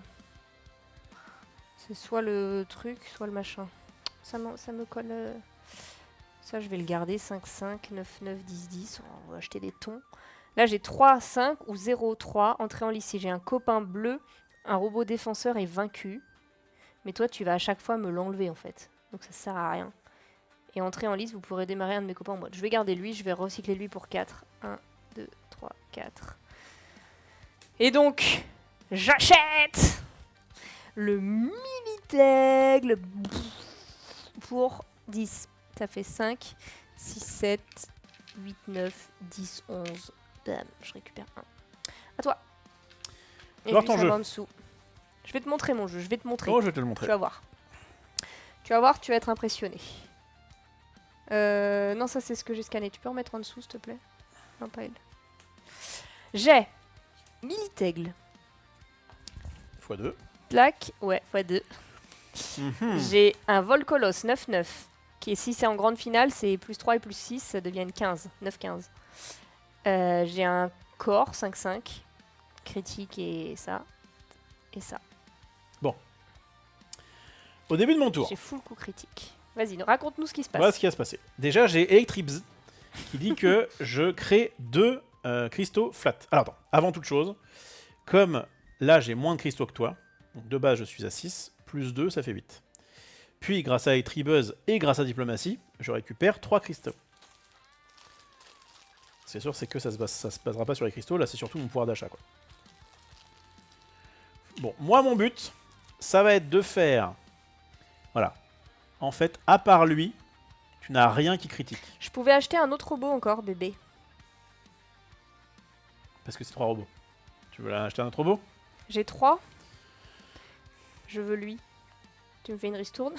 C'est soit le truc, soit le machin. Ça me colle... Ça, je vais le garder. 5, 5, 9, 9, 10, 10. On va acheter des tons. Là, j'ai 3, 5 ou 0, 3. Entrée en liste. Si j'ai un copain bleu, un robot défenseur est vaincu. Mais toi, tu vas à chaque fois me l'enlever, en fait. Donc ça sert à rien. Et entrée en liste, vous pourrez démarrer un de mes copains en mode. Je vais garder lui, je vais recycler lui pour 4. 1, 2, 3, 4. Et donc, j'achète le Militaigle pour 10. Ça fait 5, 6, 7, 8, 9, 10, 11. Bam, je récupère un. À toi. Et Alors lui, ton ça jeu. va en dessous. Je vais te montrer mon jeu, je vais te montrer. Oh, je vais te le Tu montrer. vas voir. Tu vas voir, tu vas être impressionné. Non, ça c'est ce que j'ai scanné. Tu peux remettre en dessous, s'il te plaît? Non, pas elle. J'ai Militaigle. x2. Plaque, ouais, x2. Mhm. J'ai un Volcolos 9-9. Qui est, si c'est en grande finale, c'est plus 3 et plus 6, ça devient une 15. 9-15. J'ai un corps 5-5. Critique et ça. Et ça. Au début de mon tour, J'ai full coup critique. Vas-y, raconte-nous ce qui se passe. voilà ce qui va se passer. Déjà, j'ai Electribz qui dit que je crée 2 cristaux flat. Alors attends, avant toute chose, comme là j'ai moins de cristaux que toi, donc de base je suis à 6, plus 2 ça fait 8. Puis grâce à Electribuzz et grâce à Diplomatie, je récupère 3 cristaux. C'est sûr, c'est que ça se basera pas sur les cristaux, là c'est surtout mon pouvoir d'achat quoi. Bon, moi mon but, ça va être de faire... Voilà. En fait, à part lui, tu n'as rien qui critique. Je pouvais acheter un autre robot encore, bébé. Parce que c'est 3 robots. Tu veux acheter un autre robot? J'ai 3. Je veux lui. Tu me fais une ristourne.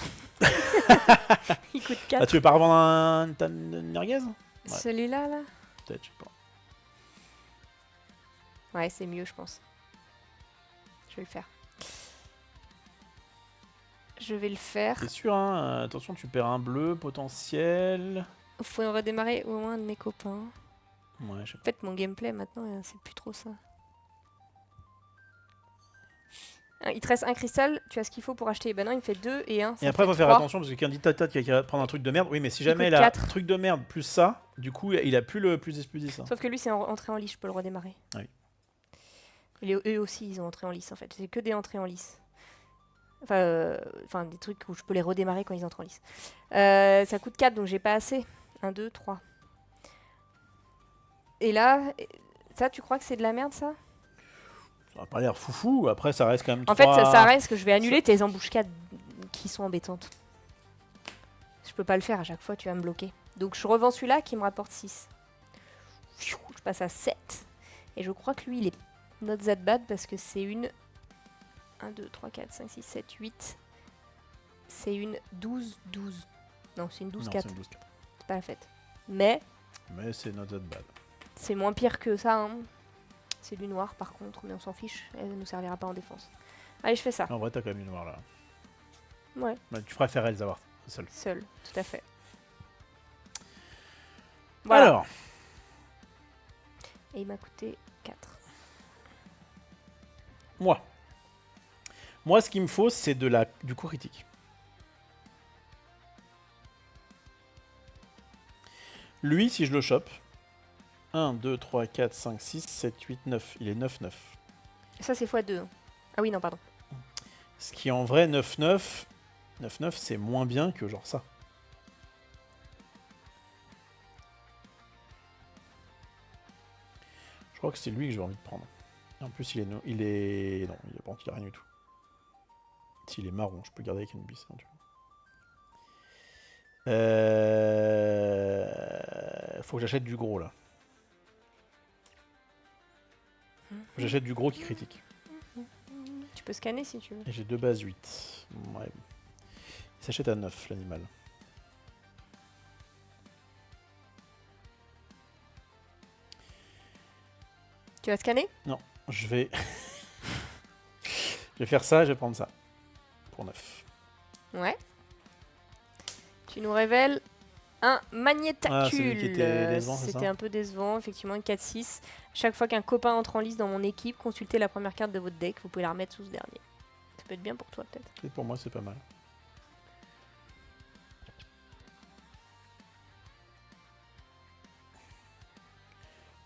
Il coûte 4. Ah, tu veux pas revendre une merguez? Celui-là, là. Peut-être, je sais pas. Ouais, c'est mieux, je pense. Je vais le faire. Je vais le faire. C'est sûr, hein. Attention, tu perds un bleu potentiel. Faut redémarrer au moins un de mes copains. Ouais, je sais En fait, mon gameplay, maintenant, c'est plus trop ça. Il te reste un cristal, tu as ce qu'il faut pour acheter. Ben non, il me fait 2 et 1. pas. Et après, faut faire attention parce que quand dit tata qui va prendre un truc de merde. Oui, mais si jamais coûte il a 4. truc de merde plus ça, du coup, il a plus le plus 10 plus 10. Hein. Sauf que lui, c'est entrée en lice, je peux le redémarrer. Ah oui. Eux aussi, ils ont entré en lice, en fait. C'est que des entrées en lice. Enfin, des trucs où je peux les redémarrer quand ils entrent en lice. Ça coûte 4, donc j'ai pas assez. 1, 2, 3. Et là, ça, tu crois que c'est de la merde, ça? Ça va pas l'air foufou. Après, ça reste quand même. En fait, ça reste que je vais annuler tes emboucades qui sont embêtantes. Je peux pas le faire à chaque fois, tu vas me bloquer. Donc je revends celui-là qui me rapporte 6. Je passe à 7. Et je crois que lui, il est not that bad parce que c'est une 1, 2, 3, 4, 5, 6, 7, 8. C'est une 12, 12. Non, c'est une 12, 4. C'est pas la fête. Mais c'est not that bad. c'est moins pire que ça. Hein. C'est du noir par contre, mais on s'en fiche. Elle ne nous servira pas en défense. Allez, je fais ça. En vrai, t'as quand même une noire là. Ouais. Bah, tu préférerais les avoir seul. Seul, tout à fait. Voilà. Alors, Et il m'a coûté 4. moi. Moi, ce qu'il me faut, c'est du coup critique. Lui, si je le chope, 1, 2, 3, 4, 5, 6, 7, 8, 9. Il est 9-9. Ça, c'est x2. Ah oui, non, pardon. Ce qui en vrai, 9-9, 9-9, c'est moins bien que genre ça. Je crois que c'est lui que j'ai envie de prendre. Et en plus, il est... Non, il a rien du tout. S'il est marron, je peux le garder avec une bis. Hein, tu vois. Faut que j'achète du gros, là. Faut que j'achète du gros qui critique. Tu peux scanner si tu veux. Et j'ai 2 bases 8. Ouais. Il s'achète à 9, l'animal. Tu vas scanner? Non, je vais... je vais faire ça, je vais prendre ça. Pour 9. Ouais. Tu nous révèles un magnétacule. Ah, celui qui était décevant, c'est C'était ça un peu décevant, effectivement, une 4-6. Chaque fois qu'un copain entre en lice dans mon équipe, consultez la première carte de votre deck. Vous pouvez la remettre sous ce dernier. Ça peut être bien pour toi, peut-être. Et pour moi, c'est pas mal.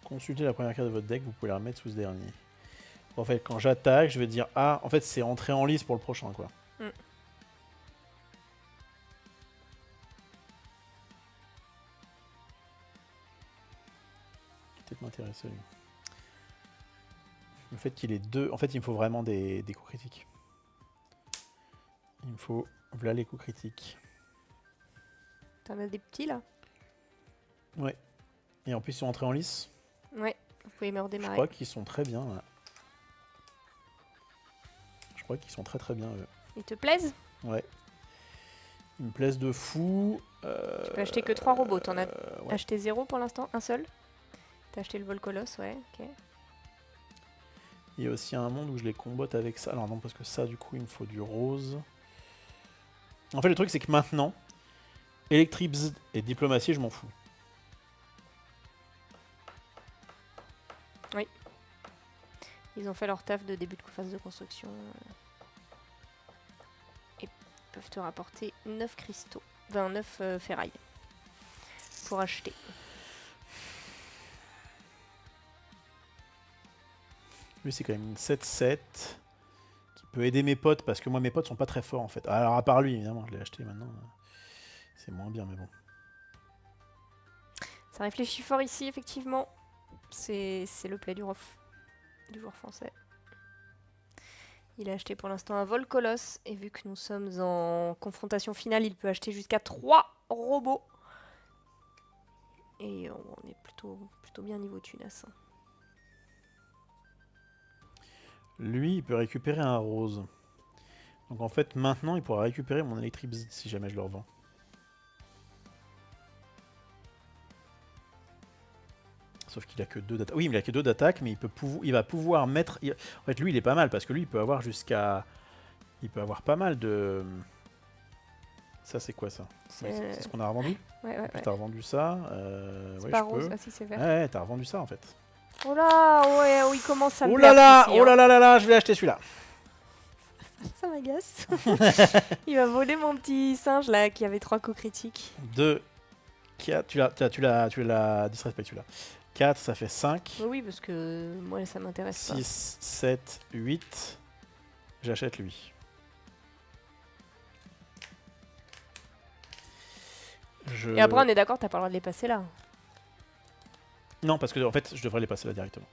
Consultez la première carte de votre deck, vous pouvez la remettre sous ce dernier. En fait, quand j'attaque, je vais dire ah, en fait, c'est entrer en lice pour le prochain, quoi. Mm. Peut-être m'intéresser lui. Le fait qu'il ait deux, en fait, il me faut vraiment des coups critiques. Il me faut voilà les coups critiques. T'en as des petits là? Ouais. Et en plus, ils sont entrés en lice. Ouais, vous pouvez me Je redémarrer. crois qu'ils sont très bien. Là. Je crois qu'ils sont très très bien. Eux. Ils te plaisent? Ouais. Ils me plaisent de fou. Tu peux acheter que 3 robots. T'en as ouais. acheté 0 pour l'instant? Un seul? T'as acheté le Volcolos, ouais, ok. Il y a aussi un monde où je les combote avec ça. Alors non, parce que ça, du coup, il me faut du rose. En fait, le truc, c'est que maintenant, Electribs et Diplomatie, je m'en fous. Oui. Ils ont fait leur taf de début de phase de construction. Et peuvent te rapporter 9 cristaux. Enfin, 9 ferrailles. Pour acheter. Lui, c'est quand même une 7-7 qui peut aider mes potes parce que moi, mes potes sont pas très forts en fait. Alors, à part lui, évidemment, je l'ai acheté maintenant. C'est moins bien, mais bon. Ça réfléchit fort ici, effectivement. C'est le play du joueur français. Il a acheté pour l'instant un Volcolos. Et vu que nous sommes en confrontation finale, il peut acheter jusqu'à 3 robots. Et on est plutôt bien niveau tunas. Lui, il peut récupérer un rose. Donc en fait, maintenant, il pourra récupérer mon Electribs si jamais je le revends. Sauf qu'il a que 2 d'attaque. Oui, mais il a que 2 d'attaque, mais il va pouvoir mettre... En fait, lui, il est pas mal, parce que lui, il peut avoir jusqu'à... Il peut avoir pas mal de... Ça, c'est quoi, ça? C'est ce qu'on a revendu? Ouais. T'as revendu ça. C'est Ouais, pas je rose, peux. ah si, c'est vert. Ouais, t'as revendu ça, en fait. Oh là, ouais, oh, il commence à me Oh là perdre là, ici, oh hein. là là là là, je vais acheter celui-là. Ça m'agace. Il va voler mon petit singe là qui avait 3 coups critiques. 2, 4, tu l'as disrespect celui-là. 4, ça fait 5. Oui, parce que moi ça m'intéresse pas. 6, 7, 8. J'achète lui. Et après, on est d'accord, t'as pas le droit de les passer là. Non, parce que en fait, je devrais les passer là directement.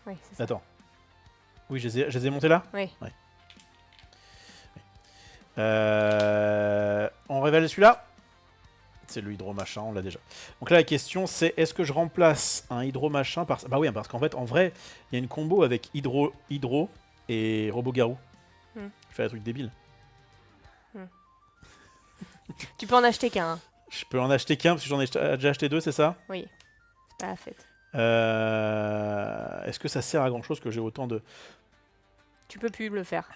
Oui, c'est ça. Attends. Oui, je les ai montés là? Oui. Ouais. On révèle celui-là? C'est le hydro machin, on l'a déjà. Donc là, la question, c'est est-ce que je remplace un hydro machin par... Bah oui, parce qu'en fait, en vrai, il y a une combo avec hydro et robot-garou. Je fais un truc débile. Tu peux en acheter qu'un. Hein. Je peux en acheter qu'un parce que j'en ai déjà acheté 2, c'est ça? Oui. C'est pas la fête. Est-ce que ça sert à grand chose que j'ai autant de... Tu peux plus le faire.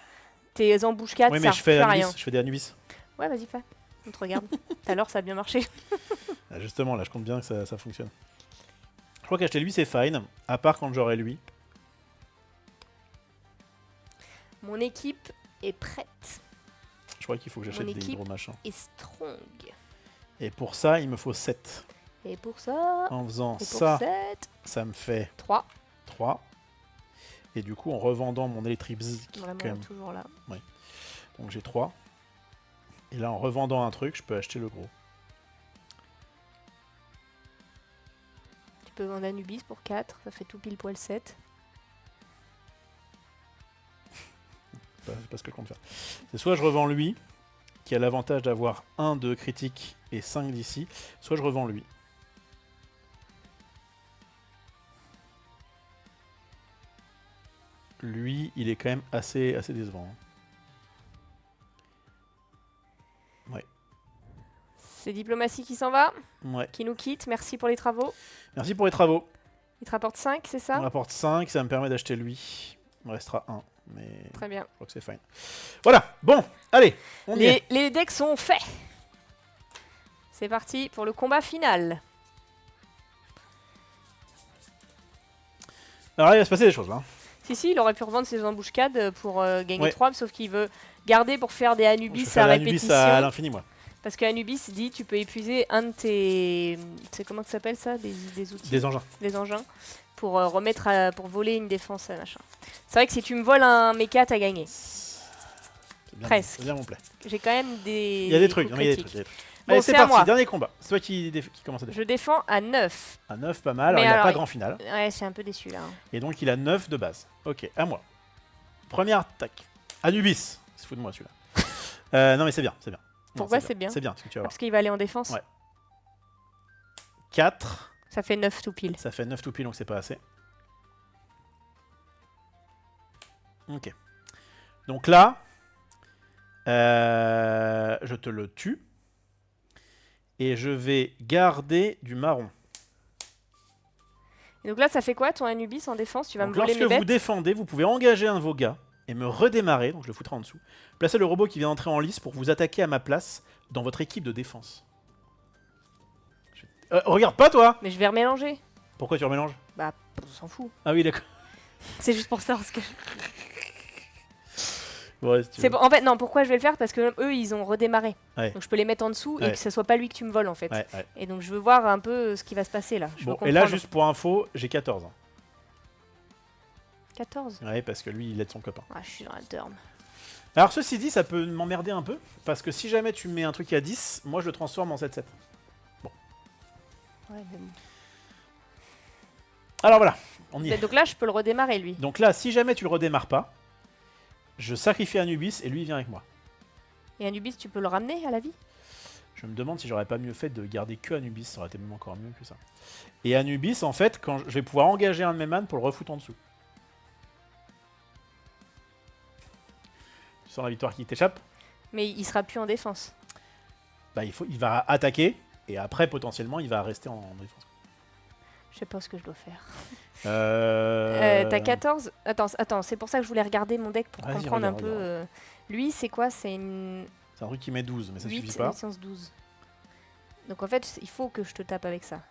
tes embuscades, Oui, ça mais je fais refait rien. Anubis, je fais des Anubis. Ouais, vas-y, fais. On te regarde. Tout à l'heure, ça a bien marché. Ah, justement, là, je compte bien que ça fonctionne. Je crois qu'acheter lui, c'est fine, à part quand j'aurai lui. Mon équipe est prête. Je crois qu'il faut que j'achète Mon des équipe hydro-machins. est strong. Et pour ça, il me faut 7. Et pour ça... En faisant Et pour ça, 7... ça me fait 3. 3. Et du coup, en revendant mon Electribz, qui est Vraiment, quand même... toujours là. Donc j'ai 3. Et là, en revendant un truc, je peux acheter le gros. Tu peux vendre Anubis pour 4. Ça fait tout pile poil 7. C'est pas ce que je compte faire. C'est soit je revends lui, qui a l'avantage d'avoir 1 de critique et 5 d'ici, soit je revends lui. Lui, il est quand même assez décevant. Ouais. C'est Diplomatie qui s'en va, Ouais. qui nous quitte. Merci pour les travaux. Merci pour les travaux. Il te rapporte 5, c'est On ça? rapporte 5, ça me permet d'acheter lui. Il me restera 1, mais Très bien. je crois que c'est fine. Voilà, bon, allez, on y est. Les decks sont faits. C'est parti pour le combat final. Alors là, il va se passer des choses là. Hein. Si, il aurait pu revendre ses embuscades pour gagner Ouais. 3, sauf qu'il veut garder pour faire des Je Anubis vais à faire l'Anubis répétition. à l'infini, moi. Parce qu'Anubis dit tu peux épuiser un de tes... C'est comment ça s'appelle ça, des outils, Des engins. des engins, pour remettre pour voler une défense, machin. C'est vrai que si tu me voles un méca, t'as gagné. C'est bien, Presque. c'est bien mon play. J'ai quand même des... Il y a des trucs, coups non, mais il y a des critiques. trucs. Il y a des trucs. Bon, Allez, c'est c'est à parti, moi. dernier combat. C'est toi qui commence à défendre. Je défends à 9. À 9, pas mal. Alors, Mais il n'a alors, pas grand final. Ouais, je suis un peu déçu là. Et donc, il a 9 de base. Ok, à moi. Première attaque. Anubis. Il se fout de moi celui-là. Non, mais c'est bien, c'est bien. Non, Pourquoi c'est bien? C'est bien, parce que tu vas voir. Parce qu'il va aller en défense. Ouais. 4. Ça fait 9 tout pile. Ça fait 9 tout pile, donc c'est pas assez. Ok. Donc là, je te le tue. Et je vais garder du marron. Et donc là, ça fait quoi ton Anubis en défense? Tu vas Donc me voler lorsque mes vous bêtes? défendez, vous pouvez engager un de vos gars et me redémarrer, donc je le foutrai en dessous. Placez le robot qui vient d'entrer en lice pour vous attaquer à ma place dans votre équipe de défense. Regarde pas toi! Mais je vais remélanger. Pourquoi tu remélanges? Bah, on s'en fout. Ah oui, d'accord. C'est juste pour ça. Parce que... Bon, ouais, si tu C'est veux. en fait, non, pourquoi je vais le faire? Parce que eux, ils ont redémarré. Ouais. Donc je peux les mettre en dessous et Ouais. que ce soit pas lui que tu me voles en fait. Ouais, ouais. Et donc je veux voir un peu ce qui va se passer là. Je veux Bon, et là, comprendre. juste pour info, j'ai 14 ans. 14. Ouais, parce que lui, il aide son copain. Ah, je suis dans la turn. Alors, ceci dit, ça peut m'emmerder un peu, parce que si jamais tu mets un truc à 10, moi, je le transforme en 7-7. Ouais, mais bon. Alors voilà, on y Mais est. donc là, je peux le redémarrer lui. Donc là, si jamais tu le redémarres pas, je sacrifie Anubis et lui, il vient avec moi. Et Anubis, tu peux le ramener à la vie? Je me demande si j'aurais pas mieux fait de garder que Anubis, ça aurait été même encore mieux que ça. Et Anubis, en fait, quand je vais pouvoir engager un de mes man pour le refoutre en dessous. Tu sens la victoire qui t'échappe? Mais il sera plus en défense. Bah, il va attaquer, et après, potentiellement, il va rester en défense. Je sais pas ce que je dois faire. T'as T'as 14. Attends, c'est pour ça que je voulais regarder mon deck pour Vas-y, comprendre un regarde, peu. regarde. Lui, c'est quoi? C'est une C'est un truc qui met 12, mais ça 8, suffit pas. licence 12. Donc en fait, il faut que je te tape avec ça.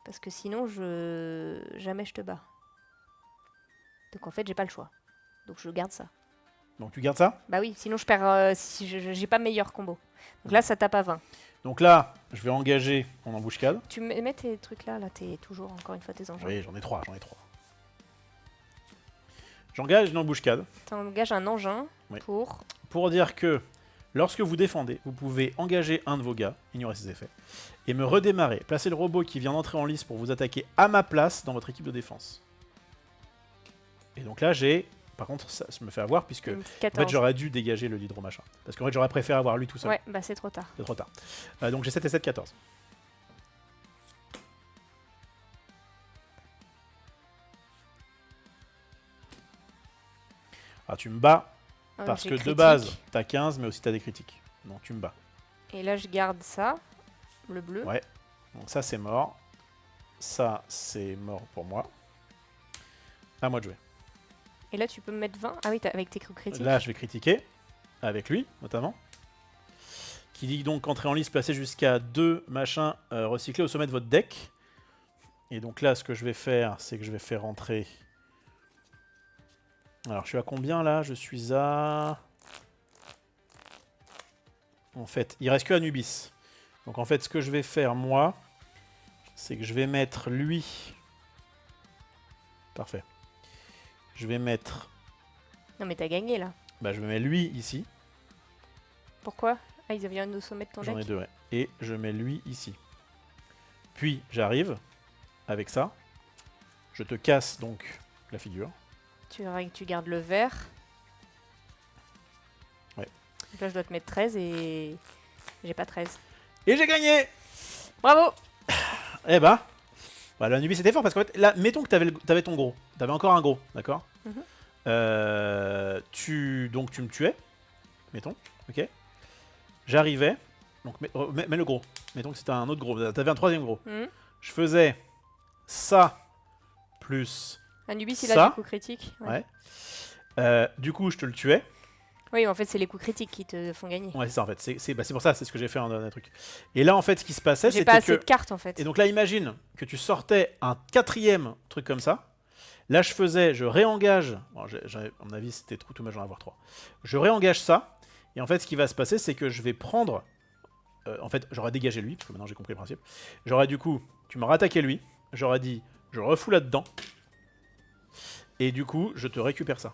Parce que sinon, jamais je te bats. Donc en fait, j'ai pas le choix. Donc je garde ça. Donc tu gardes ça? Bah oui, sinon je perds. Si j'ai pas meilleur combo. Donc là, ça tape à 20. Donc là, je vais engager mon embuscade. Tu mets tes trucs là, t'es toujours encore une fois tes engins. Oui, j'en ai 3. J'engage une embuscade T'engages un engin Oui. pour... dire que lorsque vous défendez, vous pouvez engager un de vos gars, ignorer ses effets, et me redémarrer. Placer le robot qui vient d'entrer en lice pour vous attaquer à ma place dans votre équipe de défense. Et donc là, j'ai... Par contre, ça me fait avoir puisque une en fait, 14. j'aurais dû dégager le hydro machin. Parce qu'en fait, j'aurais préféré avoir lui tout seul. Ouais, bah c'est trop tard. C'est trop tard. Donc j'ai 7 et 7, 14. Ah, tu me bats Ah, parce j'ai que de critique. base, t'as 15, mais aussi t'as des critiques. Donc tu me bats. Et là, je garde ça, le bleu. Ouais. Donc ça, c'est mort. Ça, c'est mort pour moi. À moi de jouer. Et là, tu peux me mettre 20. Ah oui, avec tes coups critiques. Là, je vais critiquer, avec lui, notamment. Qui dit donc qu'entrée en liste, placez jusqu'à 2 machins recyclés au sommet de votre deck. Et donc là, ce que je vais faire, c'est que je vais faire rentrer... Alors, je suis à combien, là? Je suis à... En fait, il reste que Anubis. Donc en fait, ce que je vais faire, moi, c'est que je vais mettre lui... Parfait. Je vais mettre... Non, mais t'as gagné, là. Bah, je mets lui ici. Pourquoi? Ah, ils avaient un au sommet de ton deck. J'en ai 2, ouais. Et je mets lui ici. Puis, j'arrive avec ça. Je te casse donc la figure. Tu gardes le vert. Ouais. Donc là, je dois te mettre 13 et... J'ai pas 13. Et j'ai gagné! Bravo! Eh bah, l'Anubis c'était fort parce qu'en fait, là, mettons que t'avais ton gros. T'avais encore un gros, d'accord? Mhm. Donc tu me tuais. Mettons, ok? J'arrivais. Donc mets le gros. Mettons que c'était un autre gros. T'avais un troisième gros. Mhm. Je faisais ça plus Anubis, il ça. a des coups critiques. Ouais. Ouais. Du coup, je te le tuais. Oui, en fait, c'est les coups critiques qui te font gagner. Ouais, c'est ça en fait. C'est pour ça, c'est ce que j'ai fait en dernier truc. Et là, en fait, ce qui se passait, J'ai c'était pas assez que... de cartes, en fait. Et donc là, imagine que tu sortais un quatrième truc comme ça. Là, je réengage. Bon, à mon avis, c'était trop dommage d'en avoir 3. Je réengage ça. Et en fait, ce qui va se passer, c'est que je vais prendre... en fait, j'aurais dégagé lui, parce que maintenant j'ai compris le principe. J'aurais du coup, tu m'aurais attaqué lui. J'aurais dit, je refous là-dedans. Et du coup, je te récupère ça.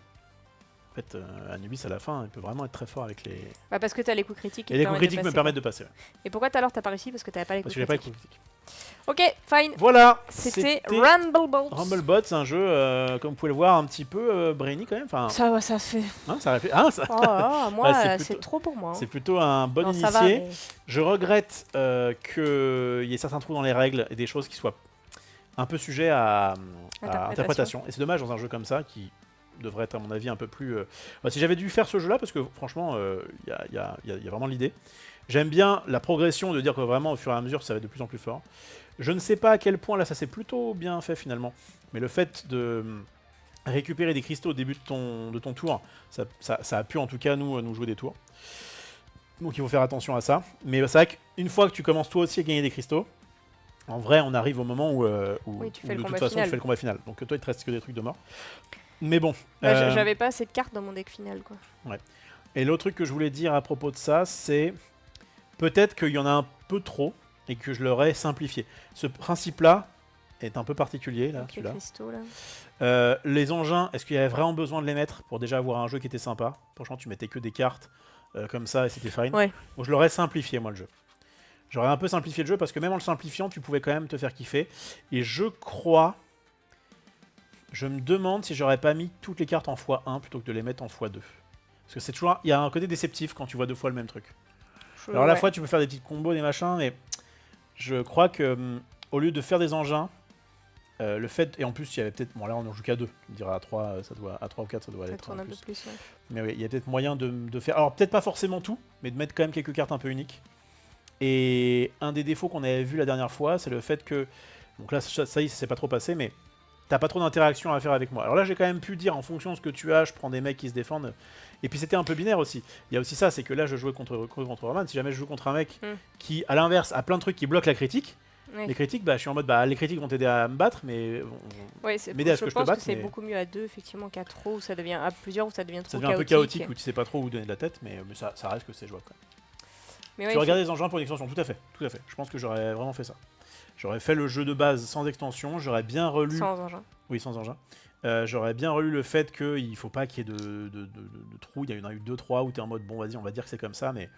En fait, Anubis, à la fin, il peut vraiment être très fort avec les... Bah, parce que t'as les coups critiques. Et les coups critiques me permettent de passer. Ouais. Et pourquoi tout à l'heure t'as pas réussi? Parce que t'avais pas les Parce coups que j'ai pas les critiques. coups critiques. Ok, fine. Voilà, C'était Rumblebots. Rumblebot, c'est un jeu, comme vous pouvez le voir, un petit peu brainy quand même. Enfin, Ça fait. hein, ça réfléchit. Ah, ça... Oh, moi, Bah, c'est trop pour moi. C'est plutôt un bon Non, initié. ça va, mais- Je regrette qu'il y ait certains trous dans les règles et des choses qui soient un peu sujets à interprétation. Et c'est dommage dans un jeu comme ça qui devrait être à mon avis un peu plus... si j'avais dû faire ce jeu là, parce que franchement, il y a vraiment l'idée. J'aime bien la progression de dire que vraiment au fur et à mesure ça va être de plus en plus fort. Je ne sais pas à quel point là ça s'est plutôt bien fait finalement, mais le fait de récupérer des cristaux au début de ton tour, ça a pu en tout cas nous jouer des tours. Donc il faut faire attention à ça. Mais c'est vrai qu'une fois que tu commences toi aussi à gagner des cristaux, en vrai on arrive au moment où, Oui, tu où fais le de toute combat façon final. tu fais le combat final. Donc toi il te reste que des trucs de mort. Mais bon. Bah, j'avais pas assez de cartes dans mon deck final, quoi. Ouais. Et l'autre truc que je voulais dire à propos de ça, c'est peut-être qu'il y en a un peu trop et que je l'aurais simplifié. Ce principe-là est un peu particulier, là, Donc, les celui-là. cristaux, là. Les engins, est-ce qu'il y avait vraiment besoin de les mettre pour déjà avoir un jeu qui était sympa? Franchement, tu mettais que des cartes comme ça et c'était fine. Ouais. Donc je l'aurais simplifié, moi, le jeu. J'aurais un peu simplifié le jeu parce que même en le simplifiant, tu pouvais quand même te faire kiffer. Et je crois... Je me demande si j'aurais pas mis toutes les cartes en x1 plutôt que de les mettre en x2. Parce que c'est toujours... Il y a un côté déceptif quand tu vois 2 fois le même truc. Alors à la fois, tu peux faire des petites combos, des machins, mais je crois que au lieu de faire des engins, le fait... Et en plus, il y avait peut-être... Bon, là, on en joue qu'à 2. On dirait à 3, à 3 ou 4, ça doit Ça être tourne un un peu plus, ouais. Mais oui, il y a peut-être moyen de faire... Alors, peut-être pas forcément tout, mais de mettre quand même quelques cartes un peu uniques. Et un des défauts qu'on avait vu la dernière fois, c'est le fait que... Donc là, ça s'est pas trop passé, mais t'as pas trop d'interaction à faire avec moi. Alors là, j'ai quand même pu dire, en fonction de ce que tu as, je prends des mecs qui se défendent. Et puis c'était un peu binaire aussi. Il y a aussi ça, c'est que là, je jouais contre Roman. Si jamais je joue contre un mec qui, à l'inverse, a plein de trucs qui bloquent la critique, Ouais. les critiques, bah, je suis en mode, bah, les critiques vont t'aider à me battre, mais Ouais, c'est m'aider à ce que je te pense batte, que c'est mais- beaucoup mieux à 2, effectivement, qu'à trop, où ça devient à plusieurs, où ça devient trop ça devient un peu chaotique, où tu sais pas trop où donner de la tête, mais ça reste que c'est jouable quand même. Mais Tu ouais, veux regarder les engins pour une extension, tout à fait, tout à fait. Je pense que j'aurais vraiment fait ça. J'aurais fait le jeu de base sans extension, j'aurais bien relu... sans engin. Oui, sans engin. J'aurais bien relu le fait qu'il faut pas qu'il y ait de trous. Il y en a eu 2-3 où tu es en mode, bon, vas-y, on va dire que c'est comme ça, mais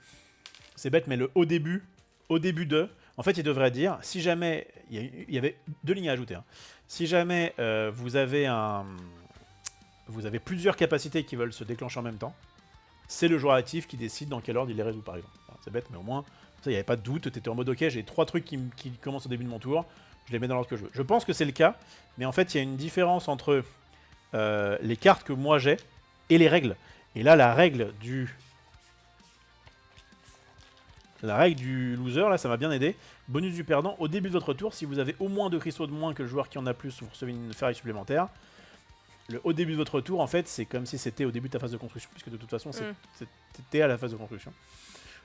c'est bête, mais au début de... En fait, il devrait dire, si jamais... Il y avait 2 lignes à ajouter. Hein. Si jamais vous avez plusieurs capacités qui veulent se déclencher en même temps, c'est le joueur actif qui décide dans quel ordre il les résout, par exemple. C'est bête, mais au moins, il n'y avait pas de doute. Tu étais en mode, ok, j'ai 3 trucs qui commencent au début de mon tour, je les mets dans l'ordre que je veux. Je pense que c'est le cas, mais en fait, il y a une différence entre les cartes que moi j'ai et les règles. Et là, la règle du loser, là, ça m'a bien aidé. Bonus du perdant, au début de votre tour, si vous avez au moins 2 cristaux de moins que le joueur qui en a plus, vous recevez une ferraille supplémentaire. le au début de votre tour, en fait, c'est comme si c'était au début de ta phase de construction, puisque de toute façon, c'était à la phase de construction.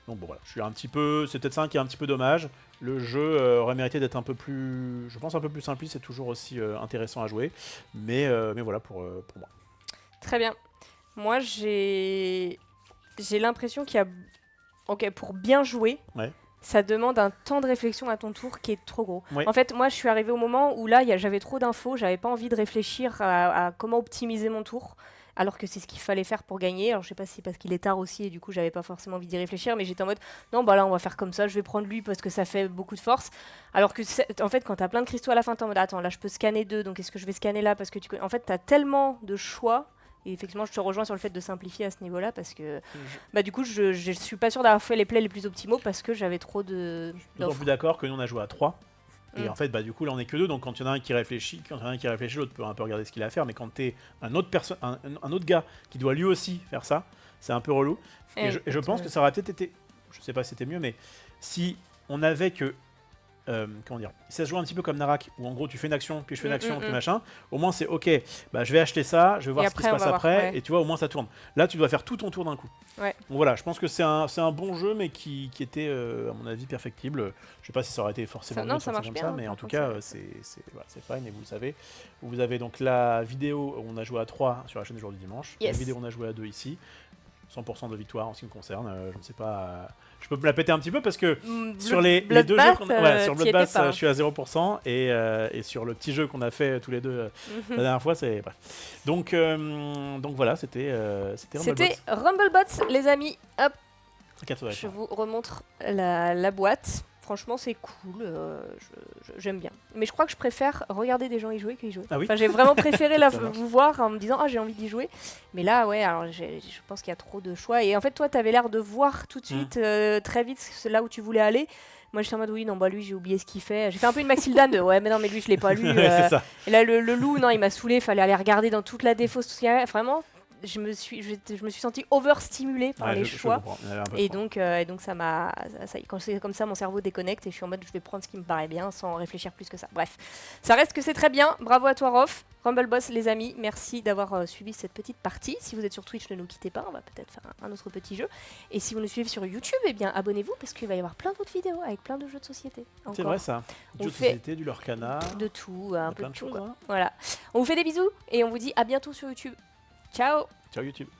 Donc bon, voilà, je suis un petit peu, c'est peut-être ça qui est un petit peu dommage. Le jeu aurait mérité d'être un peu plus, je pense un peu plus simpliste, c'est toujours aussi intéressant à jouer, mais voilà pour moi. Très bien. Moi, j'ai l'impression qu'il y a... Ok, pour bien jouer, Ouais. ça demande un temps de réflexion à ton tour qui est trop gros. Ouais. En fait, moi, je suis arrivée au moment où là, j'avais trop d'infos, j'avais pas envie de réfléchir à comment optimiser mon tour, alors que c'est ce qu'il fallait faire pour gagner. Alors, je sais pas si c'est parce qu'il est tard aussi, et du coup, j'avais pas forcément envie d'y réfléchir, mais j'étais en mode, non, bah là, on va faire comme ça, je vais prendre lui parce que ça fait beaucoup de force. Alors que, en fait, quand t'as plein de cristaux à la fin, t'es en mode, attends, là, je peux scanner 2, donc est-ce que je vais scanner là parce que en fait, t'as tellement de choix. Et effectivement, je te rejoins sur le fait de simplifier à ce niveau-là parce que, bah, du coup, je suis pas sûre d'avoir fait les plays les plus optimaux parce que j'avais trop de. D'autant plus d'accord que nous on a joué à 3. Et Mm. en fait, bah, du coup, là on est que 2, donc quand il y en a un qui réfléchit, l'autre peut un peu regarder ce qu'il a à faire, mais quand t'es un autre gars qui doit lui aussi faire ça, c'est un peu relou. Et je pense que ça aurait peut-être été, je sais pas si c'était mieux, mais si on avait que. Comment dire, ça se joue un petit peu comme Narak où en gros tu fais une action puis je fais une action puis machin, au moins c'est ok, bah je vais acheter ça, je vais voir ce qui se passe après et tu vois au moins ça tourne. Là tu dois faire tout ton tour d'un coup. Ouais. Donc voilà, je pense que c'est un bon jeu mais qui était à mon avis perfectible. Je sais pas si ça aurait été forcément mieux ça marche comme bien, ça, mais en tout cas c'est fine et vous le savez. Vous avez donc la vidéo où on a joué à 3 sur la chaîne du jour du dimanche, la vidéo où on a joué à 2 ici. 100% de victoire en ce qui me concerne, je ne sais pas, je peux me la péter un petit peu parce que sur les deux jeux sur Bloodbath je suis à 0% et sur le petit jeu qu'on a fait tous les deux la dernière fois c'est bref. Donc voilà, c'était Rumblebots les amis. Hop, je vous vous remontre la boîte. Franchement, c'est cool, j'aime bien. Mais je crois que je préfère regarder des gens y jouer qu'y jouer. Ah oui, enfin, j'ai vraiment préféré vous voir en me disant « Ah, j'ai envie d'y jouer ». Mais là, ouais, alors je pense qu'il y a trop de choix. Et en fait, toi, tu avais l'air de voir tout de suite, très vite, là où tu voulais aller. Moi, j'étais en mode « Oui, non, bah lui, j'ai oublié ce qu'il fait ». J'ai fait un peu une Maxildan de « Ouais, mais non, mais lui, je l'ai pas lu ». Et là, le loup, non, il m'a saoulé, il fallait aller regarder dans toute la défausse, tout ce qu'il y avait. Vraiment, je me suis sentie overstimulée par les choix et donc quand c'est comme ça mon cerveau déconnecte et je suis en mode je vais prendre ce qui me paraît bien sans réfléchir plus que ça. Bref, ça reste que c'est très bien. Bravo à toi Rof. Rumbleboss les amis, merci d'avoir suivi cette petite partie. Si vous êtes sur Twitch, ne nous quittez pas, on va peut-être faire un autre petit jeu. Et si vous nous suivez sur YouTube, eh bien abonnez-vous parce qu'il va y avoir plein d'autres vidéos avec plein de jeux de société. C'est vrai ça. Du jeu de société, du Lorcana, de tout, un peu plein de choses. Voilà. On vous fait des bisous et on vous dit à bientôt sur YouTube. Ciao. Ciao YouTube.